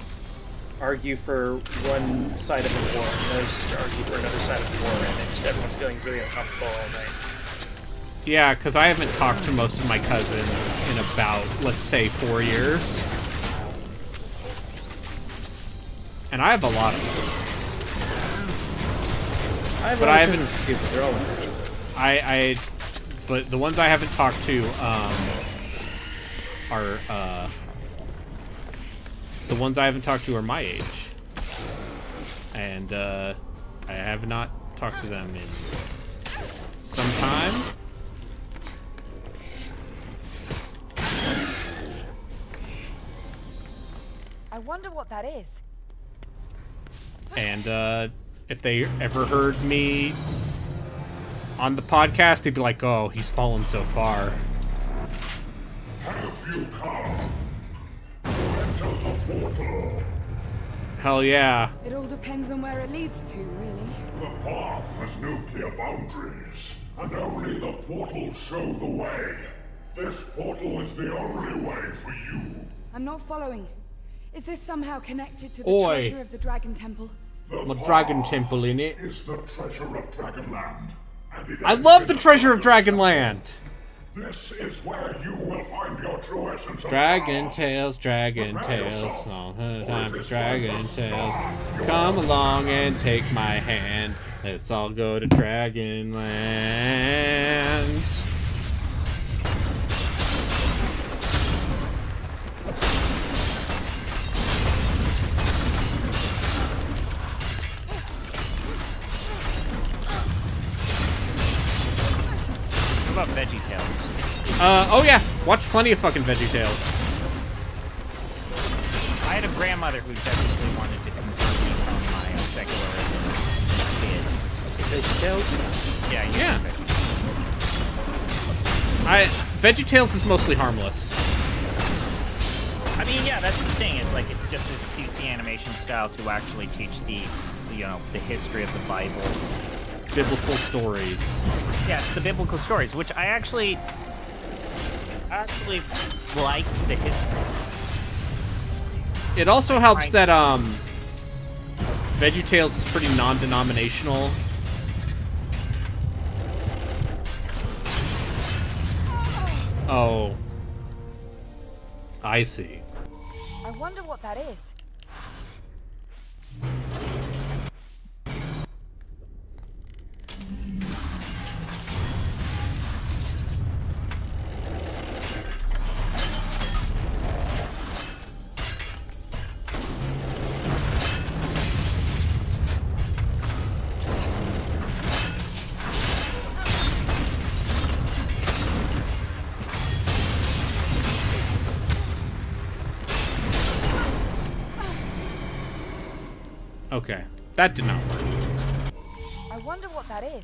argue for one side of the war, and another sister argue for another side of the war, and then just everyone's feeling really uncomfortable all night. Yeah, because I haven't talked to most of my cousins in about, let's say, 4 years. And I have a lot of them. I have But a lot I of haven't... cousins too, but they're all unfortunate. But the ones I haven't talked to, the ones I haven't talked to are my age. And, I have not talked to them in some time. I wonder what that is. And if they ever heard me on the podcast, they'd be like, "Oh, he's fallen so far." Have you come? Enter the portal. Hell yeah. It all depends on where it leads to, really. The path has no clear boundaries, and only the portals show the way. This portal is the only way for you. I'm not following. Is this somehow connected to the Oi. treasure of the Dragon Temple? The Dragon Temple in it. Is the treasure of Dragonland. And it I love the treasure of Dragonland. This is where you will find your true essence of Dragon Tales, Dragon Tales, all the time for Dragon Tales. Come along and take my hand. Let's all go to Dragonland. What about VeggieTales? Oh yeah, watch plenty of fucking VeggieTales. I had a grandmother who definitely wanted to convert me from my secularism kid. VeggieTales? Yeah, Yeah. VeggieTales is mostly harmless. I mean, yeah, that's the thing. It's like it's just this cutesy animation style to actually teach the history of the Bible. Biblical stories. Yeah, it's the biblical stories, which I actually like the history. It also helps that VeggieTales is pretty non-denominational. Oh. I see. I wonder what that is. Okay. That did not work. I wonder what that is.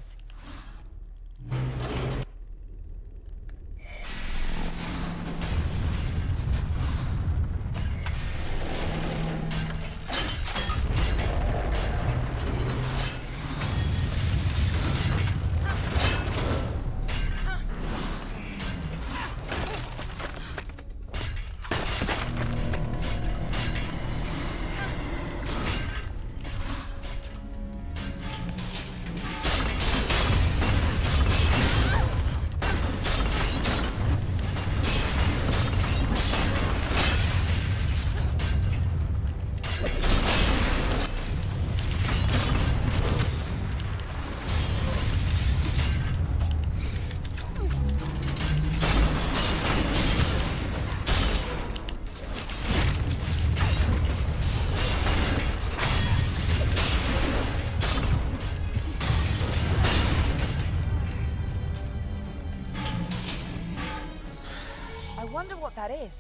I wonder what that is.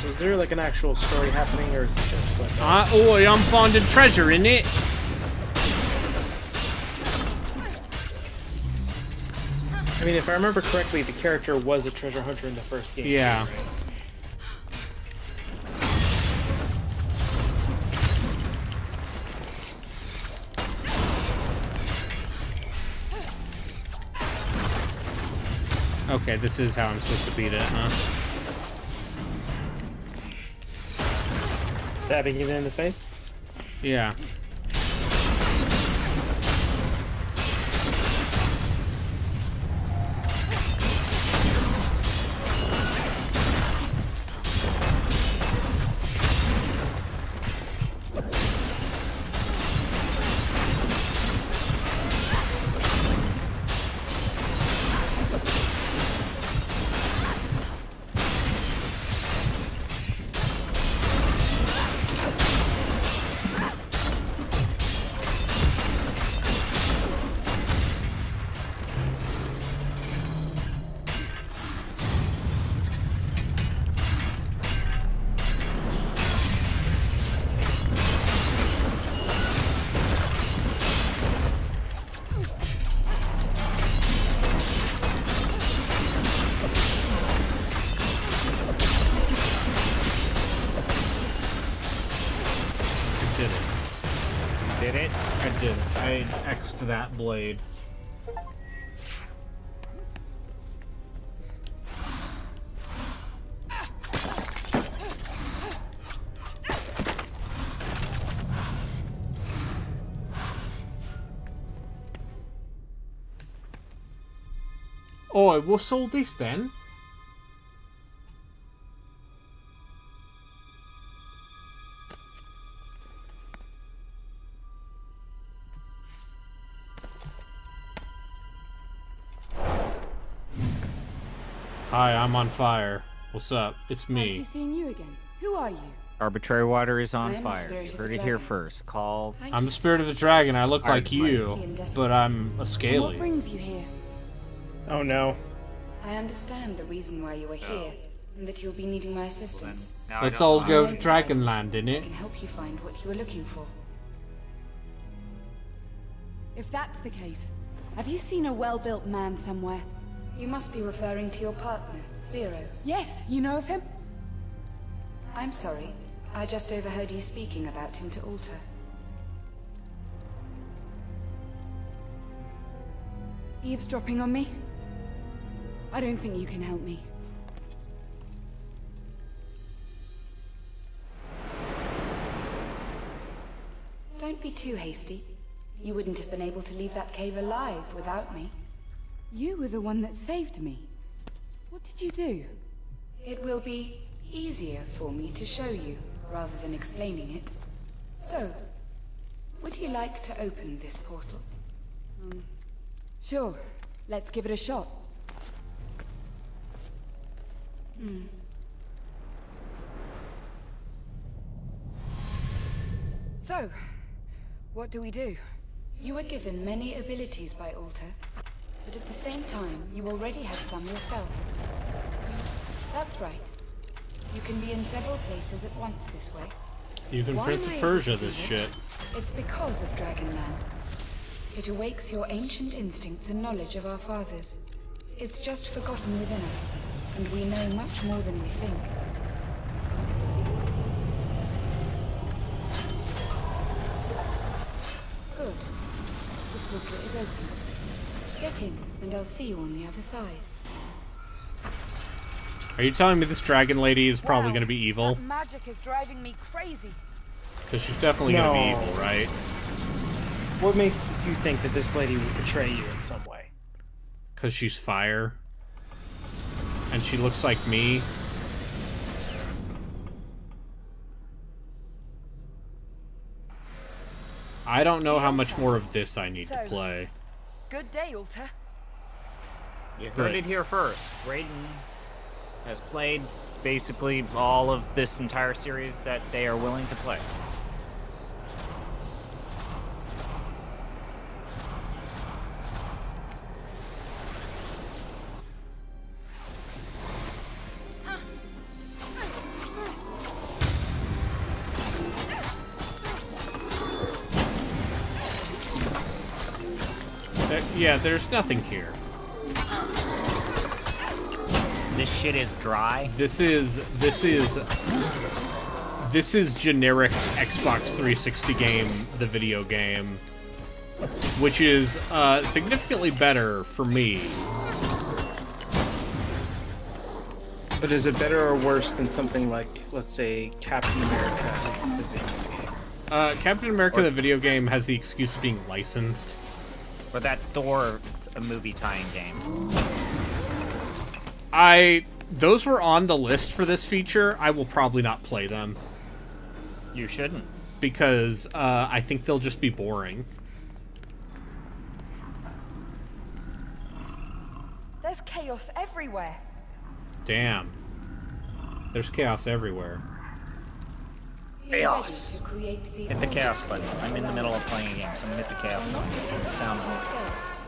So is there like an actual story happening, or is it just like? Oi, I'm finding treasure in it. I mean, if I remember correctly, the character was a treasure hunter in the first game. Yeah. Right? Okay, this is how I'm supposed to beat it, huh? Stabbing you in the face? Yeah. did it. Did it? I did it. I X'd that blade. Oh, what's all this then? Hi, I'm on fire. What's up? It's me. Fancy seeing you again. Who are you? Arbitrary water is I on am the fire. spirit You of heard the it here dragon. first. Call. I'm the spirit of the dragon. I look like Iron you, but I'm a What scaly. brings you here? Oh no. I understand the reason why you are here, and that you'll be needing my assistance. Let's all go to Dragonland, I innit? can help you find what you are looking for. If that's the case, have you seen a well-built man somewhere? You must be referring to your partner, Zero. Yes, you know of him? I'm sorry. I just overheard you speaking about him to Alter. Eavesdropping on me? I don't think you can help me. Don't be too hasty. You wouldn't have been able to leave that cave alive without me. You were the one that saved me. What did you do? It will be easier for me to show you, rather than explaining it. So, would you like to open this portal? Sure. Let's give it a shot. So, what do we do? You were given many abilities by Alter, but at the same time, you already had some yourself. That's right. You can be in several places at once this way. You can Why Prince am of I Persia able to do this shit. It's because of Dragonland. It awakes your ancient instincts and knowledge of our fathers. It's just forgotten within us, and we know much more than we think. Good. The portal is open. Get in, and I'll see you on the other side. Are you telling me this dragon lady is probably Wow, going to be evil? that magic is driving me crazy. Because she's definitely going to be No. evil, right? What makes you think that this lady would betray you in some way? Because she's fire. And she looks like me. I don't know how much more of this I need to play. Good day, Alter. You heard Good. it here first. Raiden has played basically all of this entire series that they are willing to play. Yeah, there's nothing here. This shit is dry. This is generic Xbox 360 game, the video game, which is significantly better for me. But is it better or worse than something like, let's say, Captain America, the video game? Captain America, the video game, has the excuse of being licensed. Or that Thor a movie tie-in game. Those were on the list for this feature. I will probably not play them. You shouldn't. Because I think they'll just be boring. There's chaos everywhere. Damn. There's chaos everywhere. Chaos. Hit the chaos button. I'm in the middle of playing a game, so I'm gonna hit the chaos button. Sounds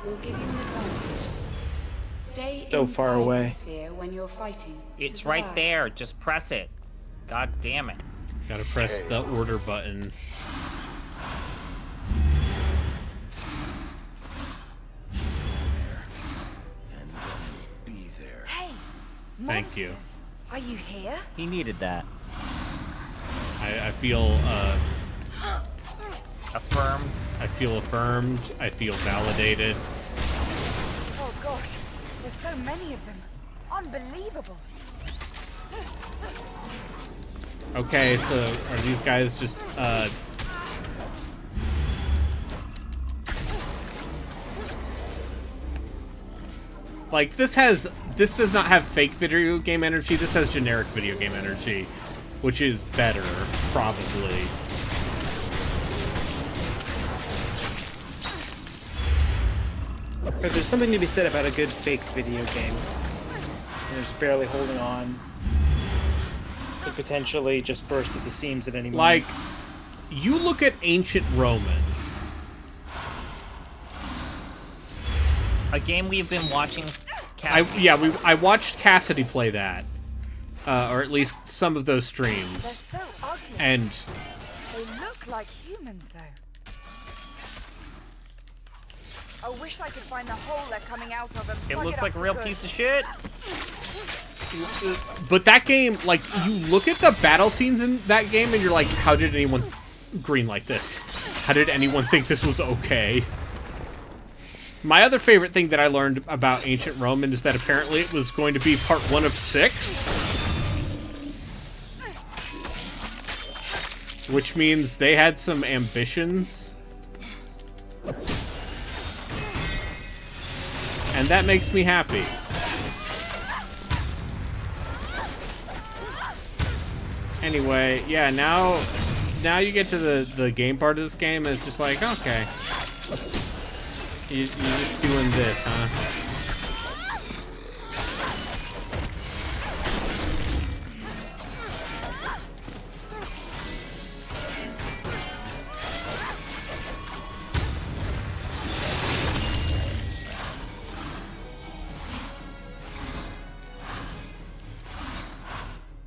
We'll give you an advantage. Stay So far inside away. the sphere when you're fighting. to It's right survive. there. Just press it. God damn it. Gotta press the order button. Hey, Thank you. monsters, are you here? He needed that. I feel Affirmed. I feel affirmed. I feel validated. Oh gosh, there's so many of them. Unbelievable. Okay, so are these guys just like this does not have fake video game energy, this has generic video game energy, which is better, probably. But there's something to be said about a good fake video game. They're just barely holding on. Could potentially just burst at the seams at any moment. Like, you look at Ancient Roman. A game we've been watching. I watched Cassidy play that, or at least some of those streams. They're so ugly. And they look like humans, though. I wish I could find the hole they're coming out of and It plug looks up like a for real good. piece of shit. But that game, like, you look at the battle scenes in that game and you're like, how did anyone green like this? How did anyone think this was okay? My other favorite thing that I learned about Ancient Roman is that apparently it was going to be part 1 of 6. Which means they had some ambitions. And that makes me happy. Anyway, yeah, now you get to the game part of this game, and it's just like, okay. You're just doing this, huh?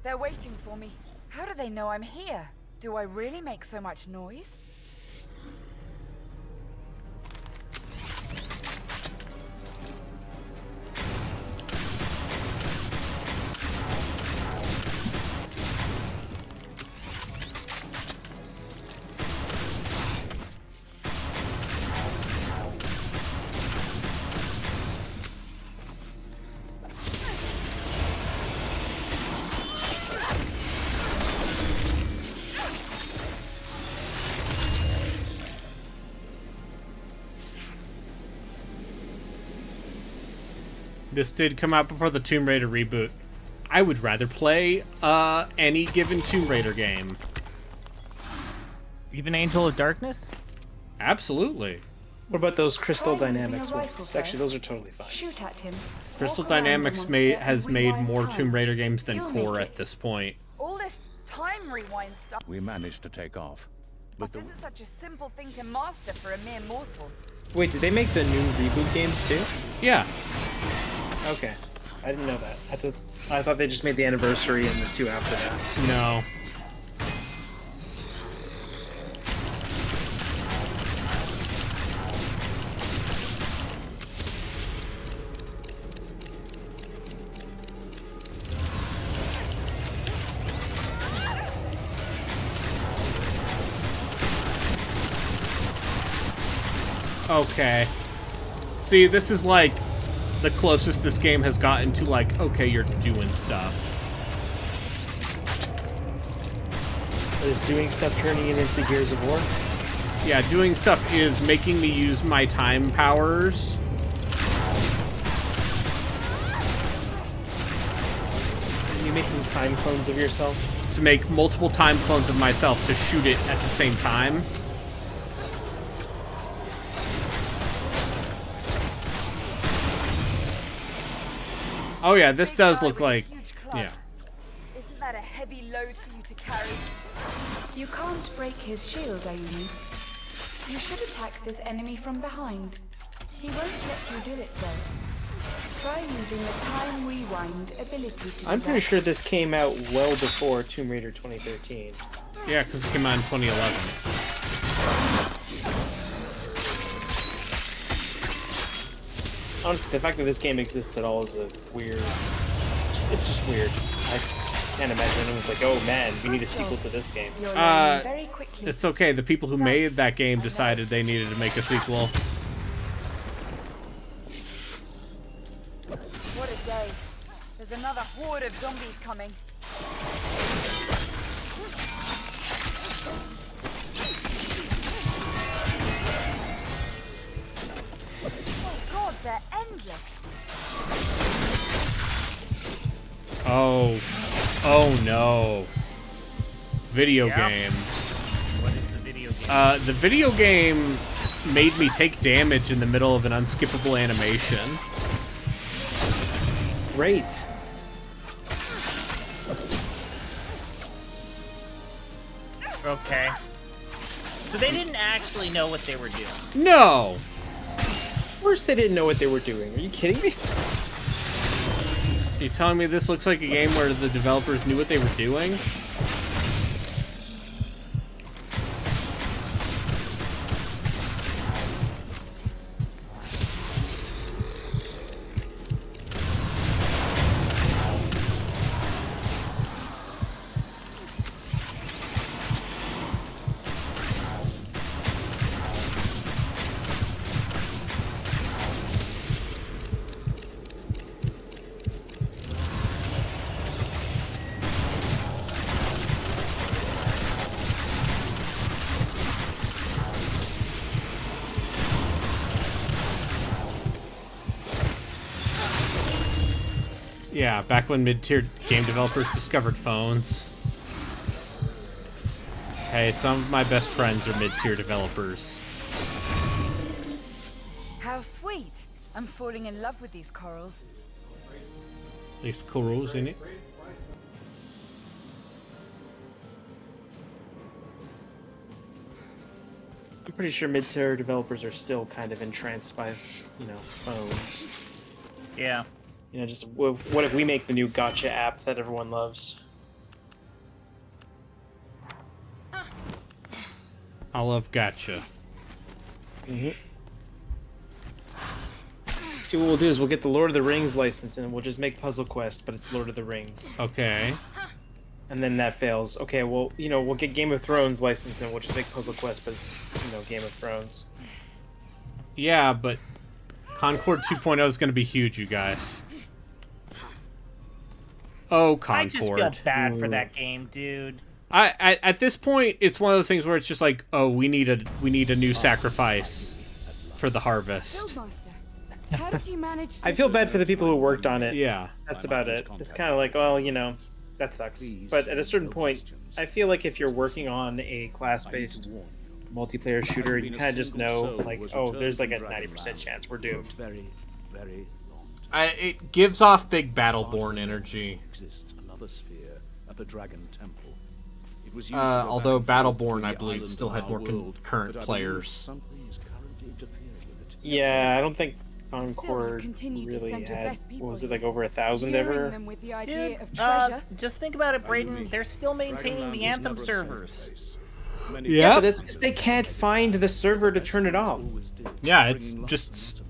They're waiting for me. How do they know I'm here? Do I really make so much noise? This did come out before the Tomb Raider reboot. I would rather play any given Tomb Raider game. Even Angel of Darkness? Absolutely. What about those Crystal Try using Dynamics a ones? rifle Actually, those are totally fine. Shoot at him. Crystal Walk around the Dynamics monster has and made rewind more time. Tomb Raider games than You'll Core make at this point. All this time rewind stuff. We managed to take off. But the... isn't such a simple thing to master for a mere mortal. Wait, did they make the new reboot games too? Yeah. Okay. I didn't know that. I thought they just made the anniversary and the 2 after that. No. Okay. See, this is like the closest this game has gotten to, like, okay, you're doing stuff. Is doing stuff turning it into Gears of War? Yeah, doing stuff is making me use my time powers. Are you making time clones of yourself? To make multiple time clones of myself to shoot it at the same time. Oh yeah, this does look like, yeah. Isn't that a heavy load for you to carry? You can't break his shield, Ayumi. You should attack this enemy from behind. He won't let you do it though. Try using the time rewind ability to I'm pretty sure this came out well before Tomb Raider 2013. Yeah, because it came out in 2011. Honestly, the fact that this game exists at all is a weird... It's just weird. can't imagine anyone's like, oh man, we need a sequel to this game. It's okay. The people who made that game decided they needed to make a sequel. What a day. There's another horde of zombies coming. Oh god, they're endless. Oh no. Video game. What is the video game? The video game made me take damage in the middle of an unskippable animation. Great. Okay. So they didn't actually know what they were doing. No! Of course they didn't know what they were doing. Are you kidding me? Are you telling me this looks like a game where the developers knew what they were doing? Yeah, back when mid-tier game developers discovered phones. Hey, some of my best friends are mid-tier developers. How sweet. I'm falling in love with these corals. These corals in it. I'm pretty sure mid-tier developers are still kind of entranced by, you know, phones. Yeah. You know, just what if we make the new gotcha app that everyone loves? I love gotcha. Mm-hmm. See, what we'll do is we'll get the Lord of the Rings license and we'll just make Puzzle Quest, but it's Lord of the Rings. Okay. And then that fails. Okay, well, you know, we'll get Game of Thrones license and we'll just make Puzzle Quest, but it's, you know, Game of Thrones. Yeah, but Concord 2.0 is going to be huge, you guys. Oh, Concord. I just feel bad for that game, dude. At this point, it's one of those things where it's just like, oh, we need a new sacrifice for the harvest. How did you manage to... I feel bad for the people who worked on it. Yeah. That's about it. It's kind of like, well, you know, that sucks. But at a certain point, I feel like if you're working on a class-based multiplayer shooter, you kind of just know, like, oh, there's like a 90% chance we're doomed. It gives off big Battleborn energy. Although Battleborn, I believe, still had more concurrent players. Yeah, I don't think Concord really had, what was it, like over 1,000 ever? Dude, just think about it, Brayden. They're still maintaining the Anthem servers. Yeah, but it's because they can't find the server to turn it off. Yeah, it's just...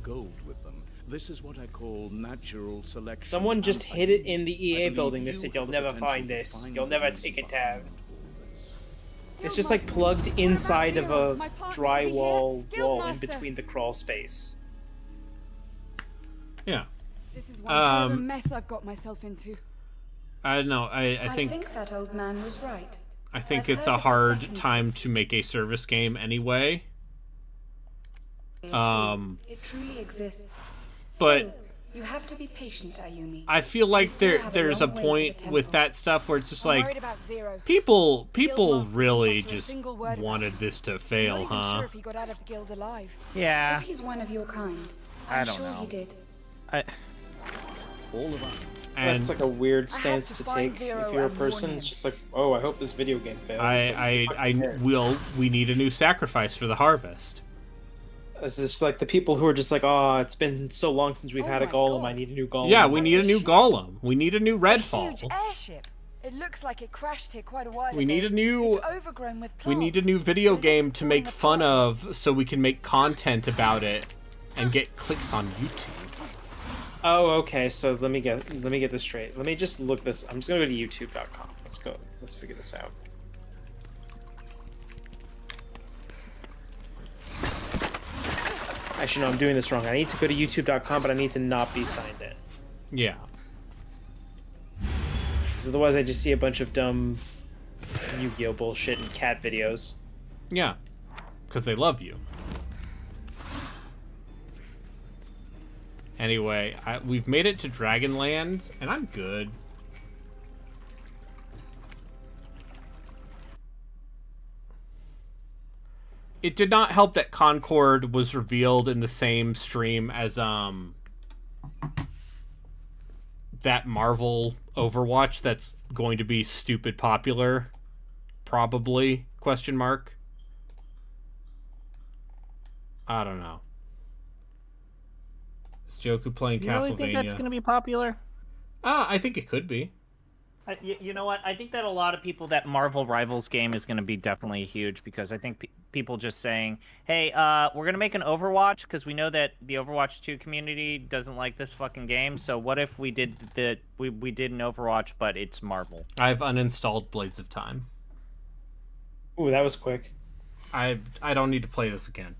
This is what I call natural selection. Someone just hid it in the EA building. They said, you'll never find this. You'll never take it down. It's just like plugged inside of a drywall wall in between the crawl space. Yeah. This is one hell of a mess I've got myself into. I don't know. I think that old man was right. I think it's a hard time to make a service game anyway. It truly exists. But still, you have to be patient, Ayumi. I feel like there's a point with that stuff where it's just like people really just wanted this to fail, huh? Sure if he got out of the guild alive. Yeah. If he's one of your kind, I I'm don't sure know. he did. All of us. That's like a weird stance to take if you're a person. It's just like, oh, I hope this video game fails. We need a new sacrifice for the harvest. It's just like the people who are just like, oh, it's been so long since we've had a golem. I need a new golem. Yeah, we need a new golem. We need a new Redfall. Huge airship. It looks like it crashed here quite a while ago. We need a new. It's overgrown with plants. We need a new video game to make fun of, so we can make content about it and get clicks on YouTube. Oh, okay. So let me get this straight. Let me just look this. I'm just gonna go to YouTube.com. Let's go. Let's figure this out. Actually, no, I'm doing this wrong. I need to go to YouTube.com, but I need to not be signed in. Yeah. Because otherwise, I just see a bunch of dumb Yu-Gi-Oh bullshit and cat videos. Yeah. Because they love you. Anyway, we've made it to Dragonland, and I'm good. It did not help that Concord was revealed in the same stream as that Marvel Overwatch that's going to be stupid popular. Probably, question mark. I don't know. Is Joku playing You Castlevania? really think that's going to be popular? I think it could be. You know what? I think that a lot of people, that Marvel Rivals game is going to be definitely huge, because I think people just saying, hey, we're going to make an Overwatch because we know that the Overwatch 2 community doesn't like this fucking game. So what if we did we did an Overwatch, but it's Marvel? I've uninstalled Blades of Time. Ooh, that was quick. I don't need to play this again.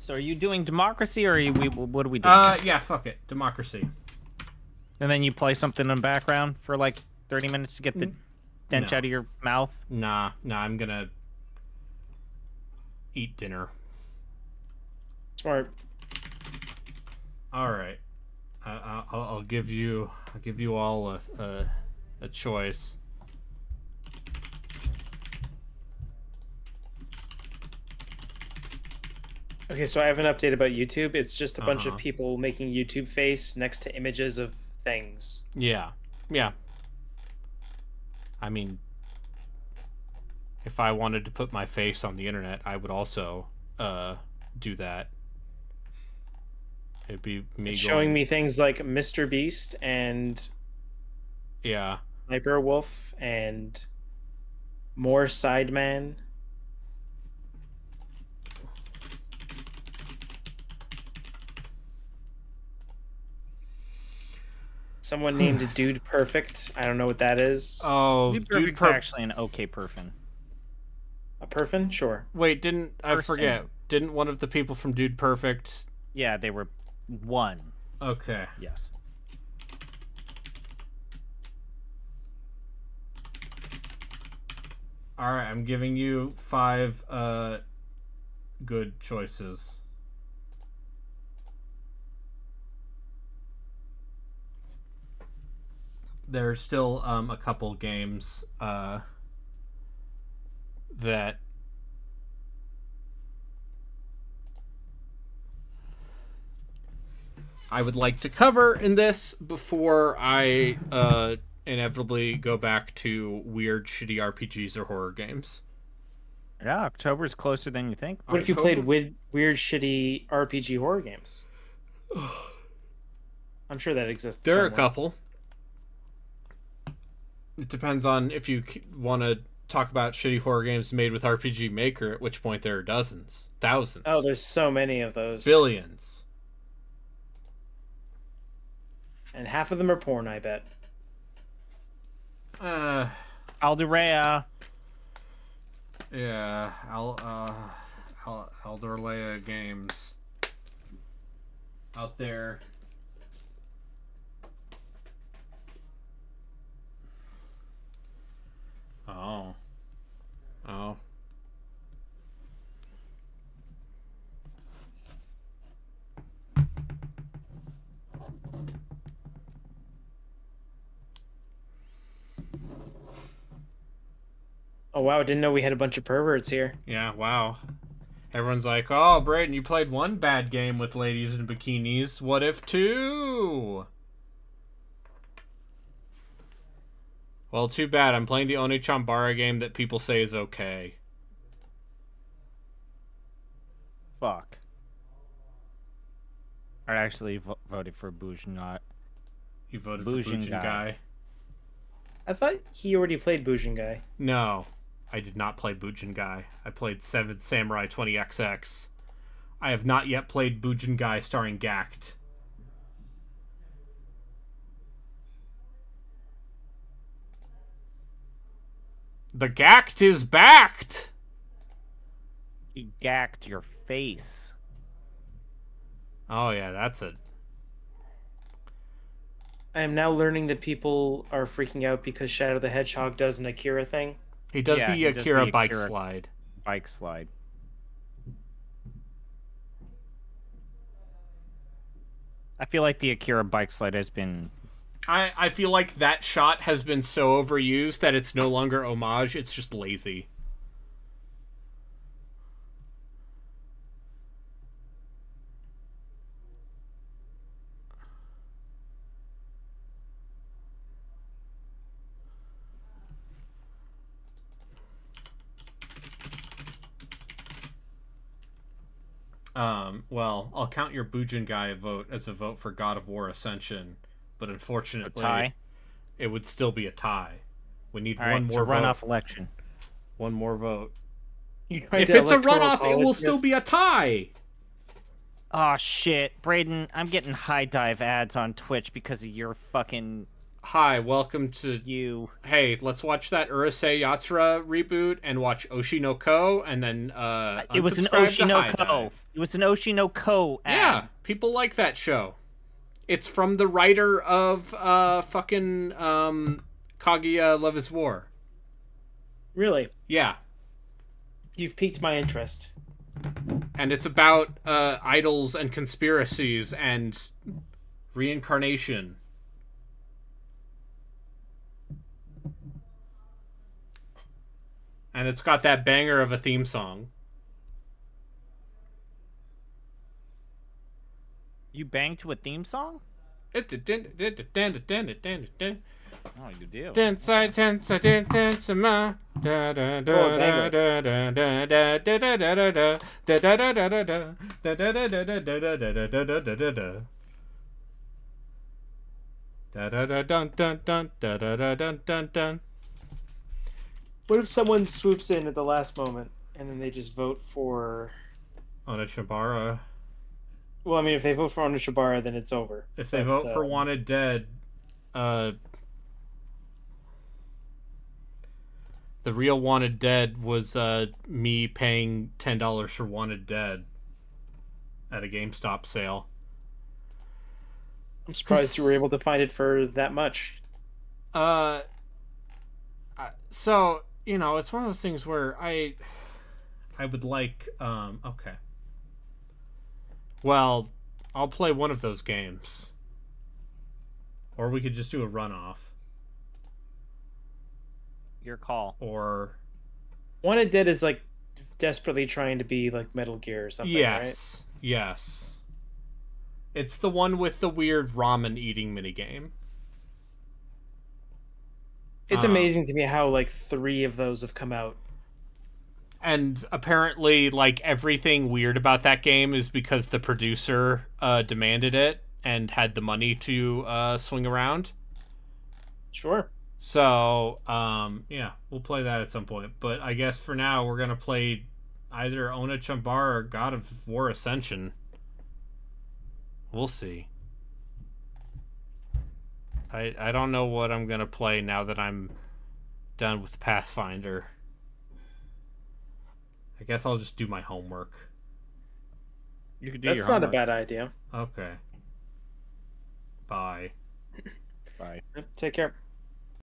So are you doing Democracy, or what are we doing? Yeah, fuck it. Democracy. And then you play something in the background for like 30 minutes to get the stench out of your mouth? Nah, I'm gonna eat dinner. Smart. Alright. I'll give you all a choice. Okay, so I have an update about YouTube. It's just a bunch of people making YouTube face next to images of things. Yeah. I mean, if I wanted to put my face on the internet, I would also do that. It'd be me showing me things like Mr. Beast and Sniper Wolf and more Sideman. Someone named Dude Perfect. I don't know what that is. Oh, Dude Perfect's actually an okay perfin. A perfin? Sure. Wait, I forget. Didn't one of the people from Dude Perfect... Yeah, they were one. Okay. Yes. Alright, I'm giving you 5 good choices. There's still a couple games that I would like to cover in this before I inevitably go back to weird, shitty RPGs or horror games. Yeah, October's closer than you think. What if you played weird, shitty RPG horror games? I'm sure that exists. There are somewhere. a couple. It depends on if you want to talk about shitty horror games made with RPG Maker, at which point there are dozens, thousands. Oh, there's so many of those. Billions. And half of them are porn, I bet. Aldurea. Yeah, Elderleia games out there. Oh. Oh wow, I didn't know we had a bunch of perverts here. Yeah, wow. Everyone's like, oh, Brayden, you played one bad game with ladies in bikinis. What if 2? Well, too bad. I'm playing the Oni-Chambara game that people say is okay. Fuck. I actually voted for Bujin. You voted for Bujin Guy? I thought he already played Bujin Guy. No, I did not play Bujin Guy. I played 7 Samurai 20XX. I have not yet played Bujin Guy starring Gact. The gacked is backed! He gacked your face. Oh yeah, that's it. I am now learning that people are freaking out because Shadow the Hedgehog does an Akira thing. He does the Akira bike slide. Bike slide. I feel like the Akira bike slide has been... I feel like that shot has been so overused that it's no longer homage, it's just lazy. Well, I'll count your Bujin guy vote as a vote for God of War Ascension, but unfortunately, it would still be a tie. We need one more vote. Runoff election. One more vote. If it's a runoff, it will still be a tie. Oh shit, Brayden, I'm getting high dive ads on Twitch because of your fucking... Hi, welcome to you. Hey, let's watch that Urusei Yatsura reboot and watch Oshi no Ko, and then it was an Oshi no Ko. It was an Oshi no Ko ad. Yeah, people like that show. It's from the writer of fucking Kaguya Love is War. Really? Yeah. You've piqued my interest. And it's about idols and conspiracies and reincarnation. And it's got that banger of a theme song. You banged to a theme song? Oh, you do. What if someone swoops in at the last moment and then they just vote for Onitshabara? Well, I mean, if they vote for Onitshabara, then it's over. If they vote for Wanted Dead, the real Wanted Dead was me paying $10 for Wanted Dead at a GameStop sale. I'm surprised you were able to find it for that much. So, you know, it's one of those things where I would like, okay. Well, I'll play one of those games. Or we could just do a runoff. Your call. Or... Wanted Dead is, like, desperately trying to be, like, Metal Gear or something, right? Yes. It's the one with the weird ramen eating minigame. It's amazing to me how, like, 3 of those have come out. And apparently, like, everything weird about that game is because the producer demanded it and had the money to swing around. Sure. So, yeah, we'll play that at some point. But I guess for now, we're going to play either Onitshabara or God of War Ascension. We'll see. I don't know what I'm going to play now that I'm done with Pathfinder. I guess I'll just do my homework. You could do your homework. That's not a bad idea. Okay. Bye. Bye. Take care.